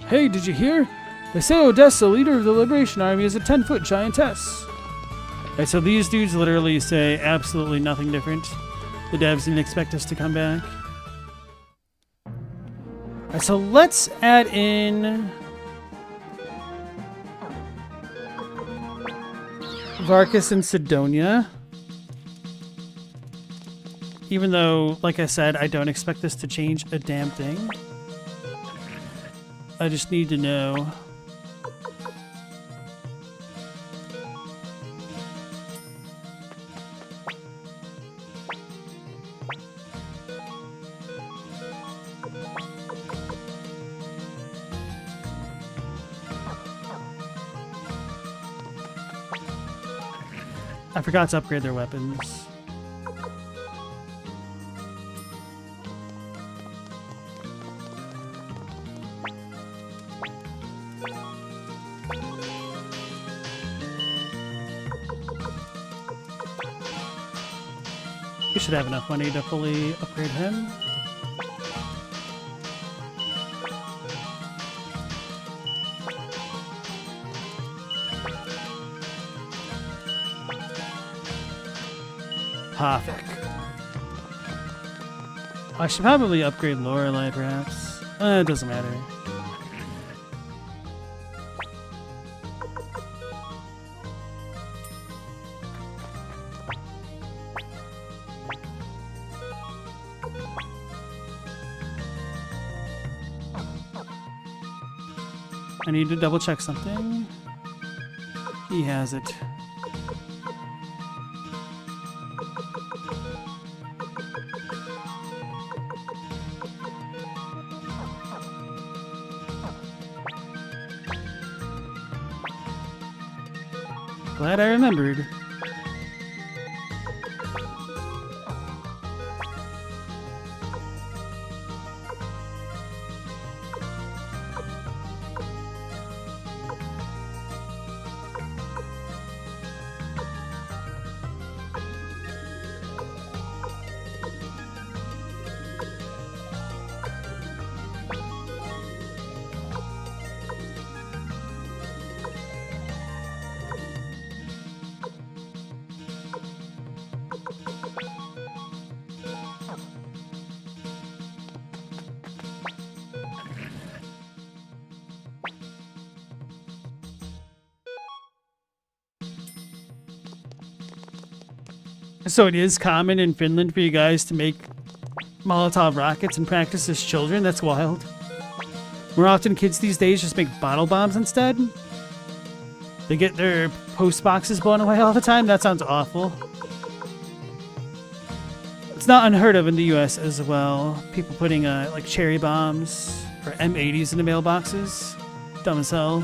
[SPEAKER 2] Hey, did you hear? They say Odessa, leader of the Liberation Army, is a 10-foot giantess.
[SPEAKER 1] Alright, so these dudes literally say absolutely nothing different. The devs didn't expect us to come back. Alright, so let's add in Varkas and Sidonia. Even though, like I said, I don't expect this to change a damn thing. I just need to know. I forgot to upgrade their weapons. We should have enough money to fully upgrade him. Perfect. I should probably upgrade Lorelei, perhaps. It doesn't matter. I need to double check something. He has it. Glad I remembered. So it is common in Finland for you guys to make Molotov rockets and practice as children? That's wild. More often kids these days just make bottle bombs instead. They get their post boxes blown away all the time? That sounds awful. It's not unheard of in the US as well. People putting like cherry bombs or M80s in the mailboxes. Dumb as hell.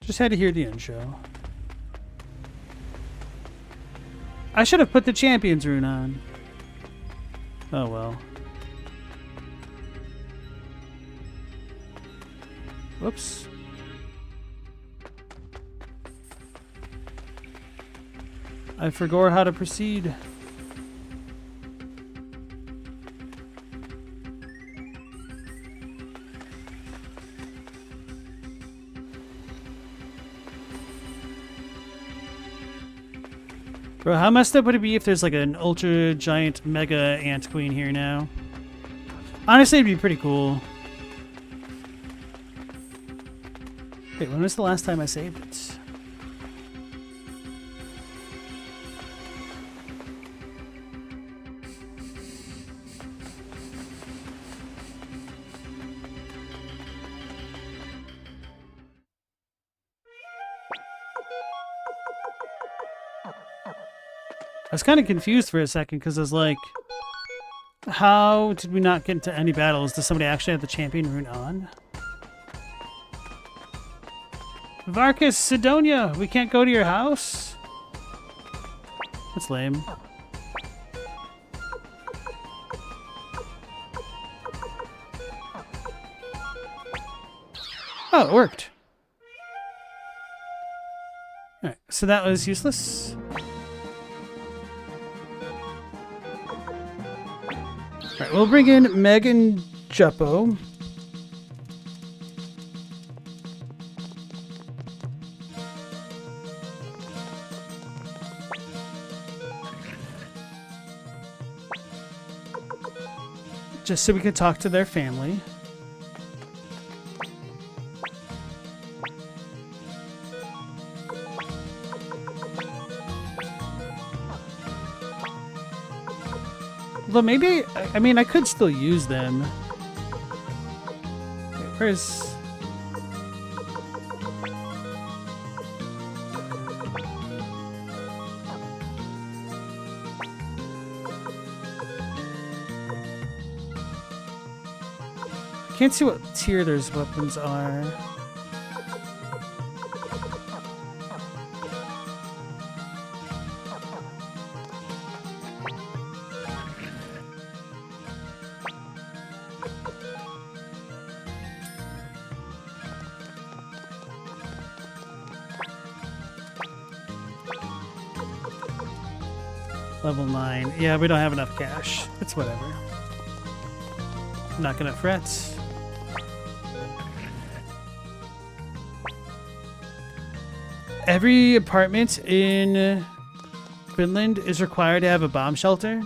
[SPEAKER 1] Just had to hear the intro. I should have put the Champions rune on.
[SPEAKER 2] Oh well. Whoops. I forgot how to proceed. Bro, how messed up would it be if there's like an ultra giant mega ant queen here now? Honestly, it'd be pretty cool. Wait, when was the last time I saved it? I was kind of confused for a second because I was like, how did we not get into any battles? Does somebody actually have the champion rune on? Varkas, Sidonia, we can't go to your house? That's lame. Oh, it worked. Alright, so that was useless. Alright, we'll bring in Meg and Juppo. Just so we could talk to their family. Although maybe, I mean, I could still use them. Wait, where's... I can't see what tier their weapons are. Level 9. Yeah, we don't have enough cash. It's whatever. I'm not gonna fret. Every apartment in Finland is required to have a bomb shelter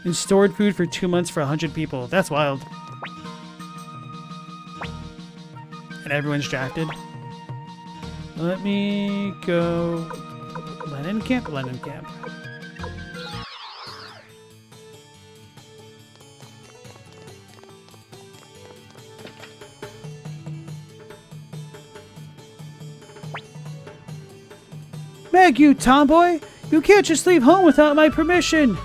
[SPEAKER 2] and stored food for 2 months for 100 people. That's wild. And everyone's drafted. Let me go... Lennon Camp? Lennon Camp. Meg, you tomboy! You can't just leave home without my permission!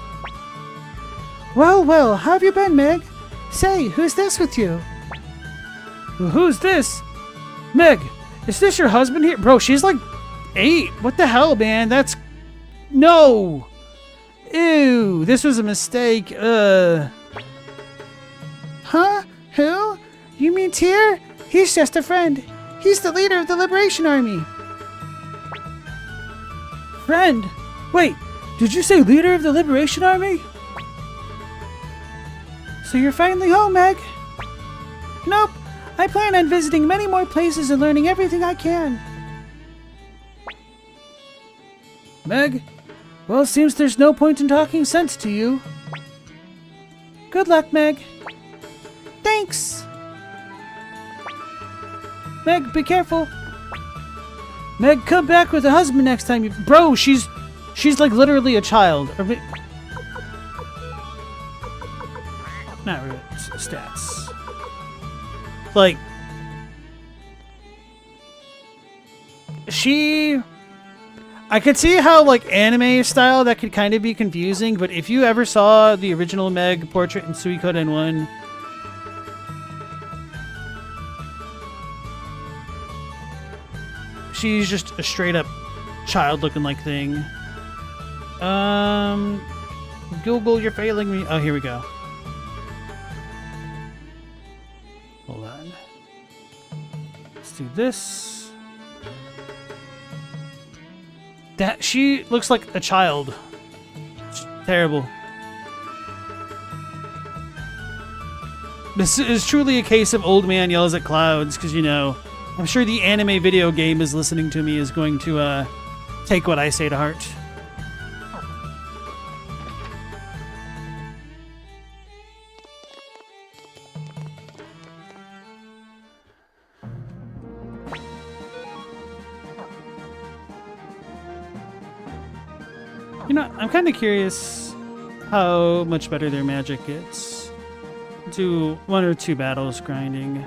[SPEAKER 2] Well, well, how have you been, Meg? Say, who's this with you? Who's this? Meg, is this your husband here? Bro, she's like 8. What the hell, man? That's... No! Ew, this was a mistake. Huh? Who? You mean Tyr? He's just a friend. He's the leader of the Liberation Army. Friend? Wait, did you say leader of the Liberation Army? So you're finally home, Meg? Nope. I plan on visiting many more places and learning everything I can. Meg? Well, it seems there's no point in talking sense to you. Good luck, Meg. Thanks! Meg, be careful. Meg, come back with a husband next time you... Bro, she's like literally a child. Not really. Stats. Like... I could see how, like, anime style that could kind of be confusing, but if you ever saw the original Meg portrait in Suikoden 1... She's just a straight-up child-looking like thing. Google, you're failing me. Oh, here we go.
[SPEAKER 1] Let's do this. That she looks like a child. It's terrible. This is truly a case of old man yells at clouds, because, you know, I'm sure the anime video game is listening to me is going to take what I say to heart. You know, I'm kind of curious how much better their magic gets. Do 1 or 2 battles grinding.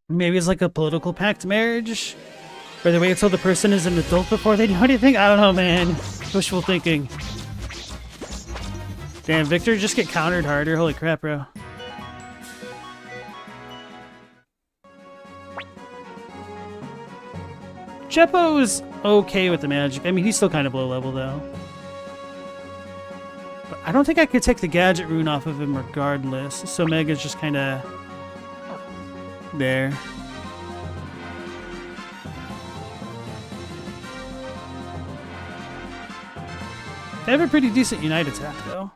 [SPEAKER 1] Maybe it's like a political pact marriage, where they wait until the person is an adult before they do anything. I don't know, man. Wishful thinking. Damn, Victor just get countered harder. Holy crap, bro. Jeppo's okay with the magic. I mean, he's still kind of low level, though. But I don't think I could take the gadget rune off of him regardless, so Mega's just kind of there. They have a pretty decent Unite attack, though.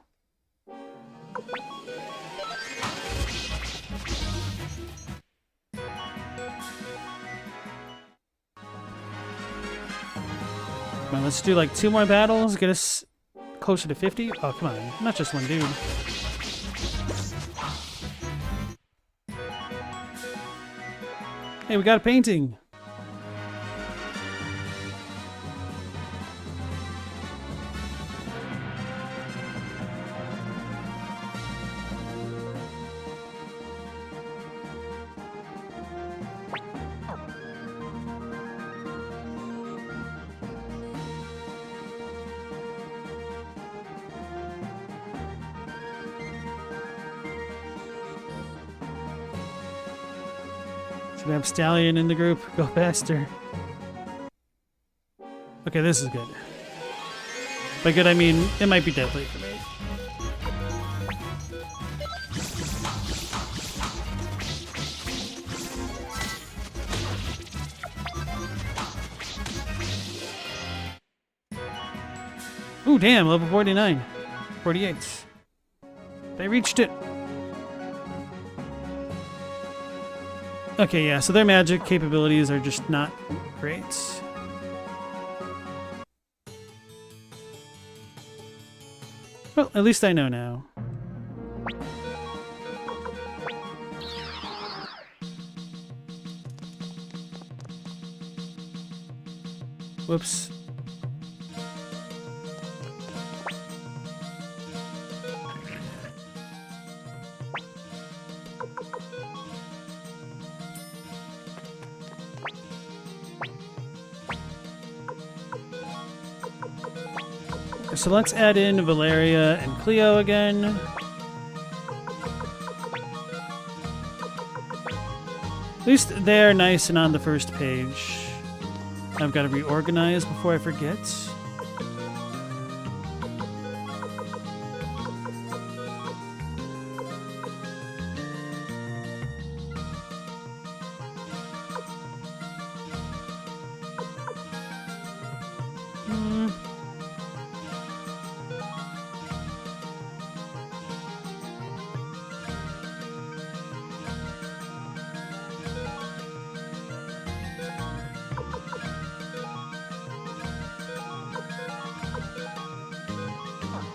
[SPEAKER 1] Come on, let's do like 2 more battles, get us closer to 50. Oh, come on, not just one dude. Hey, we got a painting. We have Stallion in the group. Go faster. Okay, this is good. By good, I mean it might be deadly for me. Ooh, damn, level 49. 48. They reached it. Okay, yeah, so their magic capabilities are just not great. Well, at least I know now. Whoops. So let's add in Valeria and Cleo again. At least they're nice and on the first page. I've got to reorganize before I forget.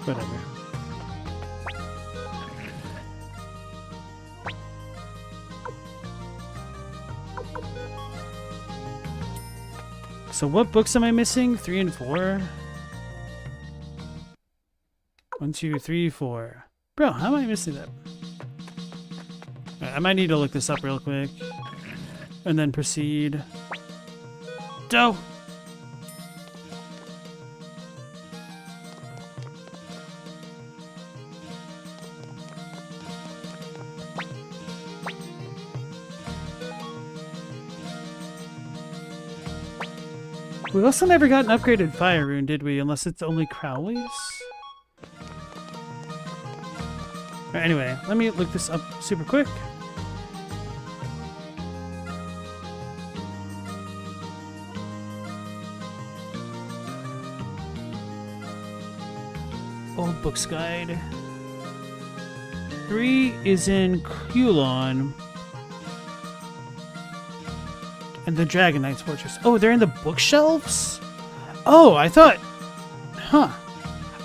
[SPEAKER 1] Whatever. So what books am I missing? 3 and 4? 1, 2, 3, 4. Bro, how am I missing that? I might need to look this up real quick. And then proceed. Dough. We also never got an upgraded fire rune, did we? Unless it's only Crowley's? Alright, anyway, let me look this up super quick. Old Books Guide. 3 is in Kulon. And the Dragon Knight's Fortress. Oh, they're in the bookshelves? Oh, I thought... Huh.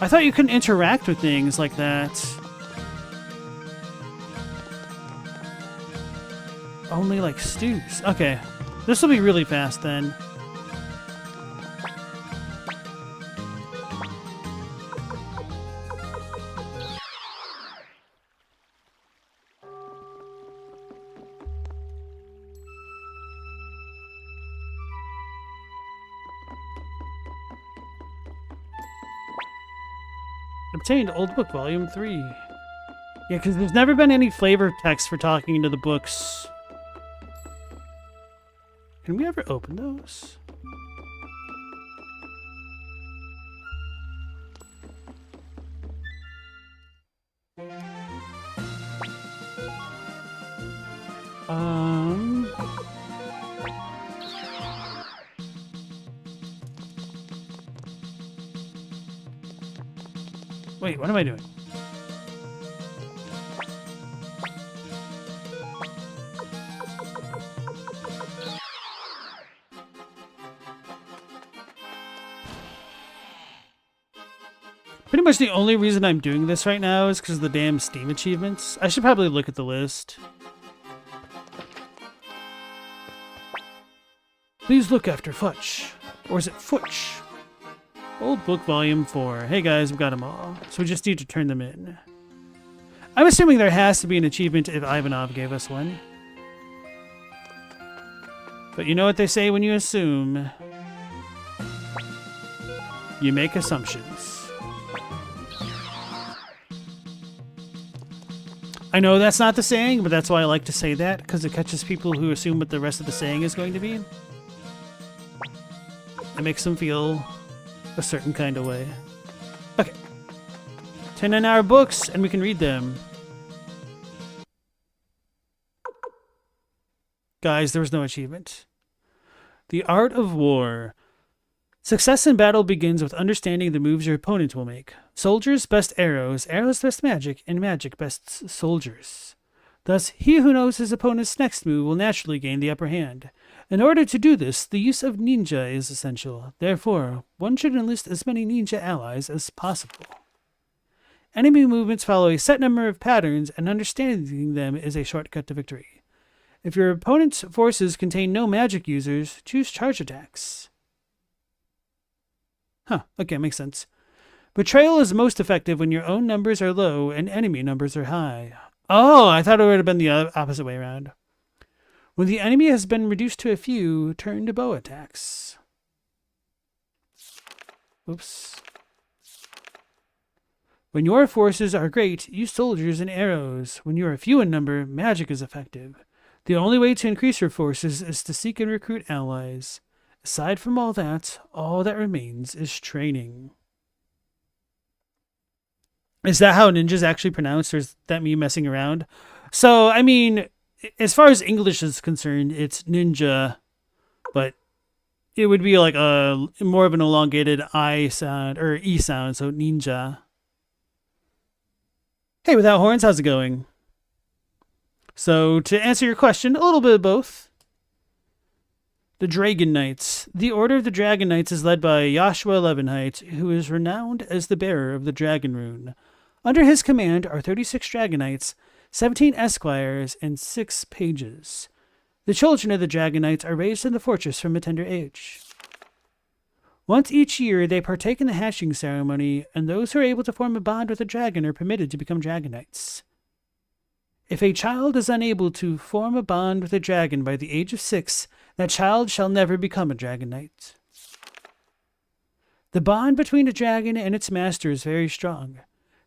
[SPEAKER 1] I thought you couldn't interact with things like that. Only like stews. Okay. This will be really fast then. Obtained Old Book Volume 3. Yeah, because there's never been any flavor text for talking into the books. Can we ever open those? Wait, what am I doing? Pretty much the only reason I'm doing this right now is because of the damn Steam achievements. I should probably look at the list. Please look after Futch. Or is it Futch? Old Book Volume 4. Hey guys, we've got them all. So we just need to turn them in. I'm assuming there has to be an achievement if Ivanov gave us one. But you know what they say when you assume. You make assumptions. I know that's not the saying, but that's why I like to say that, because it catches people who assume what the rest of the saying is going to be. It makes them feel a certain kind of way. Okay. Turn in our books and we can read them. Guys, there was no achievement. The Art of War. Success in battle begins with understanding the moves your opponent will make. Soldiers best arrows, arrows best magic, and magic best soldiers. Thus, he who knows his opponent's next move will naturally gain the upper hand. In order to do this, the use of ninja is essential. Therefore, one should enlist as many ninja allies as possible. Enemy movements follow a set number of patterns, and understanding them is a shortcut to victory. If your opponent's forces contain no magic users, choose charge attacks. Huh, okay, makes sense. Betrayal is most effective when your own numbers are low and enemy numbers are high. Oh, I thought it would have been the opposite way around. When the enemy has been reduced to a few, turn to bow attacks. Oops. When your forces are great, use soldiers and arrows. When you are few in number, magic is effective. The only way to increase your forces is to seek and recruit allies. Aside from all that remains is training. Is that how ninja's actually pronounced, or is that me messing around? So, I mean, as far as English is concerned, it's ninja, but it would be like a more of an elongated I sound, or E sound, so ninja. Hey, Without Horns, how's it going? So, to answer your question, a little bit of both. The Dragon Knights. The Order of the Dragon Knights is led by Joshua Levenheit, who is renowned as the bearer of the Dragon Rune. Under his command are 36 Dragon Knights, 17 esquires, and 6 pages. The children of the Dragon Knights are raised in the fortress from a tender age. Once each year, they partake in the hatching ceremony, and those who are able to form a bond with a dragon are permitted to become Dragon Knights. If a child is unable to form a bond with a dragon by the age of 6, that child shall never become a dragon knight. The bond between a dragon and its master is very strong.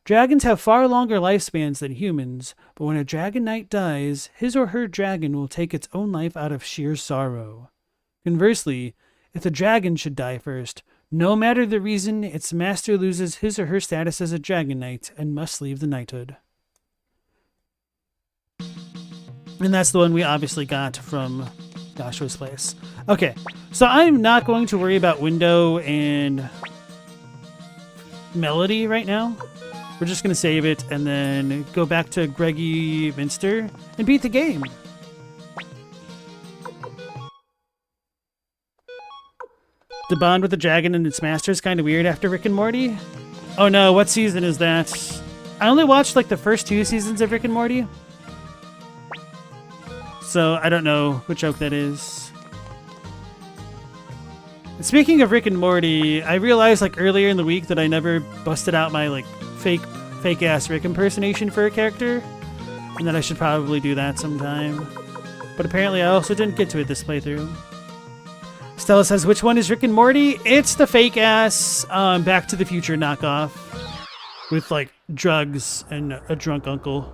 [SPEAKER 1] Dragons have far longer lifespans than humans, but when a dragon knight dies, his or her dragon will take its own life out of sheer sorrow. Conversely, if the dragon should die first, no matter the reason, its master loses his or her status as a dragon knight and must leave the knighthood. And that's the one we obviously got from Joshua's place. Okay, so I'm not going to worry about window and melody right now. We're just going to save it and then go back to Greggy Minster and beat the game. The bond with the dragon and its master is kind of weird after Rick and Morty. Oh no, what season is that? I only watched like the first 2 seasons of Rick and Morty. So I don't know which joke that is. Speaking of Rick and Morty, I realized like earlier in the week that I never busted out my like fake ass Rick impersonation for a character, and that I should probably do that sometime. But apparently I also didn't get to it this playthrough. Stella says, which one is Rick and Morty? It's the fake ass Back to the Future knockoff with like drugs and a drunk uncle.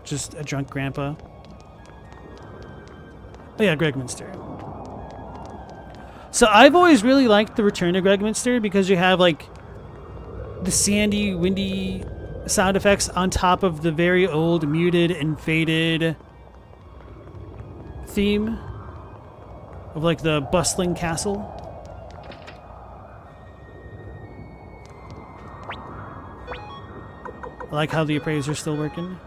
[SPEAKER 1] Just a drunk grandpa. Oh yeah, Greg Minster. So I've always really liked the return of Greg Minster because you have like the sandy, windy sound effects on top of the very old, muted and faded theme of like the bustling castle. I like how the appraiser's still working.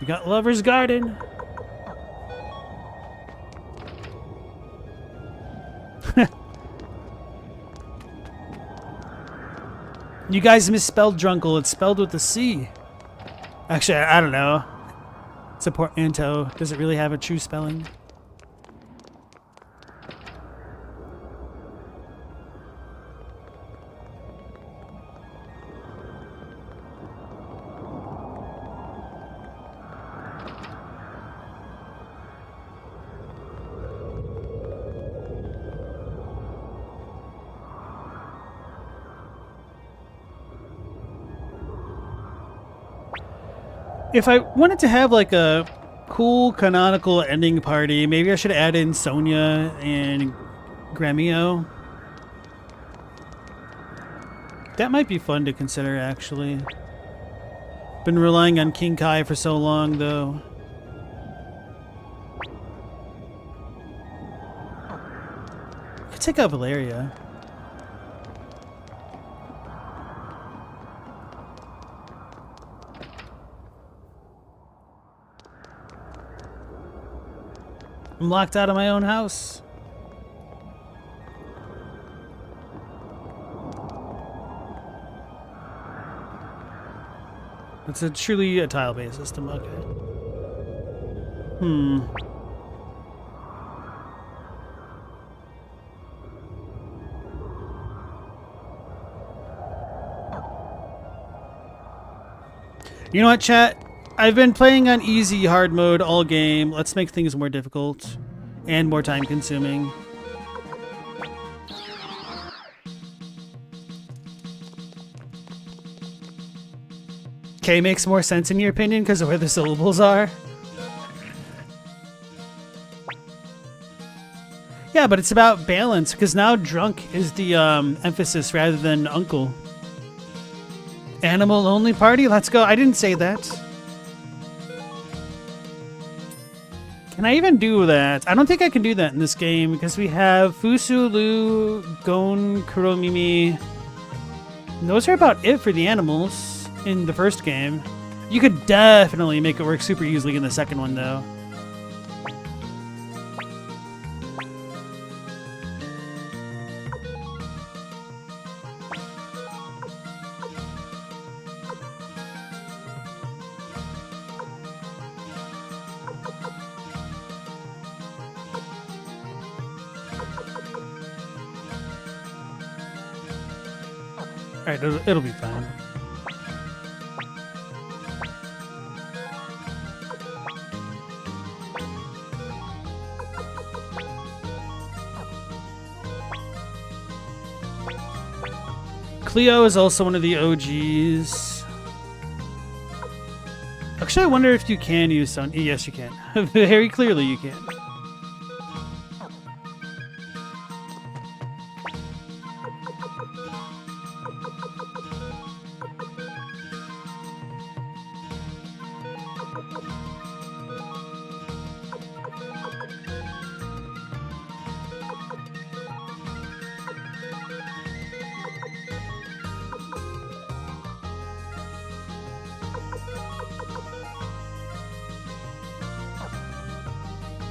[SPEAKER 1] We got Lover's Garden. You guys misspelled drunkle. It's spelled with a C. Actually, I don't know. It's a portmanteau. Does it really have a true spelling? If I wanted to have like a cool canonical ending party, maybe I should add in Sonia and Gremio. That might be fun to consider, actually. Been relying on King Kai for so long, though. Could take out Valeria. I'm locked out of my own house. It's truly a tile-based system, okay. You know what, chat? I've been playing on easy hard mode all game. Let's make things more difficult and more time consuming. K makes more sense in your opinion because of where the syllables are. Yeah, but it's about balance because now drunk is the emphasis rather than uncle. Animal only party? Let's go. I didn't say that. Can I even do that? I don't think I can do that in this game because we have Fusu, Lu, Gon, Kuromimi. And those are about it for the animals in the first game. You could definitely make it work super easily in the second one, though. Alright, it'll be fine. Cleo is also one of the OGs. Actually, I wonder if you can use Sonya. Yes, you can. Very clearly, you can.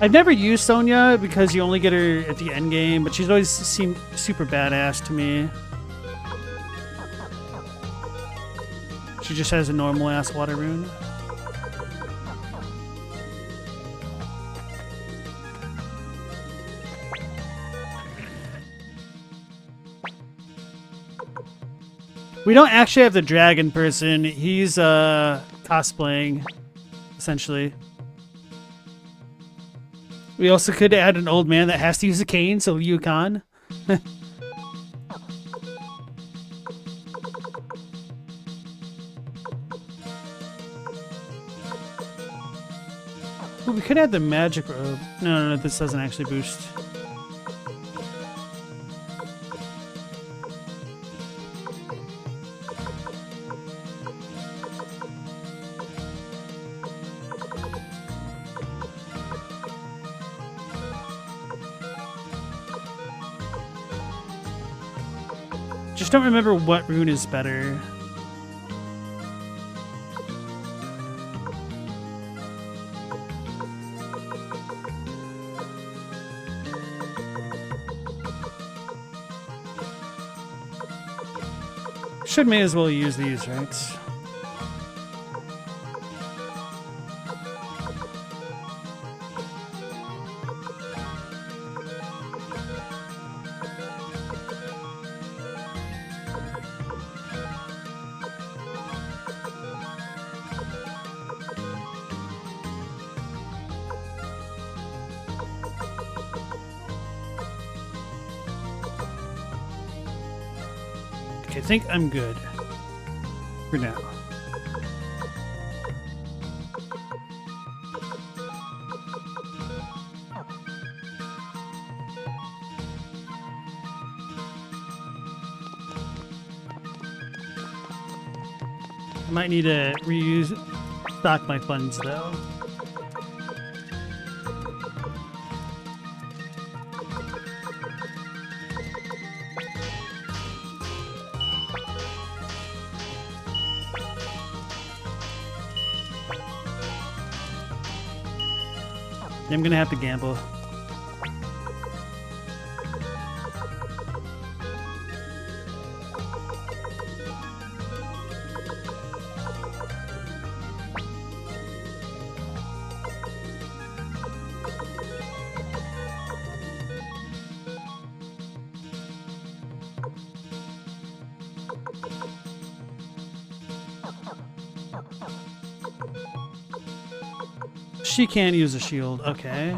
[SPEAKER 1] I've never used Sonya because you only get her at the end game, but she's always seemed super badass to me. She just has a normal ass water rune. We don't actually have the dragon person. He's cosplaying, essentially. We also could add an old man that has to use a cane, so Yukon. Well, we could add the magic robe. No, this doesn't actually boost. Just don't remember what rune is better. Should may as well use these, right? Okay, I think I'm good for now. I might need to stock my funds though. I'm gonna have to gamble. She can use a shield, okay.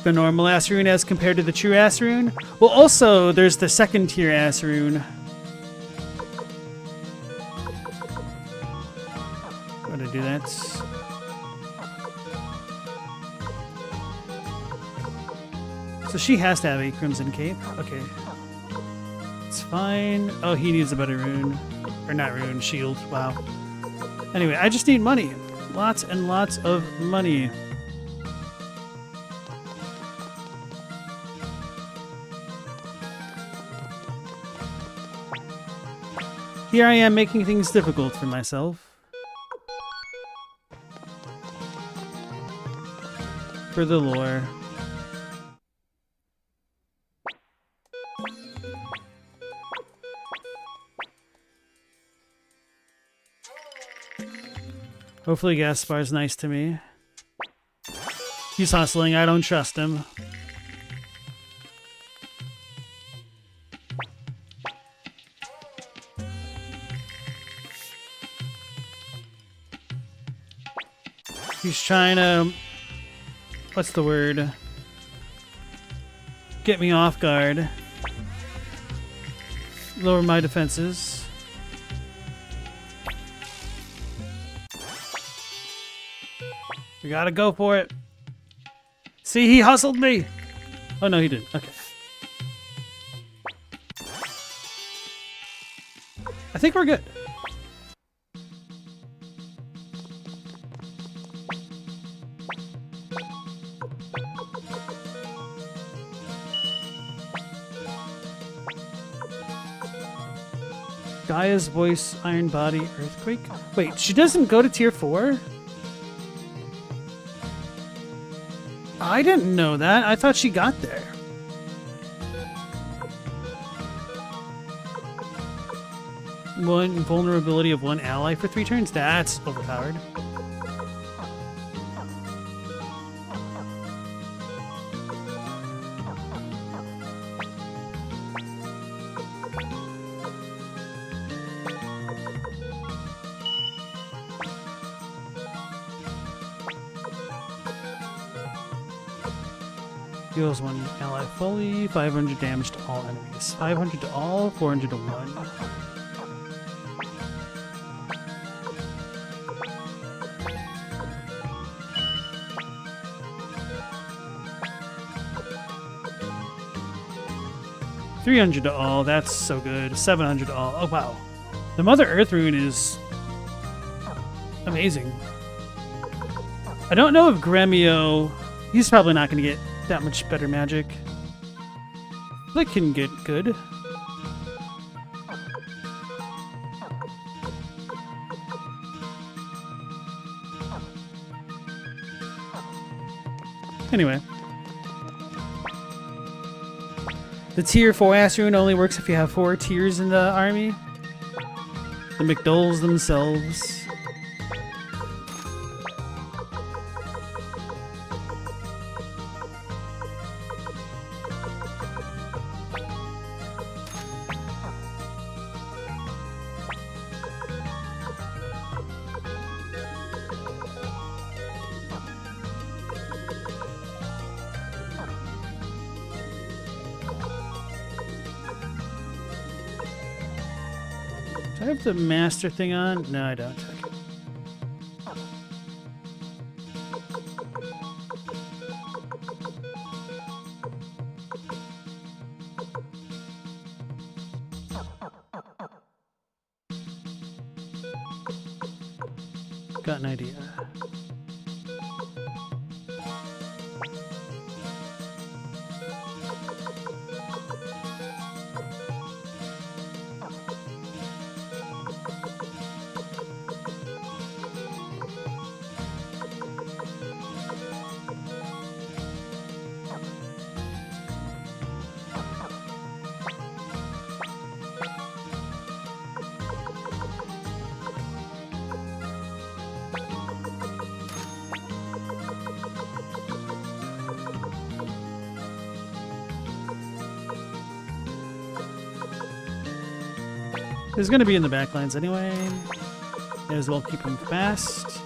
[SPEAKER 1] The normal ass rune as compared to the true ass rune? Well, also, there's the second tier ass rune. Do that. So she has to have a Crimson Cape. Okay. It's fine. Oh, he needs a better rune. Or not rune, shield. Wow. Anyway, I just need money. Lots and lots of money. Here I am making things difficult for myself. For the lore. Hopefully Gaspar's nice to me. He's hustling, I don't trust him. He's trying to... What's the word? Get me off guard. Lower my defenses. We gotta go for it. See, he hustled me. Oh, no, he didn't. Okay. I think we're good. Gaia's voice, Iron Body, Earthquake. Wait, she doesn't go to tier 4? I didn't know that. I thought she got there. One vulnerability of one ally for 3 turns? That's overpowered. Deals one ally fully, 500 damage to all enemies. 500 to all, 400 to one. $300 to all, that's so good. 700 to all. Oh wow. The Mother Earth rune is amazing. I don't know if Gremio, he's probably not going to get that much better magic. Flick can get good. Anyway. The tier 4 ass rune only works if you have 4 tiers in the army. The McDoles themselves. Do I have the master thing on? No, I don't. Okay. Got an idea. He's going to be in the backlines anyway. May as well keep him fast.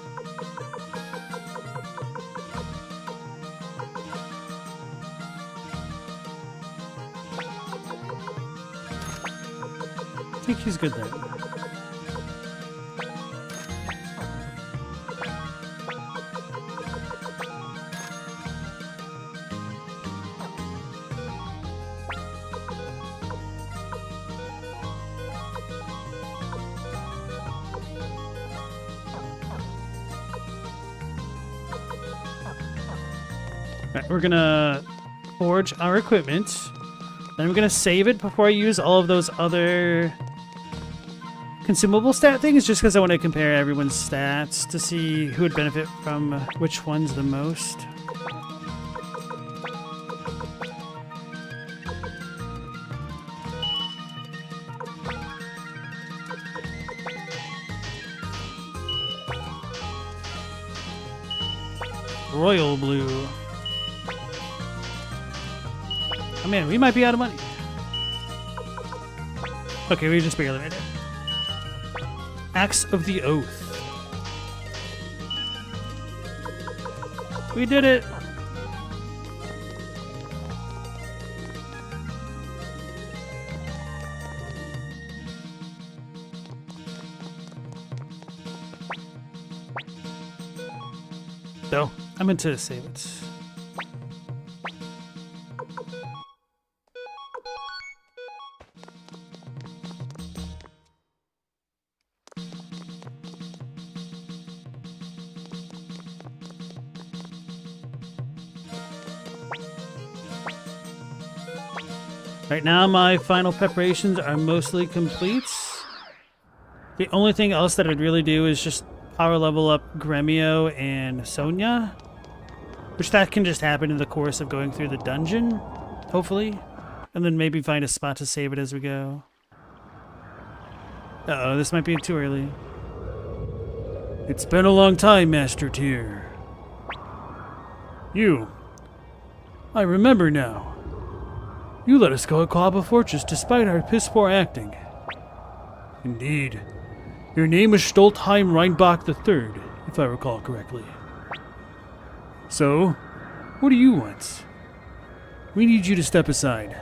[SPEAKER 1] I think he's good there. Right, we're gonna forge our equipment. Then we're gonna save it before I use all of those other consumable stat things, just because I want to compare everyone's stats to see who would benefit from which ones the most. Royal blue. Oh man, we might be out of money. Okay, we just barely made it. Axe of the Oath. We did it! No, I meant to save it. Right now, my final preparations are mostly complete. The only thing else that I'd really do is just power level up Gremio and Sonia, which that can just happen in the course of going through the dungeon, hopefully, and then maybe find a spot to save it as we go. Uh-oh, this might be too early.
[SPEAKER 3] It's been a long time, Master Tier. You. I remember now. You let us go at Quaba Fortress despite our piss-poor acting. Indeed. Your name is Stoltheim Reinbach III, if I recall correctly. So, what do you want? We need you to step aside.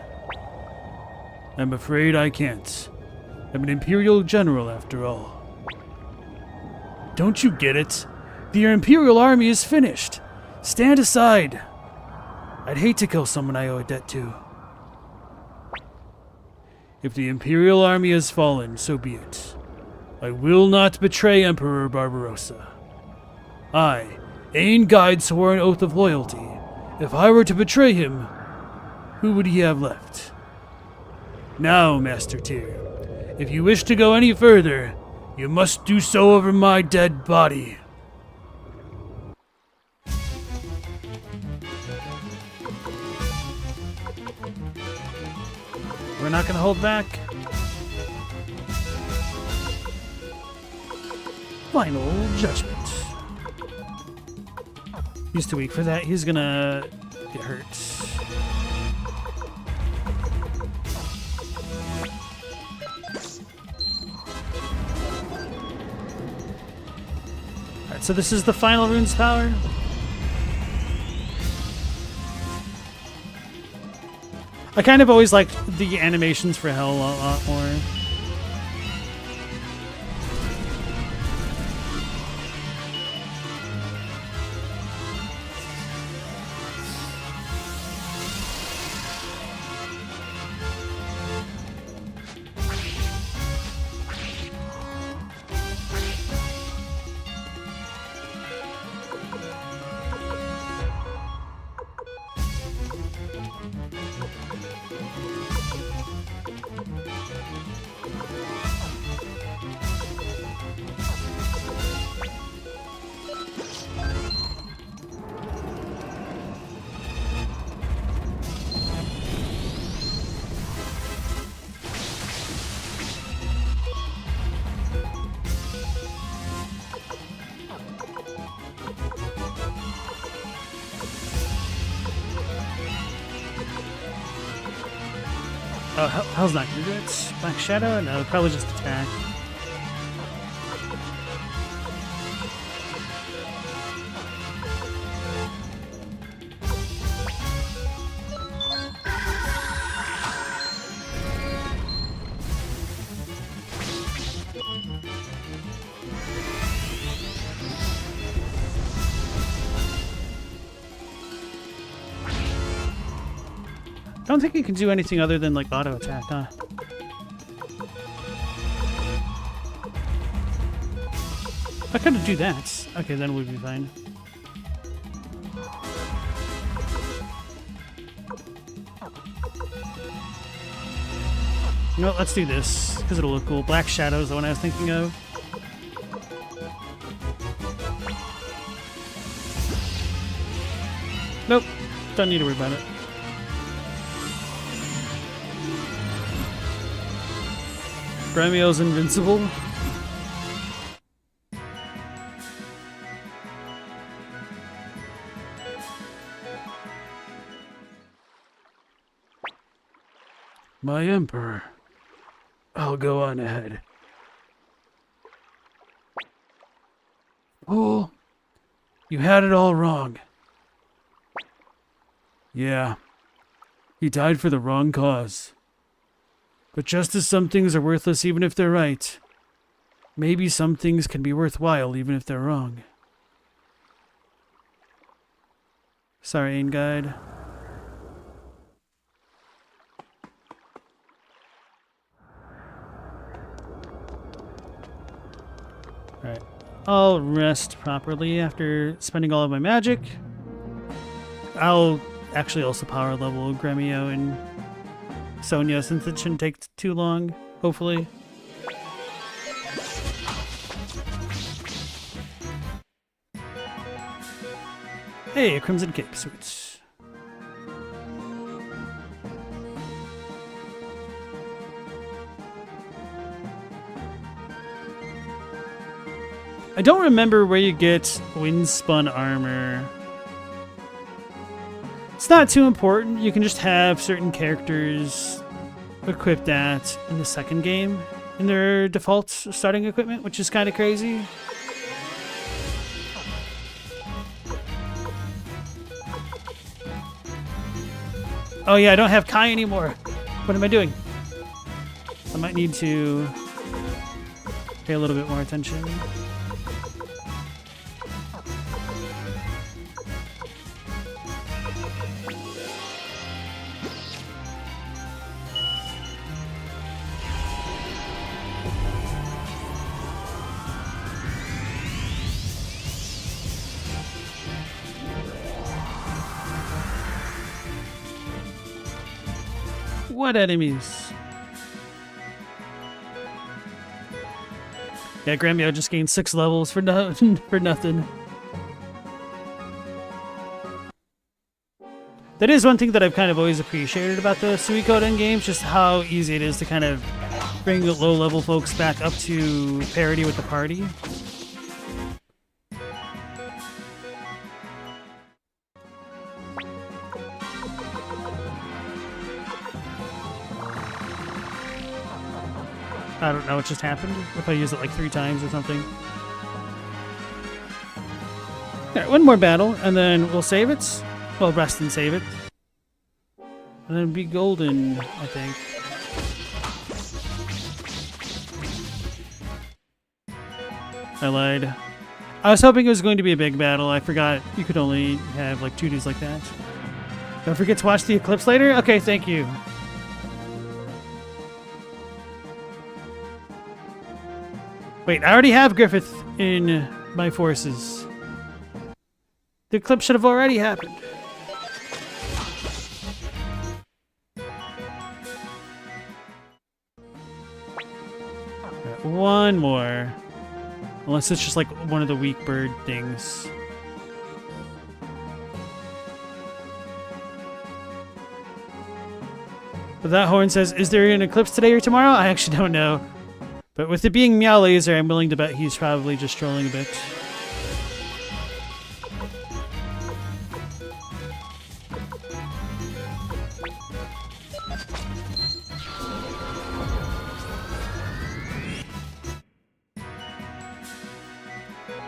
[SPEAKER 3] I'm afraid I can't. I'm an Imperial General, after all. Don't you get it? The Imperial Army is finished. Stand aside. I'd hate to kill someone I owe a debt to. If the Imperial Army has fallen, so be it. I will not betray Emperor Barbarossa. I, Ain Guide, swore an oath of loyalty. If I were to betray him, who would he have left? Now, Master Tyr, if you wish to go any further, you must do so over my dead body.
[SPEAKER 1] We're not gonna hold back. Final judgment. He's too weak for that. He's gonna get hurt. Alright, so this is the final rune's power. I kind of always liked the animations for Hell a lot more. Oh, Hell's not gonna do it. Black Shadow? No, probably just attack. I don't think you can do anything other than like auto attack, huh? I could do that. Okay, then we'd be fine. You know what, let's do this, because it'll look cool. Black Shadow is the one I was thinking of. Nope, don't need to worry about it. Gremio's invincible.
[SPEAKER 3] My Emperor. I'll go on ahead. Fool, you had it all wrong. Yeah, he died for the wrong cause. But just as some things are worthless even if they're right, maybe some things can be worthwhile even if they're wrong.
[SPEAKER 1] Sorry, Ain Guide. Alright. I'll rest properly after spending all of my magic. I'll actually also power level Gremio and Sonia since it shouldn't take too long, hopefully. Hey, a Crimson Cape, sweet. I don't remember where you get Windspun armor. It's not too important. You can just have certain characters equip that in the second game in their default starting equipment, which is kind of crazy. Oh yeah, I don't have Kai anymore. What am I doing? I might need to pay a little bit more attention. What enemies? Yeah, Gremio just gained 6 levels for for nothing. That is one thing that I've kind of always appreciated about the Suikoden games, just how easy it is to kind of bring the low-level folks back up to parity with the party. I don't know what just happened, if I use it like 3 times or something. Alright, one more battle, and then we'll save it. Well, rest and save it. And then be golden, I think. I lied. I was hoping it was going to be a big battle. I forgot you could only have like 2 dudes like that. Don't forget to watch the eclipse later? Okay, thank you. Wait, I already have Griffith in my forces. The eclipse should have already happened. Right, one more. Unless it's just like one of the weak bird things. But that horn says, is there an eclipse today or tomorrow? I actually don't know. But with it being Meow Laser, I'm willing to bet he's probably just trolling a bit.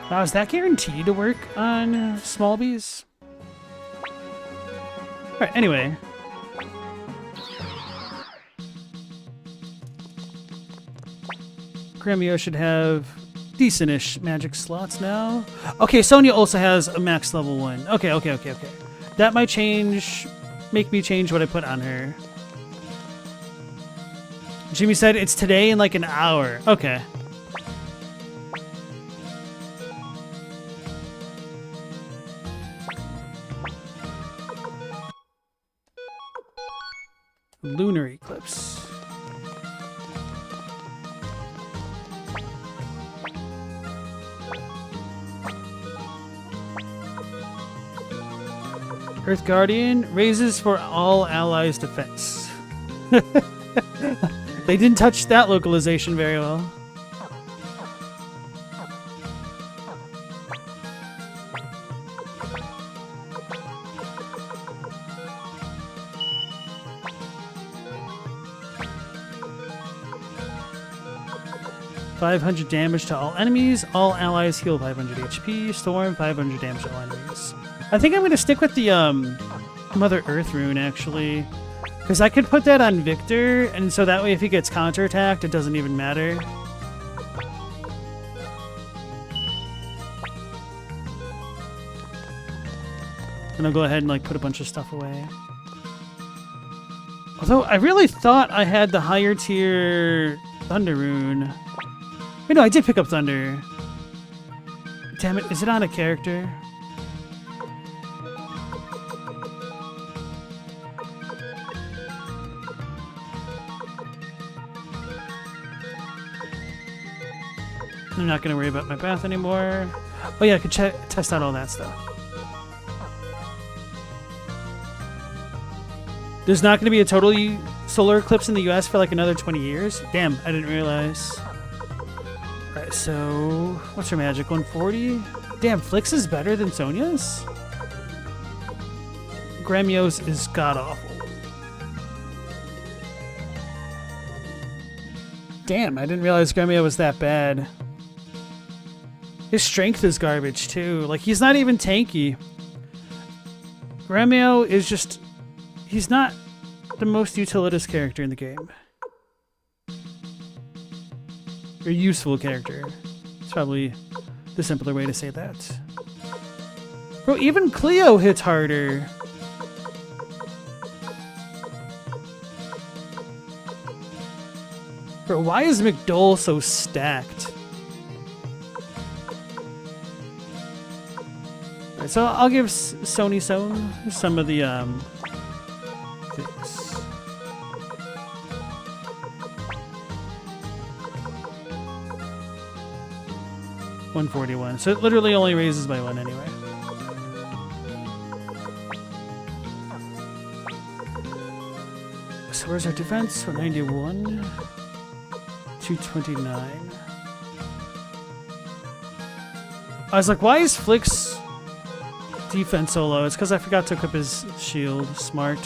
[SPEAKER 1] Now, is that guaranteed to work on small bees? Alright, anyway. Gremio should have decent-ish magic slots now. Okay, Sonia also has a max level 1. Okay. That might make me change what I put on her. Jimmy said it's today in like an hour. Okay. Lunar eclipse. Earth Guardian raises for all allies' defense. They didn't touch that localization very well. $500 damage to all enemies. All allies heal 500 HP. Storm 500 damage to all enemies. I think I'm gonna stick with the Mother Earth rune, actually. Because I could put that on Victor, and so that way if he gets counterattacked, it doesn't even matter. And I'll go ahead and like put a bunch of stuff away. Although I really thought I had the higher tier Thunder rune. Wait, no, I did pick up Thunder. Damn it, is it on a character? I'm not going to worry about my bath anymore. Oh yeah, I could test out all that stuff. There's not going to be a total solar eclipse in the US for like another 20 years? Damn, I didn't realize. Alright, so... what's her magic? 140? Damn, Flix is better than Sonia's? Gremio's is god-awful. Damn, I didn't realize Gremio was that bad. His strength is garbage, too. Like, he's not even tanky. Gremio is just... he's not the most utilitous character in the game. Or useful character. It's probably the simpler way to say that. Bro, even Cleo hits harder. Bro, why is McDole so stacked? Alright, so I'll give Sony some of the things. 141. So it literally only raises by 1 anyway. So where's our defense? 191. 229. I was like, why is Flix defense so low? It's because I forgot to equip his shield. Smart.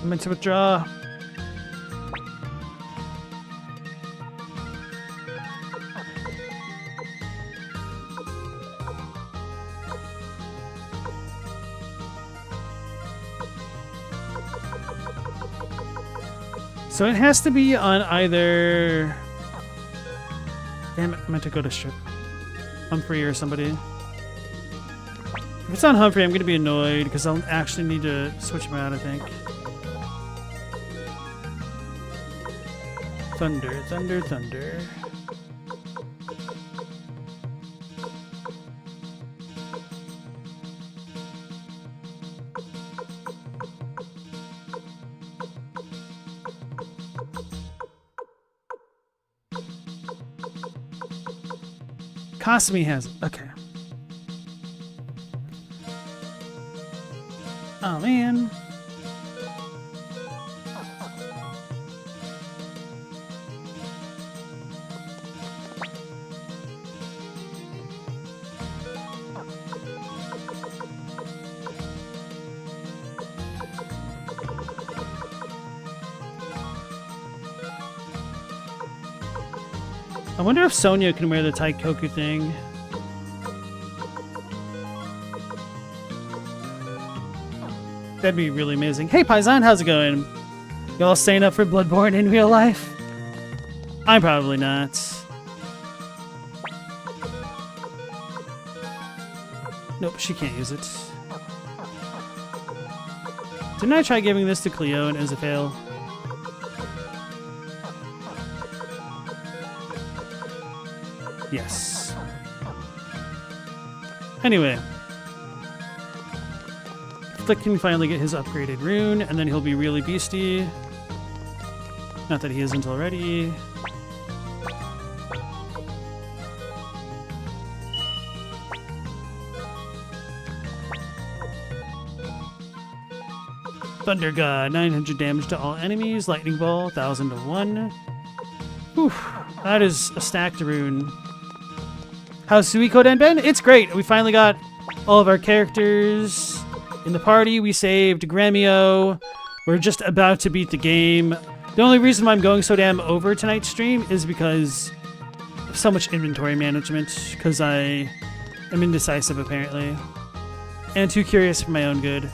[SPEAKER 1] I meant to withdraw. So it has to be on either... damn it, I meant to go to Strip. Humphrey or somebody. If it's on Humphrey, I'm going to be annoyed because I'll actually need to switch him out, I think. Thunder, thunder, thunder. Kasumi has it. Okay. Oh, man. I wonder if Sonya can wear the Taikoku thing. That'd be really amazing. Hey, Paisan, how's it going? Y'all staying up for Bloodborne in real life? I'm probably not. Nope, she can't use it. Didn't I try giving this to Cleo and it was a fail? Yes. Anyway. Flick can finally get his upgraded rune, and then he'll be really beastie. Not that he isn't already. Thunder God, 900 damage to all enemies. Lightning Ball, 1000 to 1. Whew, that is a stacked rune. How's Suikoden been? It's great. We finally got all of our characters in the party. We saved Gremio. We're just about to beat the game. The only reason why I'm going so damn over tonight's stream is because of so much inventory management, because I am indecisive apparently, and too curious for my own good.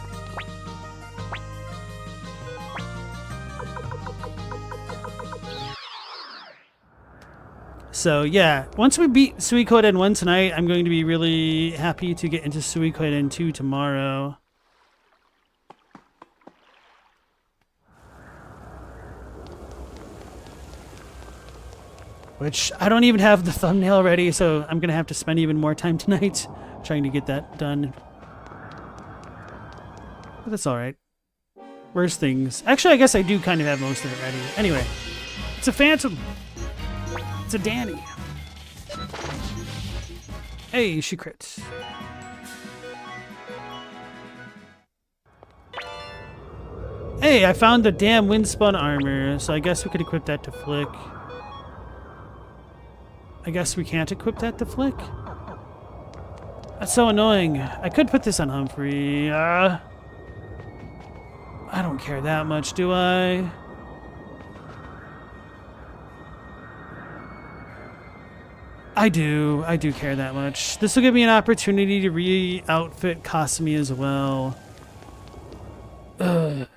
[SPEAKER 1] So yeah, once we beat Suikoden 1 tonight, I'm going to be really happy to get into Suikoden 2 tomorrow. Which, I don't even have the thumbnail ready, so I'm going to have to spend even more time tonight trying to get that done. But that's alright. Worst things. Actually, I guess I do kind of have most of it ready. Anyway, it's a Phantom. It's a Danny. Hey, she crits. Hey, I found the damn windspun armor, so I guess we could equip that to Flick. I guess we can't equip that to Flick? That's so annoying. I could put this on Humphrey. I don't care that much, do I? I do care that much. This will give me an opportunity to re-outfit Kasumi as well. Ugh.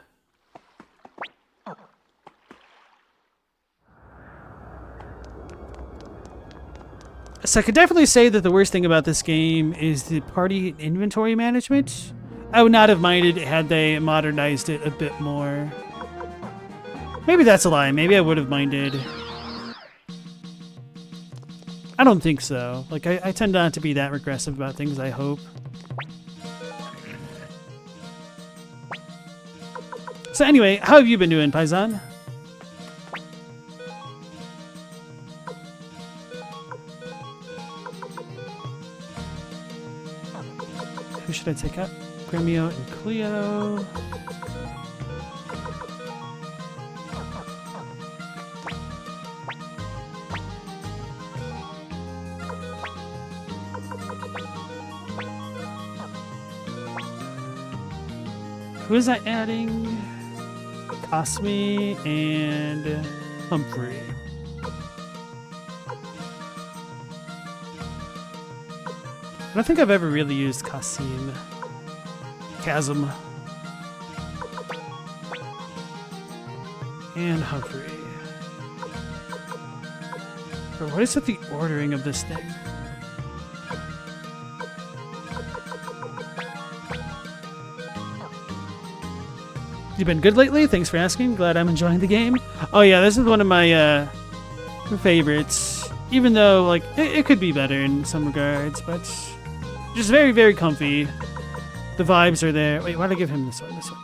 [SPEAKER 1] So I could definitely say that the worst thing about this game is the party inventory management. I would not have minded had they modernized it a bit more. Maybe that's a lie. Maybe I would have minded. I don't think so. Like, I tend not to be that regressive about things, I hope. So anyway, how have you been doing, Paisan? Who should I take out? Gremio and Cleo. Who is that adding? Kasumi and Humphrey. I don't think I've ever really used Kasim. Chasm. And Humphrey. But what is with the ordering of this thing? You been good lately? Thanks for asking. Glad I'm enjoying the game. Oh yeah, this is one of my favorites. Even though, like, it could be better in some regards, but just very, very comfy. The vibes are there. Wait, why'd I give him this one? This one.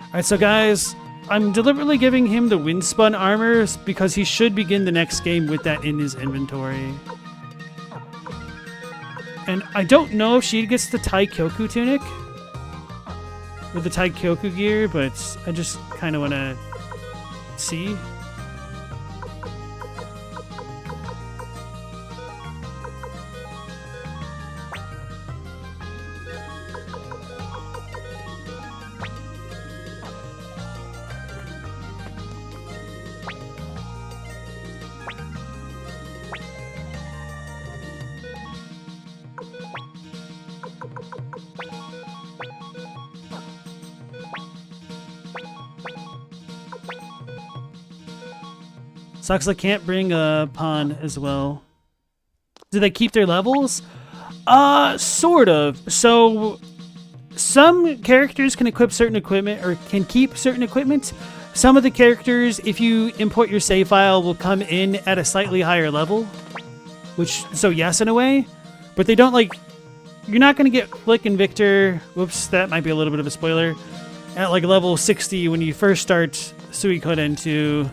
[SPEAKER 1] Alright, so guys, I'm deliberately giving him the windspun armor because he should begin the next game with that in his inventory. And I don't know if she gets the Taikyoku tunic or the Taikyoku gear, but I just kind of want to see. Sucks I can't bring a pawn as well. Do they keep their levels? Sort of. So, some characters can equip certain equipment, or can keep certain equipment. Some of the characters, if you import your save file, will come in at a slightly higher level. which, so yes, in a way, but they don't like, you're not going to get Flick and Victor, whoops, that might be a little bit of a spoiler, at like level 60 when you first start Suikoden 2.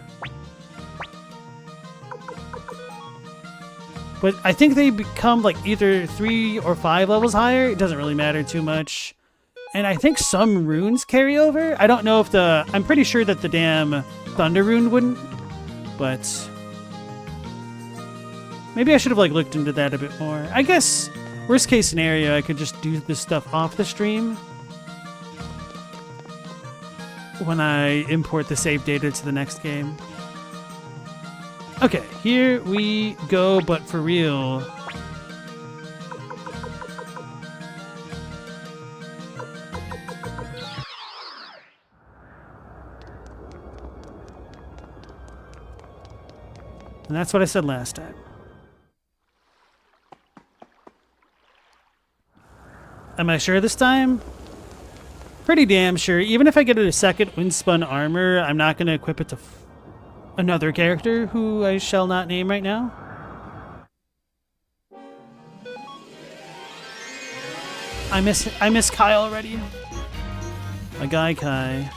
[SPEAKER 1] But I think they become like either 3 or 5 levels higher. It doesn't really matter too much. And I think some runes carry over. I don't know if I'm pretty sure that the damn Thunder rune wouldn't, but maybe I should have like looked into that a bit more. I guess worst case scenario, I could just do this stuff off the stream when I import the save data to the next game. Okay, here we go, but for real. And that's what I said last time. Am I sure this time? Pretty damn sure. Even if I get a second windspun armor, I'm not going to equip it to another character who I shall not name right now. I miss Kai already. My guy Kai.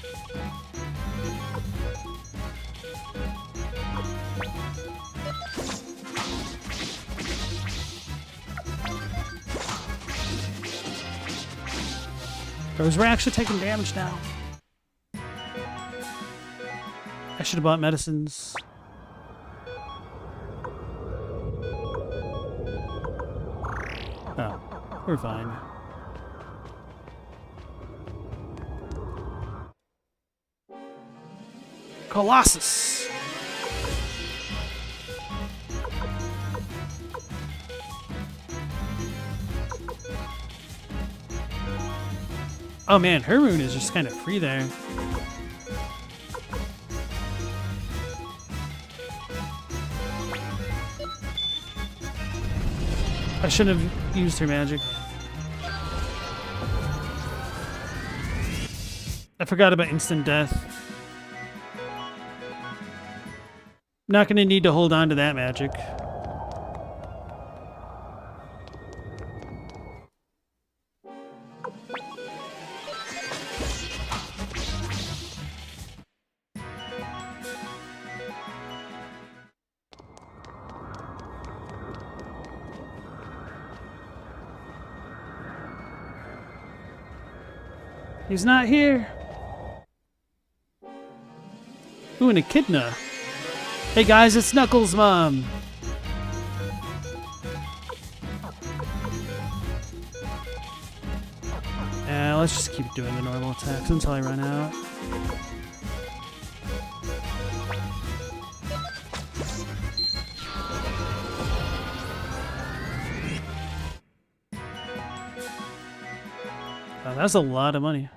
[SPEAKER 1] Those were actually taking damage now. I should have bought medicines. Oh, we're fine. Colossus! Oh man, her rune is just kind of free there. I shouldn't have used her magic. I forgot about instant death. Not gonna need to hold on to that magic. He's not here. Ooh, an echidna. Hey guys, it's Knuckles' mom. Let's just keep doing the normal attacks until I run out. Oh, that's a lot of money.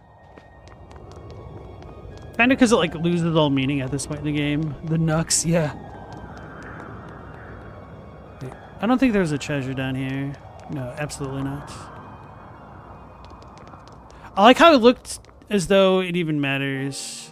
[SPEAKER 1] Kind of because it like loses all meaning at this point in the game. The Nux, yeah. Wait, I don't think there's a treasure down here. No, absolutely not. I like how it looked as though it even matters.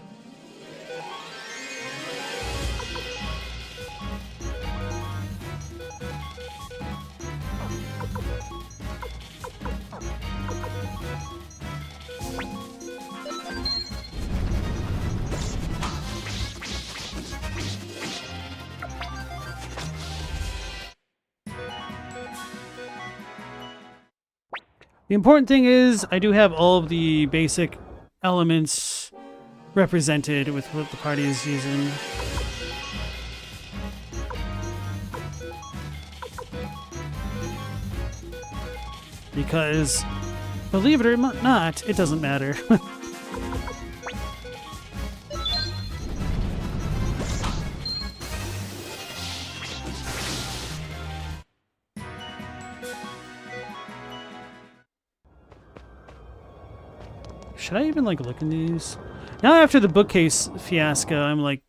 [SPEAKER 1] The important thing is I do have all of the basic elements represented with what the party is using. Because, believe it or not, it doesn't matter. Should I even like look in these? Now after the bookcase fiasco, I'm like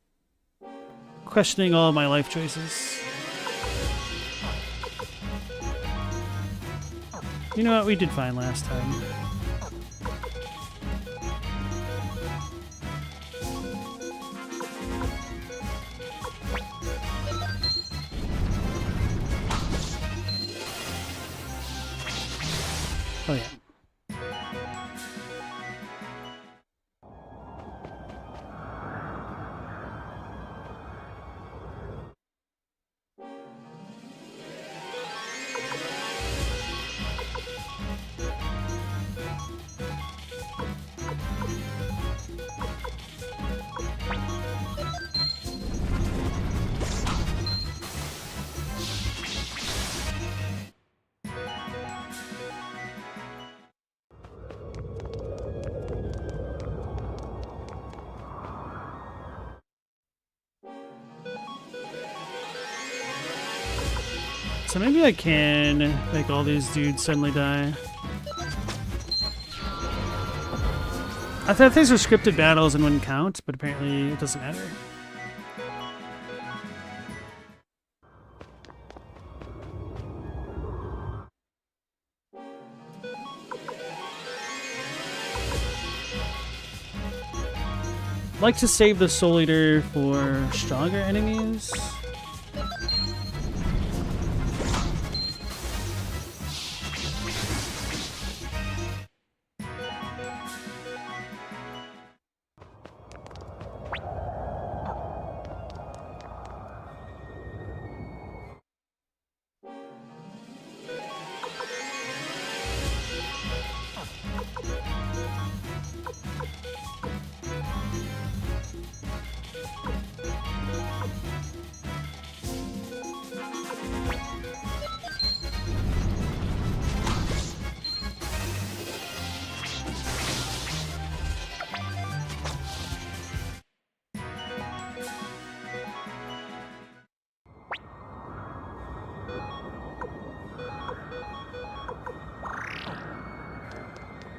[SPEAKER 1] questioning all of my life choices. You know what? We did fine last time. So maybe I can make all these dudes suddenly die. I thought these were scripted battles and wouldn't count, but apparently it doesn't matter. Like to save the Soul Eater for stronger enemies.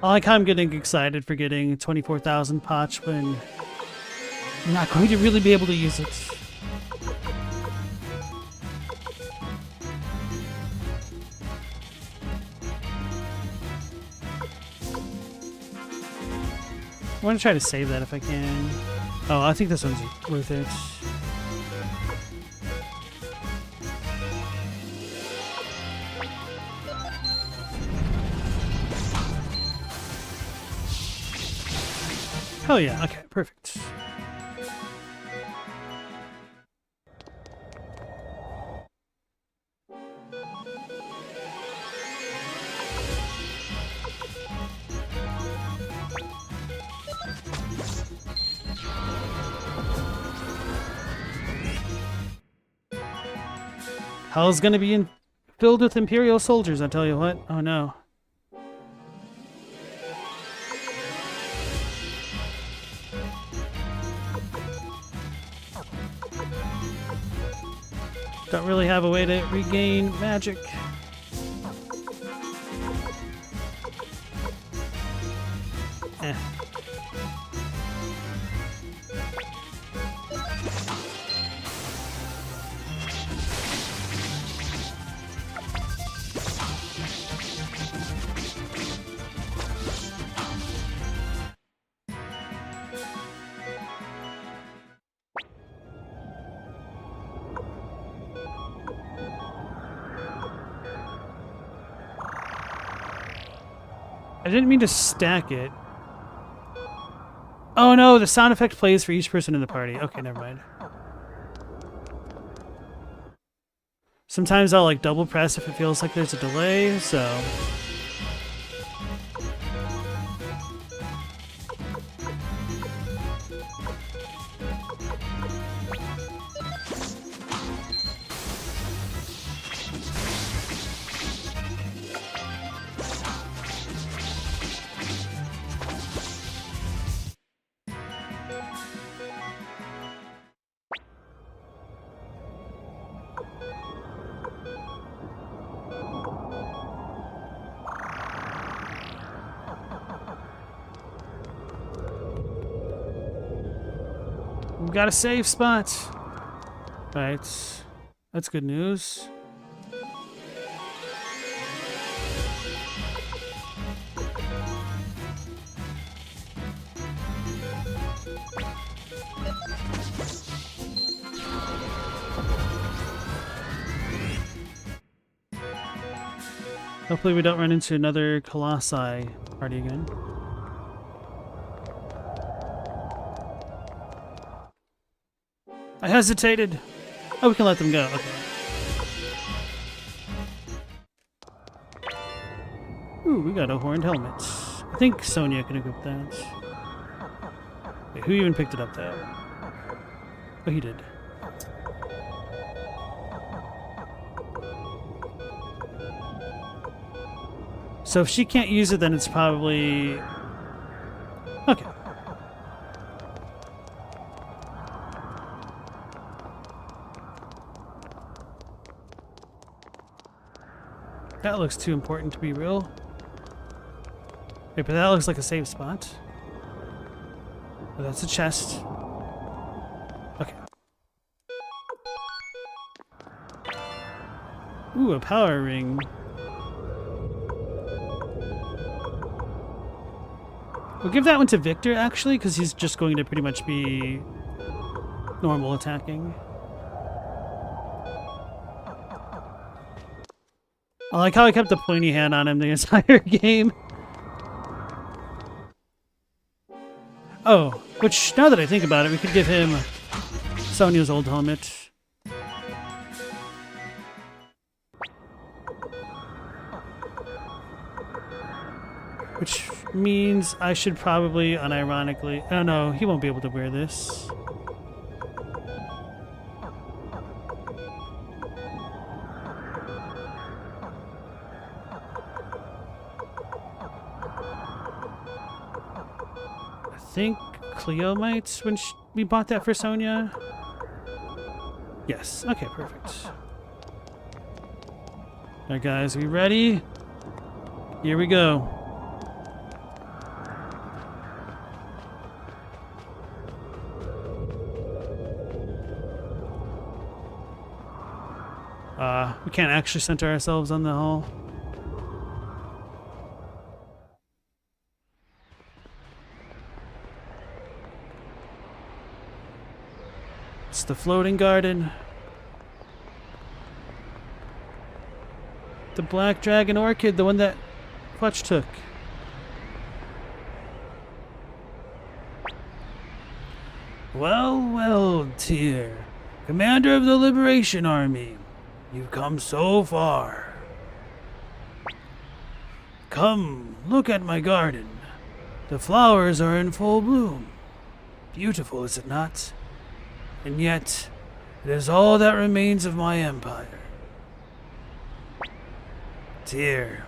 [SPEAKER 1] I like how I'm getting excited for getting 24,000 potch when I'm not going to really be able to use it. I want to try to save that if I can. Oh, I think this one's worth it. Oh yeah, okay, perfect. Hell's gonna be filled with Imperial soldiers, I tell you what. Oh no. Don't really have a way to regain magic. Eh. I didn't mean to stack it. Oh no, the sound effect plays for each person in the party. Okay, never mind. Sometimes I'll like double press if it feels like there's a delay, so... We've got a safe spot. Right. That's good news. Hopefully we don't run into another Colossi party again. I hesitated. Oh, we can let them go. Okay. Ooh, we got a horned helmet. I think Sonya can equip that. Wait, who even picked it up, though? Oh, he did. So if she can't use it, then it's probably... Okay. That looks too important to be real. Wait, but that looks like a safe spot. Oh, that's a chest. Okay. Ooh, a power ring. We'll give that one to Victor, actually, because he's just going to pretty much be normal attacking. I like how I kept the pointy hand on him the entire game. Oh, which, now that I think about it, we could give him Sonia's old helmet. Which means I should probably, unironically... Oh no, he won't be able to wear this. I think Cleo might when we bought that for Sonia. Yes, okay, perfect. Alright guys, we ready? Here we go. We can't actually center ourselves on the hall. It's the floating garden. The black dragon orchid, the one that Fletch took. Well, well, Tyr, commander of the Liberation Army. You've come so far. Come, look at my garden. The flowers are in full bloom. Beautiful, is it not? And yet, it is all that remains of my empire. Tyr,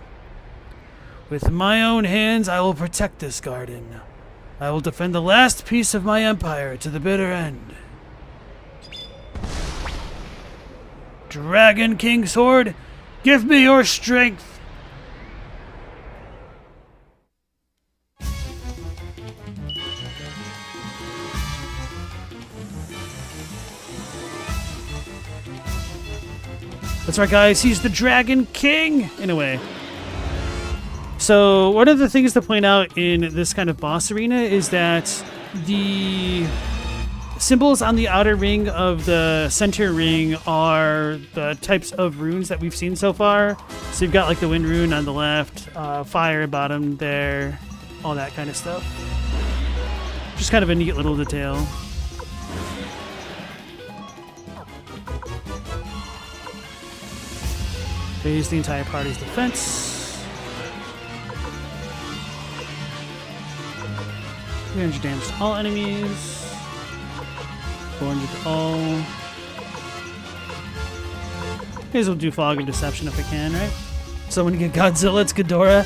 [SPEAKER 1] with my own hands I will protect this garden. I will defend the last piece of my empire to the bitter end. Dragon King Sword, give me your strength! That's right, guys, he's the Dragon King! In a way. So, one of the things to point out in this kind of boss arena is that the symbols on the outer ring of the center ring are the types of runes that we've seen so far. So you've got like the wind rune on the left, fire bottom there, all that kind of stuff. Just kind of a neat little detail. Raise the entire party's defense. 300 damage to all enemies. 400 to all. May as well do Fog of Deception if I can, right? So when you get Godzilla, it's Ghidorah.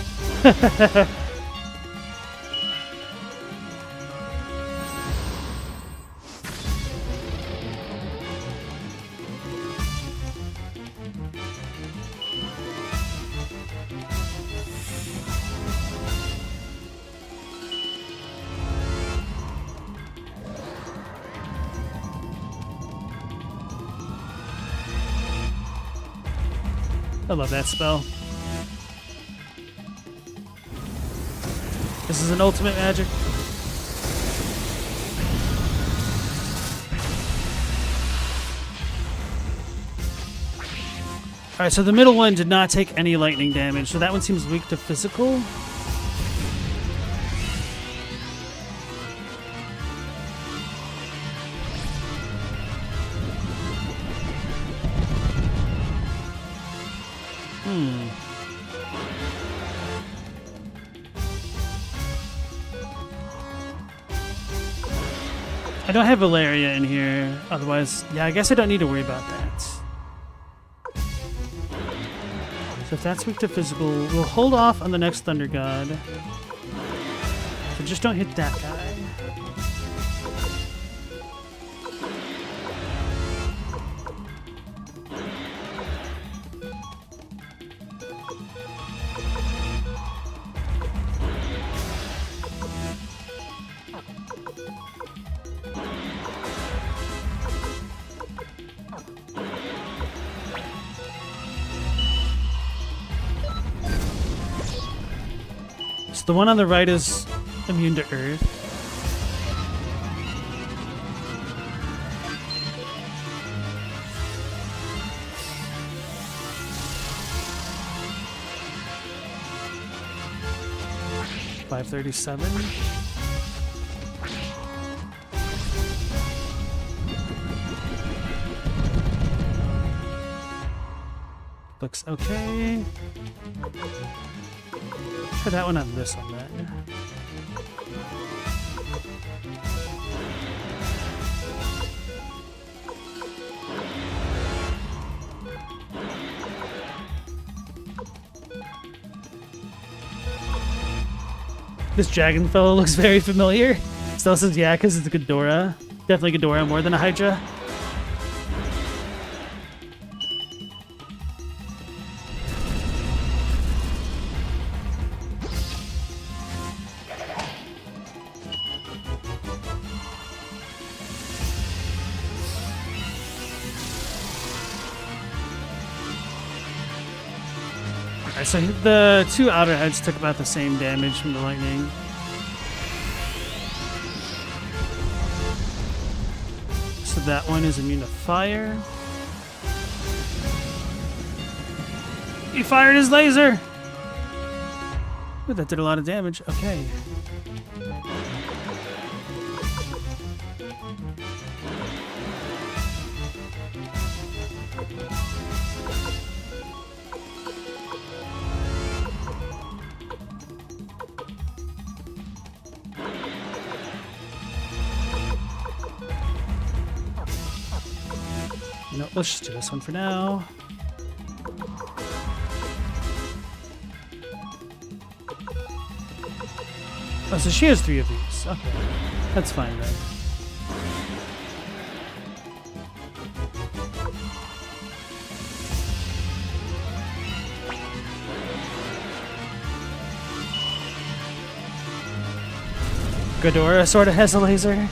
[SPEAKER 1] I love that spell. This is an ultimate magic. Alright, so the middle one did not take any lightning damage, so that one seems weak to physical. I don't have Valeria in here, otherwise, yeah, I guess I don't need to worry about that. So if that's weak to physical, we'll hold off on the next Thunder God. So just don't hit that guy. The one on the right is immune to Earth. $537. Looks okay. Try that one on this one then. This dragon fellow looks very familiar. Still says yeah, because it's a Ghidorah. Definitely Ghidorah more than a Hydra. Alright, so the two outer heads took about the same damage from the lightning. So that one is immune to fire. He fired his laser! Ooh, that did a lot of damage. Okay. No, let's just do this one for now. Oh, so she has 3 of these. Okay. That's fine then. Ghidorah sort of has a laser.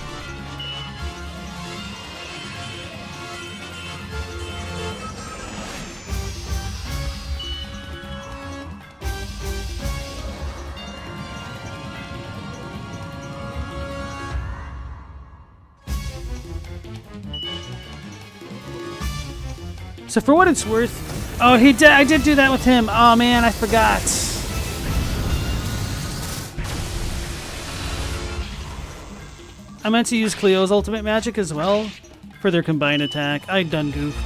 [SPEAKER 1] So for what it's worth, oh, I did do that with him. Oh man, I forgot. I meant to use Cleo's ultimate magic as well for their combined attack. I done goofed.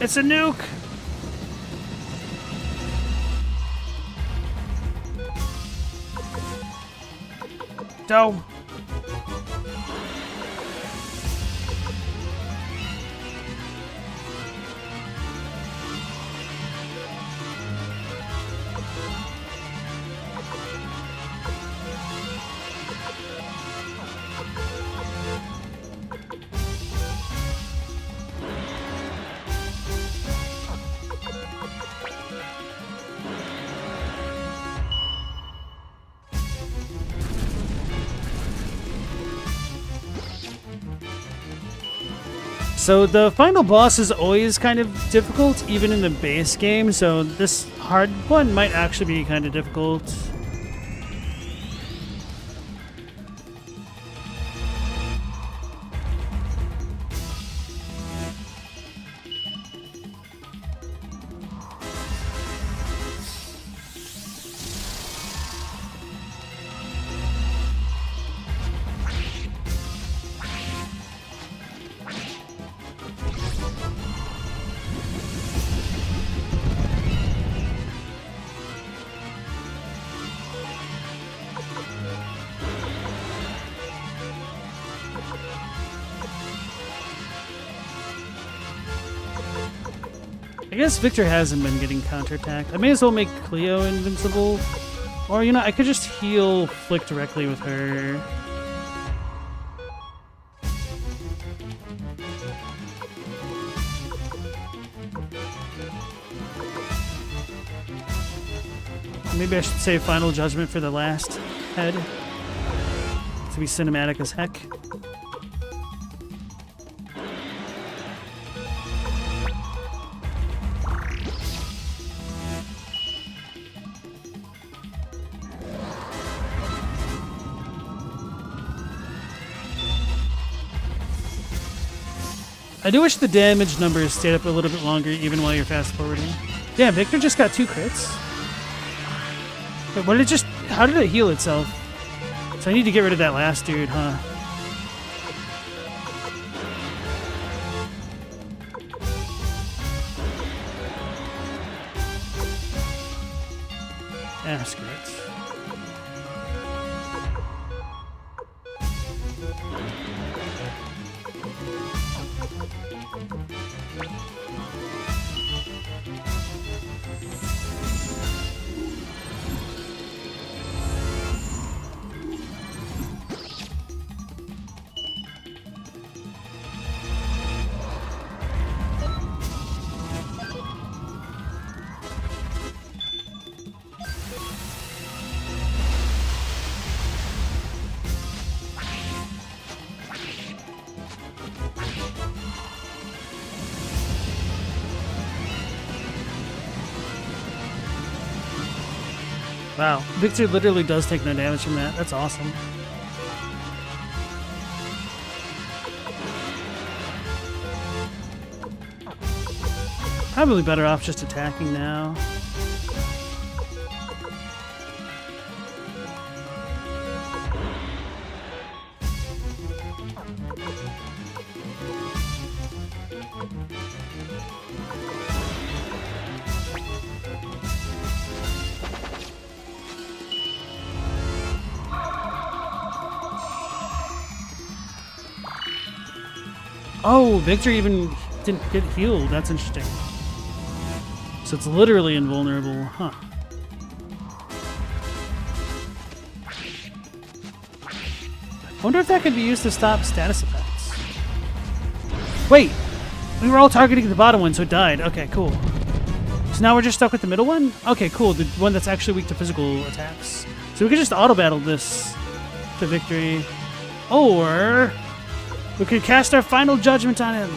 [SPEAKER 1] It's a nuke. Go. So the final boss is always kind of difficult, even in the base game, so this hard one might actually be kind of difficult. I guess Victor hasn't been getting counterattacked. I may as well make Cleo invincible. Or, you know, I could just heal Flick directly with her. Maybe I should save Final Judgment for the last head. To be cinematic as heck. I do wish the damage numbers stayed up a little bit longer even while you're fast forwarding. Yeah, Victor just got 2 crits. Wait, what did it just... How did it heal itself? So I need to get rid of that last dude, huh? Ah, screw it. Wow, Victor literally does take no damage from that. That's awesome. Probably better off just attacking now. Oh, Victor even didn't get healed. That's interesting. So it's literally invulnerable, huh? I wonder if that could be used to stop status effects. Wait! We were all targeting the bottom one, so it died. Okay, cool. So now we're just stuck with the middle one? Okay, cool. The one that's actually weak to physical attacks. So we could just auto-battle this to victory. Or... we could cast our final judgment on him.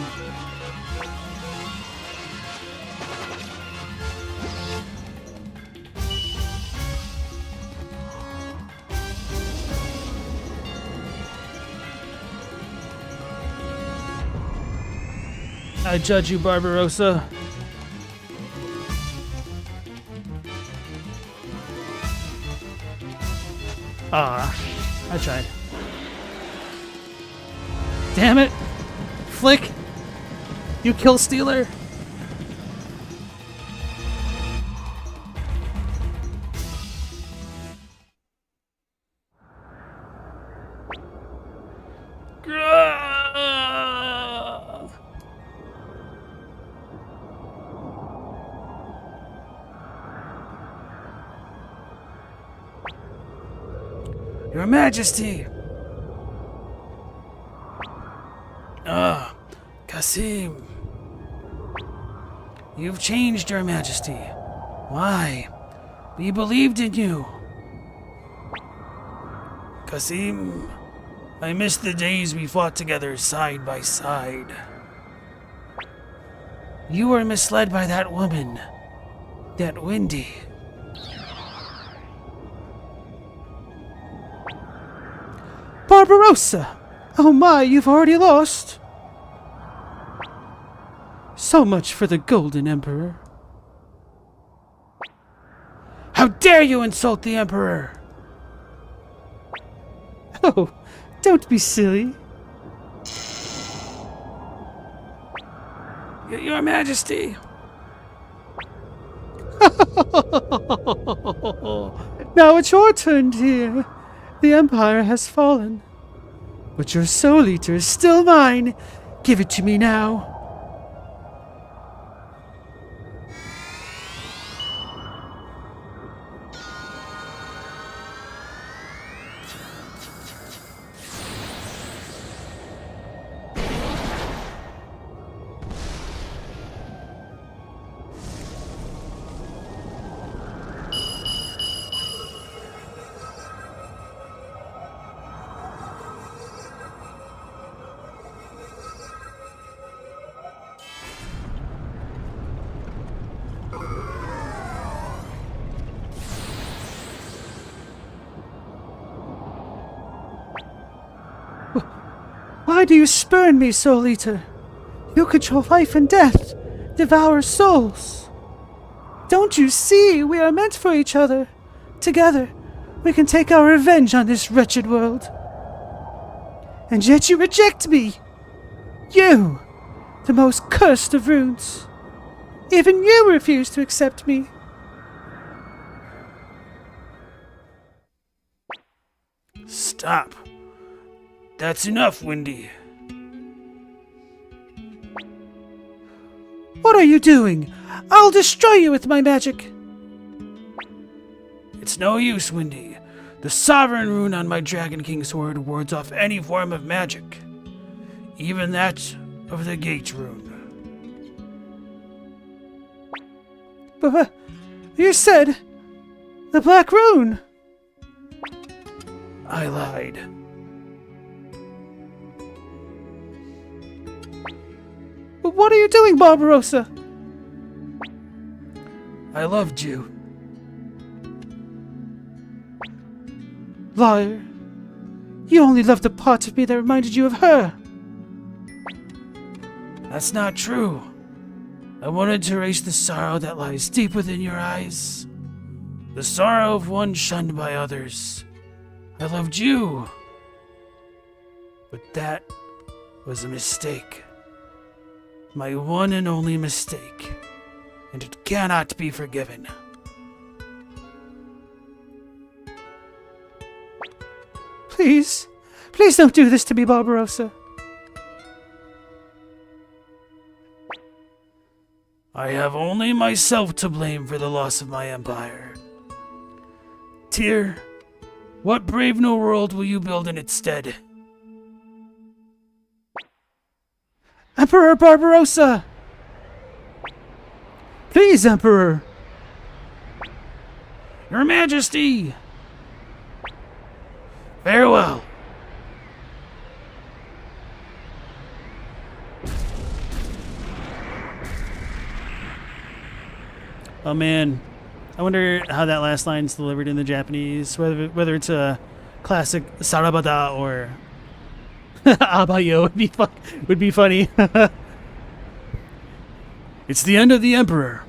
[SPEAKER 1] I judge you, Barbarossa. Ah, I tried. Damn it! Flick! You kill stealer! Your Majesty! Ah, Kasim. You've changed, Your Majesty. Why? We believed in you. Kasim, I miss the days we fought together side by side. You were misled by that woman. That Wendy.
[SPEAKER 2] Barbarossa! Oh my, you've already lost! So much for the Golden Emperor.
[SPEAKER 1] How dare you insult the Emperor!
[SPEAKER 2] Oh, don't be silly.
[SPEAKER 1] Your Majesty!
[SPEAKER 2] Now it's your turn, dear. The Empire has fallen. But your Soul Eater is still mine. Give it to me now. Why do you spurn me, Soul Eater? You control life and death, devour souls. Don't you see we are meant for each other? Together, we can take our revenge on this wretched world. And yet you reject me! You, the most cursed of runes. Even you refuse to accept me.
[SPEAKER 3] Stop. That's enough, Wendy.
[SPEAKER 2] What are you doing? I'll destroy you with my magic.
[SPEAKER 3] It's no use, Wendy. The sovereign rune on my Dragon King sword wards off any form of magic, even that of the gate rune.
[SPEAKER 2] But you said the black rune.
[SPEAKER 3] I lied.
[SPEAKER 2] But what are you doing, Barbarossa?
[SPEAKER 3] I loved you.
[SPEAKER 2] Liar. You only loved the part of me that reminded you of her.
[SPEAKER 3] That's not true. I wanted to erase the sorrow that lies deep within your eyes. The sorrow of one shunned by others. I loved you. But that was a mistake. My one and only mistake. And it cannot be forgiven.
[SPEAKER 2] Please. Please don't do this to me, Barbarossa.
[SPEAKER 3] I have only myself to blame for the loss of my empire. Tyr, what brave new world will you build in its stead?
[SPEAKER 2] Emperor Barbarossa! Please, Emperor!
[SPEAKER 3] Your Majesty! Farewell!
[SPEAKER 1] Oh man, I wonder how that last line's delivered in the Japanese. Whether it's a classic sarabada or abayo would be funny.
[SPEAKER 3] It's the end of the Emperor.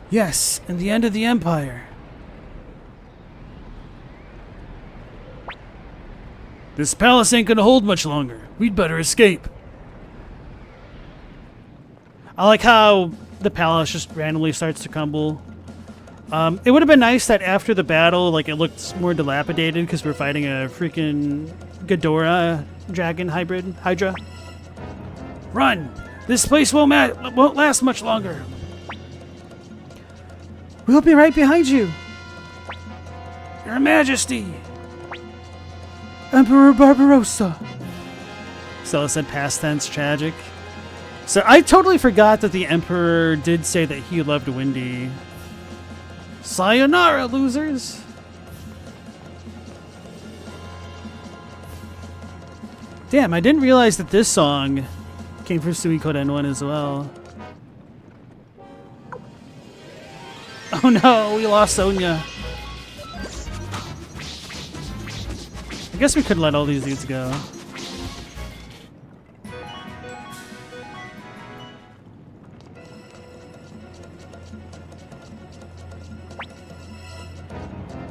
[SPEAKER 1] Yes, and the end of the Empire.
[SPEAKER 3] This palace ain't gonna hold much longer. We'd better escape.
[SPEAKER 1] I like how the palace just randomly starts to crumble. It would have been nice that after the battle, like, it looked more dilapidated because we're fighting a freaking Ghidorah dragon Hydra.
[SPEAKER 3] Run! This place won't last much longer.
[SPEAKER 2] We'll be right behind you.
[SPEAKER 3] Your Majesty!
[SPEAKER 2] Emperor Barbarossa.
[SPEAKER 1] Stella said past tense tragic. So I totally forgot that the Emperor did say that he loved Wendy. Sayonara, losers! Damn, I didn't realize that this song came from Suikoden 1 as well. Oh no, we lost Sonya. I guess we could let all these dudes go.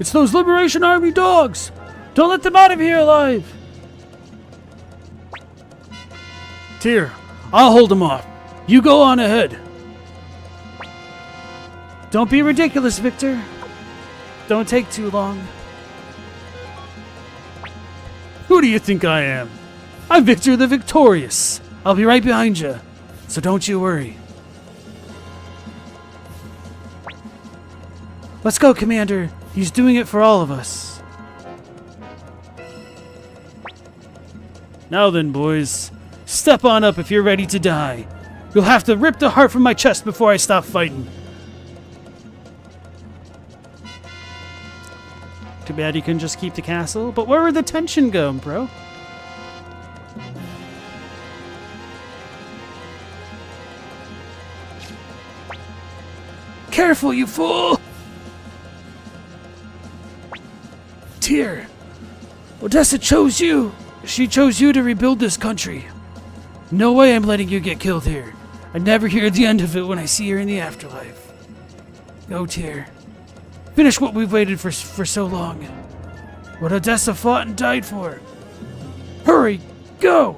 [SPEAKER 3] It's those Liberation Army dogs! Don't let them out of here alive! Tyr, I'll hold them off. You go on ahead.
[SPEAKER 2] Don't be ridiculous, Victor. Don't take too long.
[SPEAKER 3] Who do you think I am? I'm Victor the Victorious. I'll be right behind you, so don't you worry.
[SPEAKER 2] Let's go, Commander. He's doing it for all of us.
[SPEAKER 3] Now then, boys. Step on up if you're ready to die. You'll have to rip the heart from my chest before I stop fighting.
[SPEAKER 1] Too bad you couldn't just keep the castle. But where would the tension go, bro?
[SPEAKER 3] Careful, you fool! Tyr, Odessa chose you. She chose you to rebuild this country. No way I'm letting you get killed here. I never hear the end of it when I see her in the afterlife. Go, Tyr. Finish what we've waited for so long. What Odessa fought and died for. Hurry, go!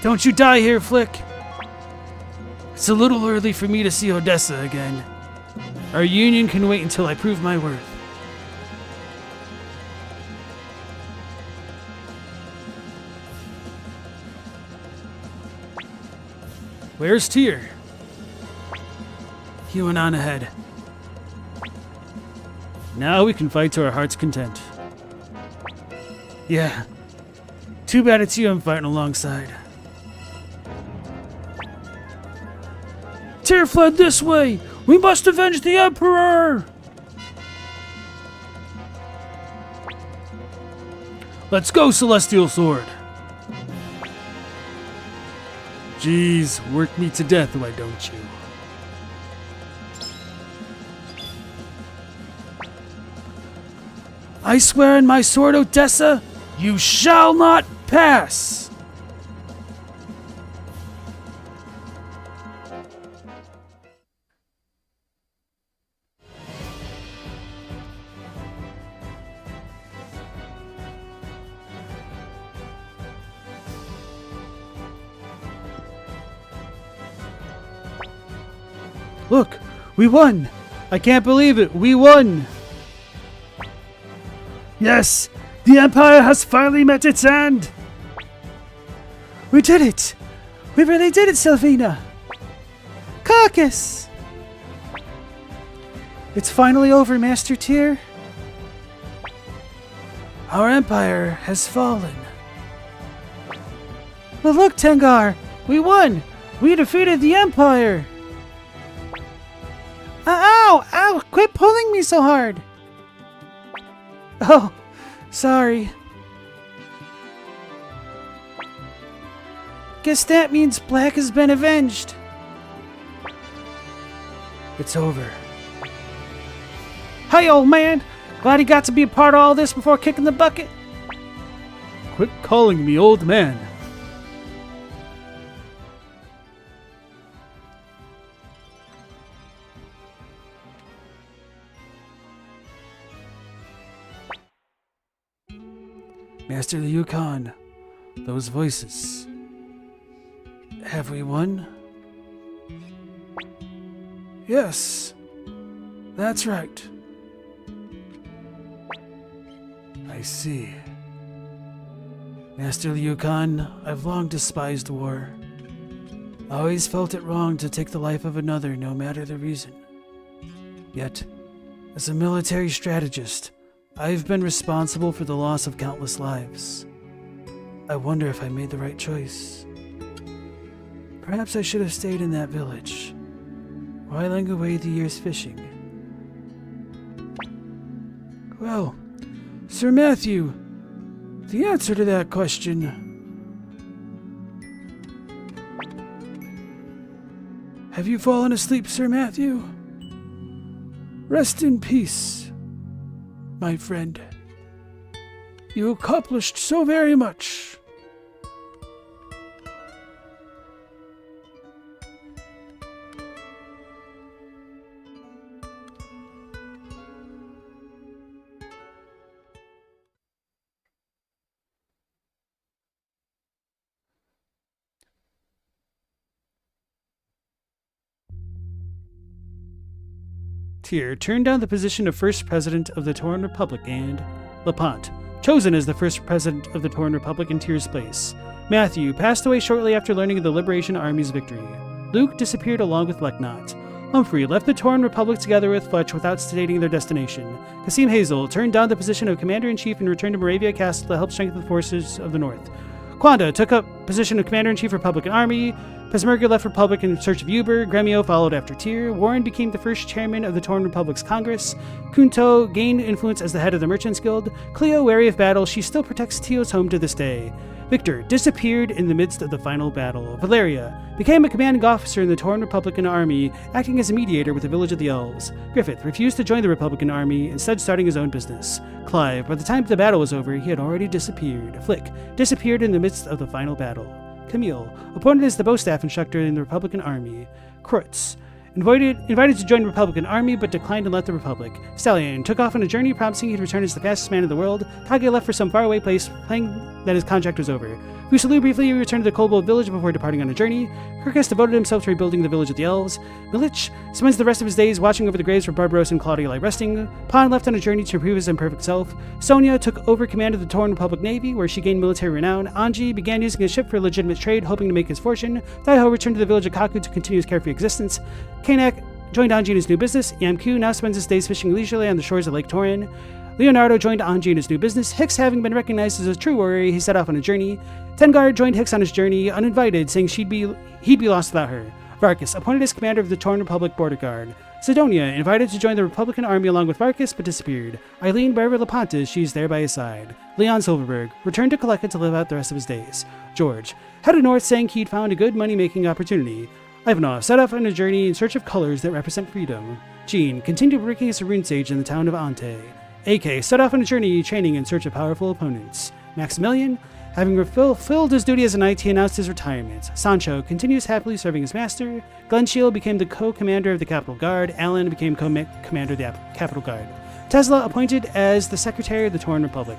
[SPEAKER 3] Don't you die here, Flick. It's a little early for me to see Odessa again. Our union can wait until I prove my worth. Where's Tyr? He went on ahead. Now we can fight to our heart's content. Yeah. Too bad it's you I'm fighting alongside. Tyr fled this way! We must avenge the Emperor! Let's go, Celestial Sword! Jeez, work me to death, why don't you? I swear in my sword, Odessa, you shall not pass!
[SPEAKER 2] Look, we won! I can't believe it, we won! Yes, the Empire has finally met its end! We did it! We really did it, Sylvina! Caucus! It's finally over, Master Tyr. Our Empire has fallen. But look, Tengar! We won! We defeated the Empire! Ow! Ow! Quit pulling me so hard! Oh, sorry. Guess that means Black has been avenged. It's over. Hey, old man! Glad he got to be a part of all this before kicking the bucket.
[SPEAKER 3] Quit calling me old man. Master Liu Khan, those voices. Have we won? Yes, that's right. I see. Master Liu Khan, I've long despised war. I always felt it wrong to take the life of another, no matter the reason. Yet, as a military strategist, I've been responsible for the loss of countless lives. I wonder if I made the right choice. Perhaps I should have stayed in that village, whiling away the years fishing. Well, Sir Matthew, the answer to that question... Have you fallen asleep, Sir Matthew? Rest in peace. My friend, you accomplished so very much. Tyr turned down the position of First President of the Torn Republic, and Lepant, chosen as the First President of the Torn Republic in Tyr's place. Matthew passed away shortly after learning of the Liberation Army's victory. Luke disappeared along with Leknot. Humphrey left the Torn Republic together with Fletch without stating their destination. Kasim Hazel turned down the position of Commander-in-Chief and returned to Moravia Castle to help strengthen the forces of the North. Quanda took up position of Commander-in-Chief Republican Army. Pesmerga left Republic in search of Uber. Gremio followed after Tyr. Warren became the first chairman of the Torn Republic's Congress. Kunto gained influence as the head of the Merchants Guild. Cleo, wary of battle, she still protects Tio's home to this day.
[SPEAKER 1] Victor disappeared in the midst of the final battle. Valeria became a commanding officer in the torn Republican army, acting as a mediator with the village of the elves. Griffith refused to join the Republican army, instead starting his own business. Clive, by the time the battle was over, he had already disappeared. Flick disappeared in the midst of the final battle. Camille, appointed as the bow staff instructor in the Republican army. Kreutz, invited to join the Republican army, but declined and left the Republic. Stallion took off on a journey, promising he'd return as the fastest man in the world. Kage left for some faraway place, claiming that his contract was over. Fusalu briefly returned to the Kobold village before departing on a journey. Kirkus devoted himself to rebuilding the village of the elves. Milich spends the rest of his days watching over the graves where Barbaros and Claudia lie resting. Pan left on a journey to improve his imperfect self. Sonia took over command of the Torn Republic Navy, where she gained military renown. Anji began using his ship for legitimate trade, hoping to make his fortune. Daiho returned to the village of Kaku to continue his carefree existence. Kanak joined Anji in his new business. Yamku now spends his days fishing leisurely on the shores of Lake Torin. Leonardo joined Anji in his new business. Hicks, having been recognized as a true warrior, he set off on a journey. Tengar joined Hicks on his journey, uninvited, saying he'd be lost without her. Varkas, appointed as commander of the Torn Republic Border Guard. Sidonia, invited to join the Republican army along with Varkas, but disappeared. Eileen, wherever Lepanto is, she's there by his side. Leon Silverberg returned to Kaleka to live out the rest of his days. George headed north, saying he'd found a good money-making opportunity. Ivanov set off on a journey in search of colors that represent freedom. Jean continued working as a rune sage in the town of Ante. AK set off on a journey training in search of powerful opponents. Maximilian, having fulfilled his duty as a knight, he announced his retirement. Sancho continues happily serving his master. Glenshield became the co-commander of the Capital Guard. Alan became co-commander of the Capital Guard. Tesla appointed as the secretary of the Torn Republic.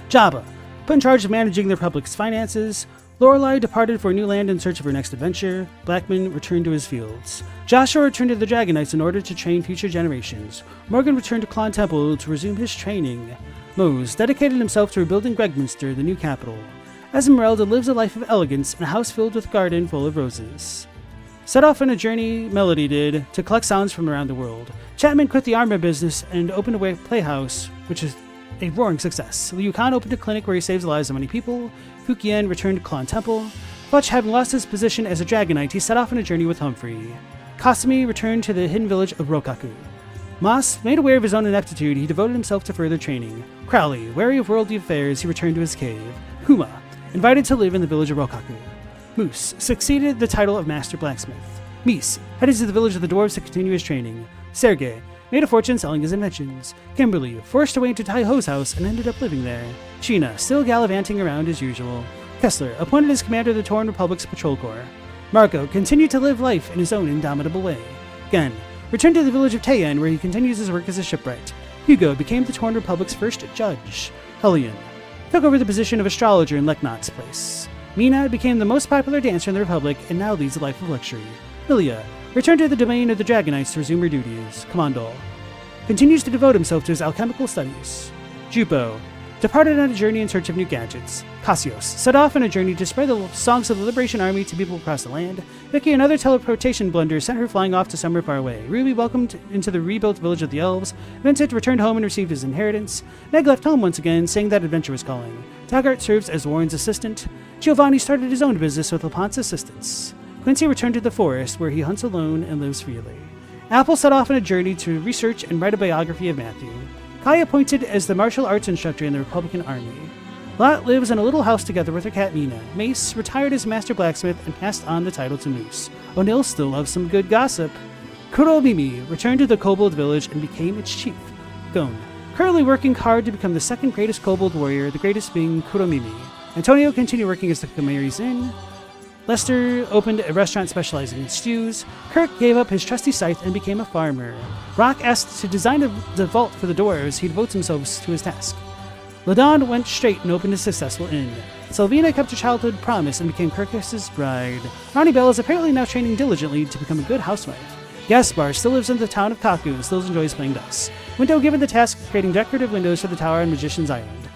[SPEAKER 1] Jabba, put in charge of managing the Republic's finances. Lorelei departed for a new land in search of her next adventure. Blackman returned to his fields. Joshua returned to the Dragon Knights in order to train future generations. Morgan returned to Klon Temple to resume his training. Mose dedicated himself to rebuilding Gregminster, the new capital. Esmeralda lives a life of elegance in a house filled with a garden full of roses. Set off on a journey, Melody did, to collect sounds from around the world. Chapman quit the armor business and opened a playhouse, which is a roaring success. Liu Kang opened a clinic where he saves the lives of many people. Fukian returned to Klon Temple. Fletch, having lost his position as a Dragon Knight, he set off on a journey with Humphrey. Kasumi returned to the hidden village of Rokaku. Moss, made aware of his own ineptitude, he devoted himself to further training. Crowley, wary of worldly affairs, he returned to his cave. Huma, invited to live in the village of Rokaku. Moose succeeded the title of Master Blacksmith. Mies headed to the village of the dwarves to continue his training. Sergei made a fortune selling his inventions. Kimberly forced her way into Tai-Ho's house and ended up living there. Sheena, still gallivanting around as usual. Kessler, appointed as commander of the Torn Republic's Patrol Corps. Marco continued to live life in his own indomitable way. Gen returned to the village of Taeyen, where he continues his work as a shipwright. Hugo became the Torn Republic's first judge. Hellion took over the position of astrologer in Leknot's place. Mina became the most popular dancer in the Republic and now leads a life of luxury. Lilia returned to the domain of the Dragon Knights to resume her duties. Commandol continues to devote himself to his alchemical studies. Jupo departed on a journey in search of new gadgets. Cassios set off on a journey to spread the songs of the Liberation Army to people across the land. Vicky, another teleportation blunder, sent her flying off to somewhere far away. Ruby welcomed into the rebuilt village of the elves. Vincent returned home and received his inheritance. Meg left home once again, saying that adventure was calling. Taggart serves as Warren's assistant. Giovanni started his own business with Lapante's assistance. Quincy returned to the forest, where he hunts alone and lives freely. Apple set off on a journey to research and write a biography of Matthew. Kai appointed as the martial arts instructor in the Republican Army. Lot lives in a little house together with her cat Mina. Mace retired as master blacksmith and passed on the title to Moose. O'Neill still loves some good gossip. Kuromimi returned to the Kobold village and became its chief. Gon, currently working hard to become the second greatest Kobold warrior, the greatest being Kuromimi. Antonio continued working as the Kamari's Inn. Lester opened a restaurant specializing in stews. Kirk gave up his trusty scythe and became a farmer. Rock asked to design the vault for the dwarves. He devotes himself to his task. Ladon went straight and opened a successful inn. Selvina kept her childhood promise and became Kirkus' bride. Ronnie Bell is apparently now training diligently to become a good housewife. Gaspar still lives in the town of Kaku and still enjoys playing dice. Window given the task of creating decorative windows for the tower on Magician's Island.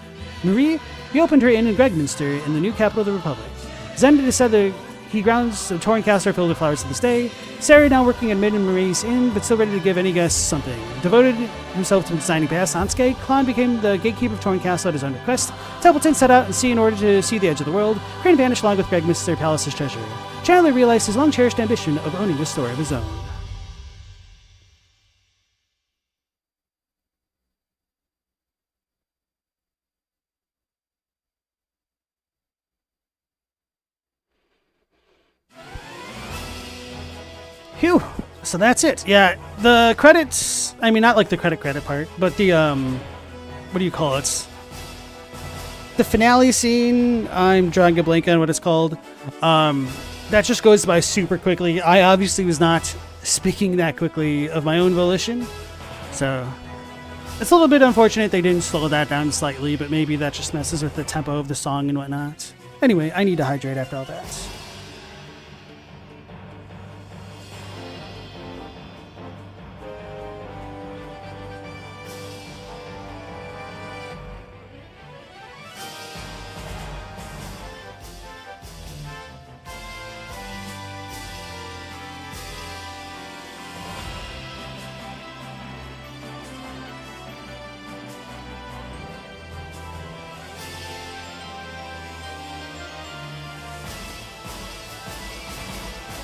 [SPEAKER 1] Marie reopened her inn in Gregminster in the new capital of the Republic. Zenda said that he grounds the Torn Castle filled with flowers to this day. Sarah now working at Mid and Marie's Inn, but still ready to give any guest something. Devoted himself to designing past Hansuke, Klon became the gatekeeper of Torn Castle at his own request. Templeton set out and sea in order to see the edge of the world. Crane vanished along with Greg Mr. Palace's treasure. Chandler realized his long-cherished ambition of owning a store of his own. Phew. So that's it. Yeah, the credits, I mean, not like the credit part, but the, what do you call it? The finale scene, I'm drawing a blank on what it's called. That just goes by super quickly. I obviously was not speaking that quickly of my own volition, so it's a little bit unfortunate they didn't slow that down slightly, but maybe that just messes with the tempo of the song and whatnot. Anyway, I need to hydrate after all that.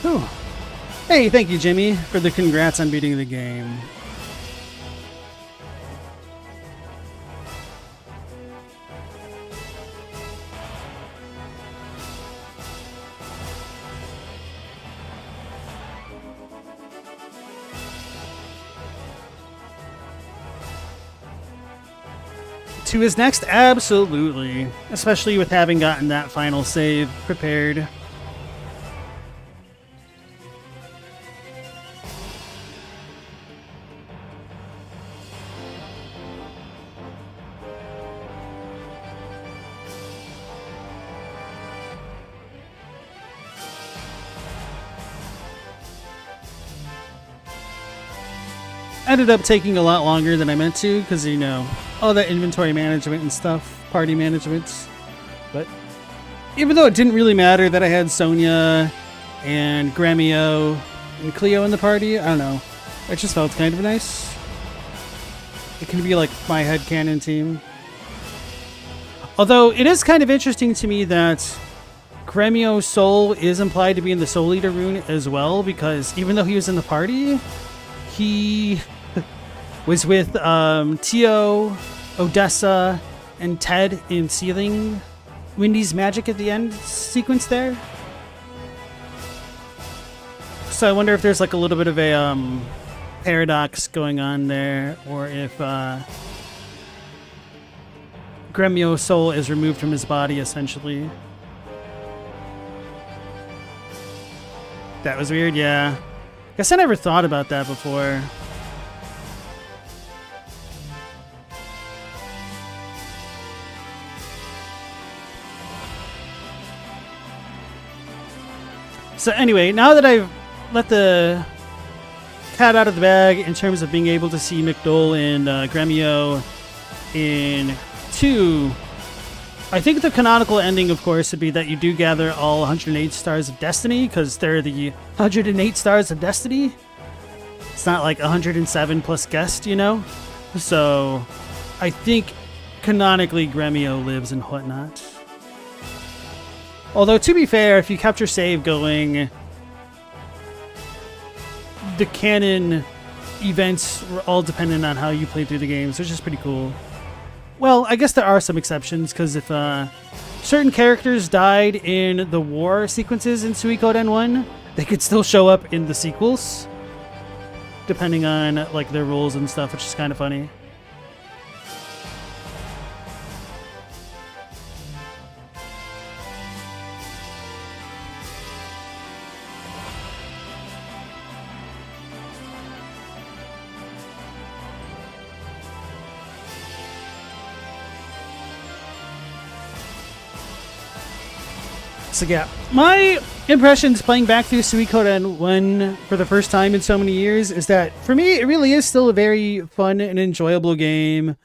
[SPEAKER 1] Whew. Hey, thank you, Jimmy, for the congrats on beating the game. Two is next? Absolutely. Especially with having gotten that final save prepared. Ended up taking a lot longer than I meant to because, you know, all that inventory management and stuff, party management. But even though it didn't really matter that I had Sonia and Gremio and Cleo in the party, I don't know. It just felt kind of nice. It can be like my headcanon team. Although it is kind of interesting to me that Gremio's soul is implied to be in the Soul Eater rune as well, because even though he was in the party, he was with Tio, Odessa, and Ted in sealing Wendy's magic at the end sequence there. So I wonder if there's like a little bit of a paradox going on there, or if Gremio's soul is removed from his body, essentially. That was weird, yeah. Guess I never thought about that before. So anyway, now that I've let the cat out of the bag in terms of being able to see McDole and Gremio in 2, I think the canonical ending, of course, would be that you do gather all 108 Stars of Destiny, because they're the 108 Stars of Destiny. It's not like 107 plus guest, you know? So I think canonically Gremio lives and whatnot. Although, to be fair, if you kept your save going, the canon events were all dependent on how you played through the games, which is pretty cool. Well, I guess there are some exceptions, because if certain characters died in the war sequences in Suikoden 1, they could still show up in the sequels, depending on like their roles and stuff, which is kind of funny. So yeah, my impressions playing back through Suikoden 1 for the first time in so many years is that, for me, it really is still a very fun and enjoyable game.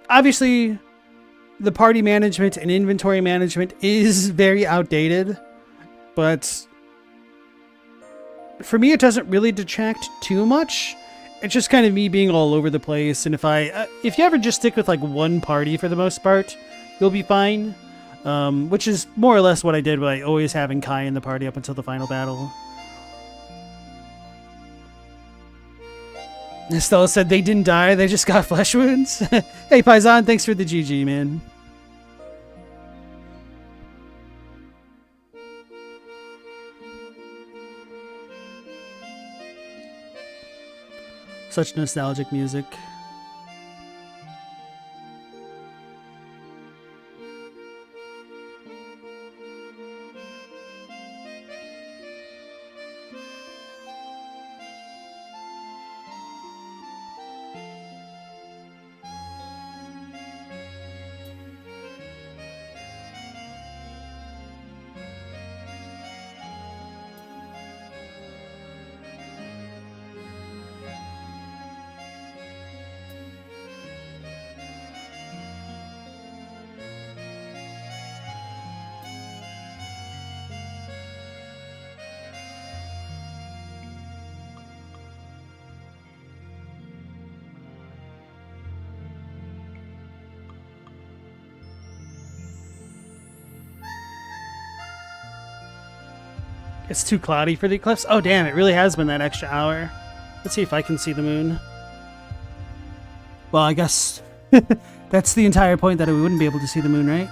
[SPEAKER 1] Obviously, the party management and inventory management is very outdated, but for me, it doesn't really detract too much. It's just kind of me being all over the place, and if you ever just stick with like one party for the most part, you'll be fine. Which is more or less what I did by always having Kai in the party up until the final battle. Estella said they didn't die, they just got flesh wounds. Hey, Paisan, thanks for the GG, man. Such nostalgic music. It's too cloudy for the eclipse. Oh, damn, it really has been that extra hour. Let's see if I can see the moon. Well, I guess that's the entire point, that we wouldn't be able to see the moon, right?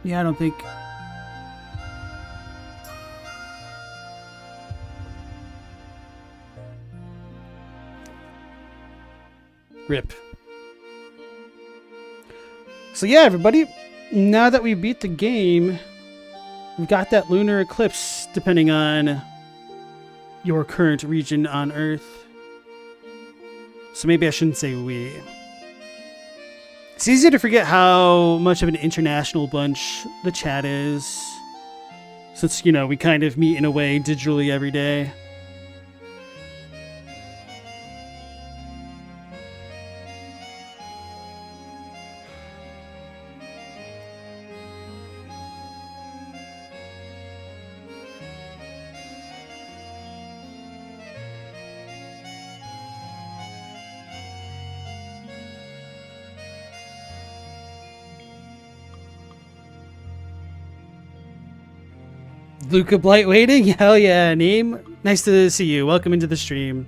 [SPEAKER 1] Yeah, I don't think. Rip. So yeah, everybody, now that we beat the game, we've got that lunar eclipse, depending on your current region on Earth. So maybe I shouldn't say we. It's easy to forget how much of an international bunch the chat is, since, you know, we kind of meet in a way digitally every day. Luca Blight waiting? Hell yeah, Neem. Nice to see you. Welcome into the stream.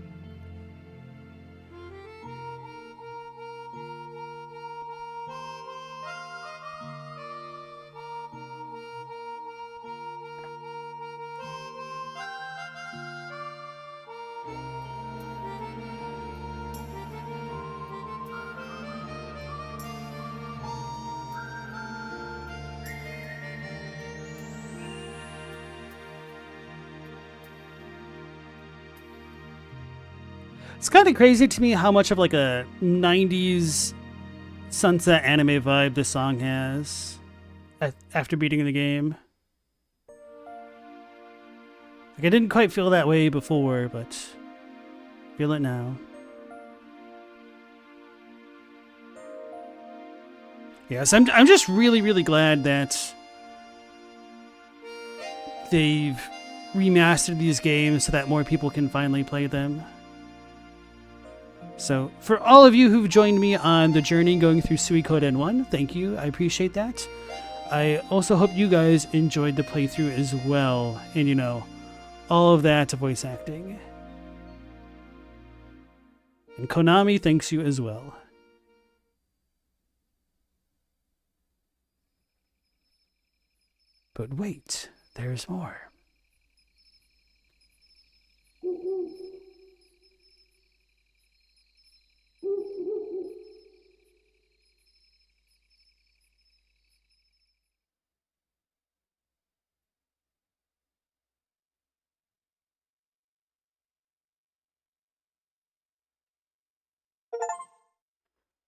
[SPEAKER 1] It's kind of crazy to me how much of like a 90s sunset anime vibe this song has after beating the game. Like, I didn't quite feel that way before, but feel it now. Yes, I'm just really, really glad that they've remastered these games so that more people can finally play them. So, for all of you who've joined me on the journey going through Suikoden 1, thank you. I appreciate that. I also hope you guys enjoyed the playthrough as well. And, you know, all of that voice acting. And Konami thanks you as well. But wait, there's more.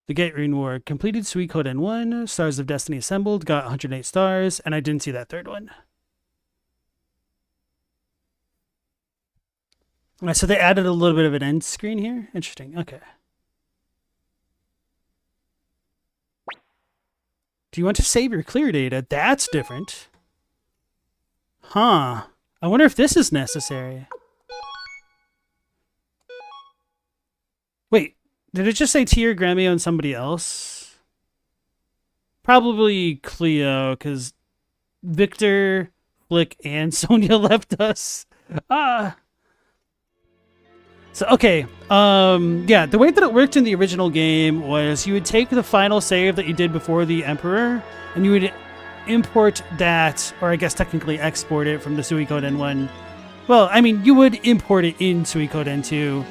[SPEAKER 1] The Gate Rune War. Completed Suikoden 1, Stars of Destiny assembled, got 108 stars, and I didn't see that third one. So they added a little bit of an end screen here? Interesting, okay. Do you want to save your clear data? That's different. Huh. I wonder if this is necessary. Wait. Did it just say Tier, Grammy, and somebody else? Probably Cleo, because Victor, Flick, and Sonia left us. So, okay. Yeah, the way that it worked in the original game was you would take the final save that you did before the Emperor, and you would import that, or I guess technically export it from the Suikoden 1. Well, I mean, you would import it in Suikoden 2.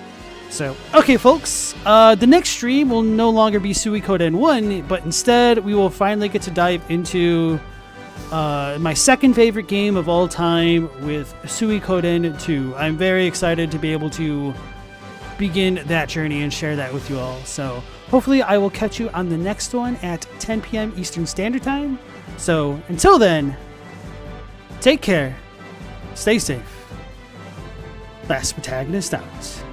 [SPEAKER 1] So, okay, folks, the next stream will no longer be Suikoden 1, but instead we will finally get to dive into my second favorite game of all time with Suikoden 2. I'm very excited to be able to begin that journey and share that with you all. So, hopefully I will catch you on the next one at 10 p.m. Eastern Standard Time. So, until then, take care, stay safe. LastProtagonist out.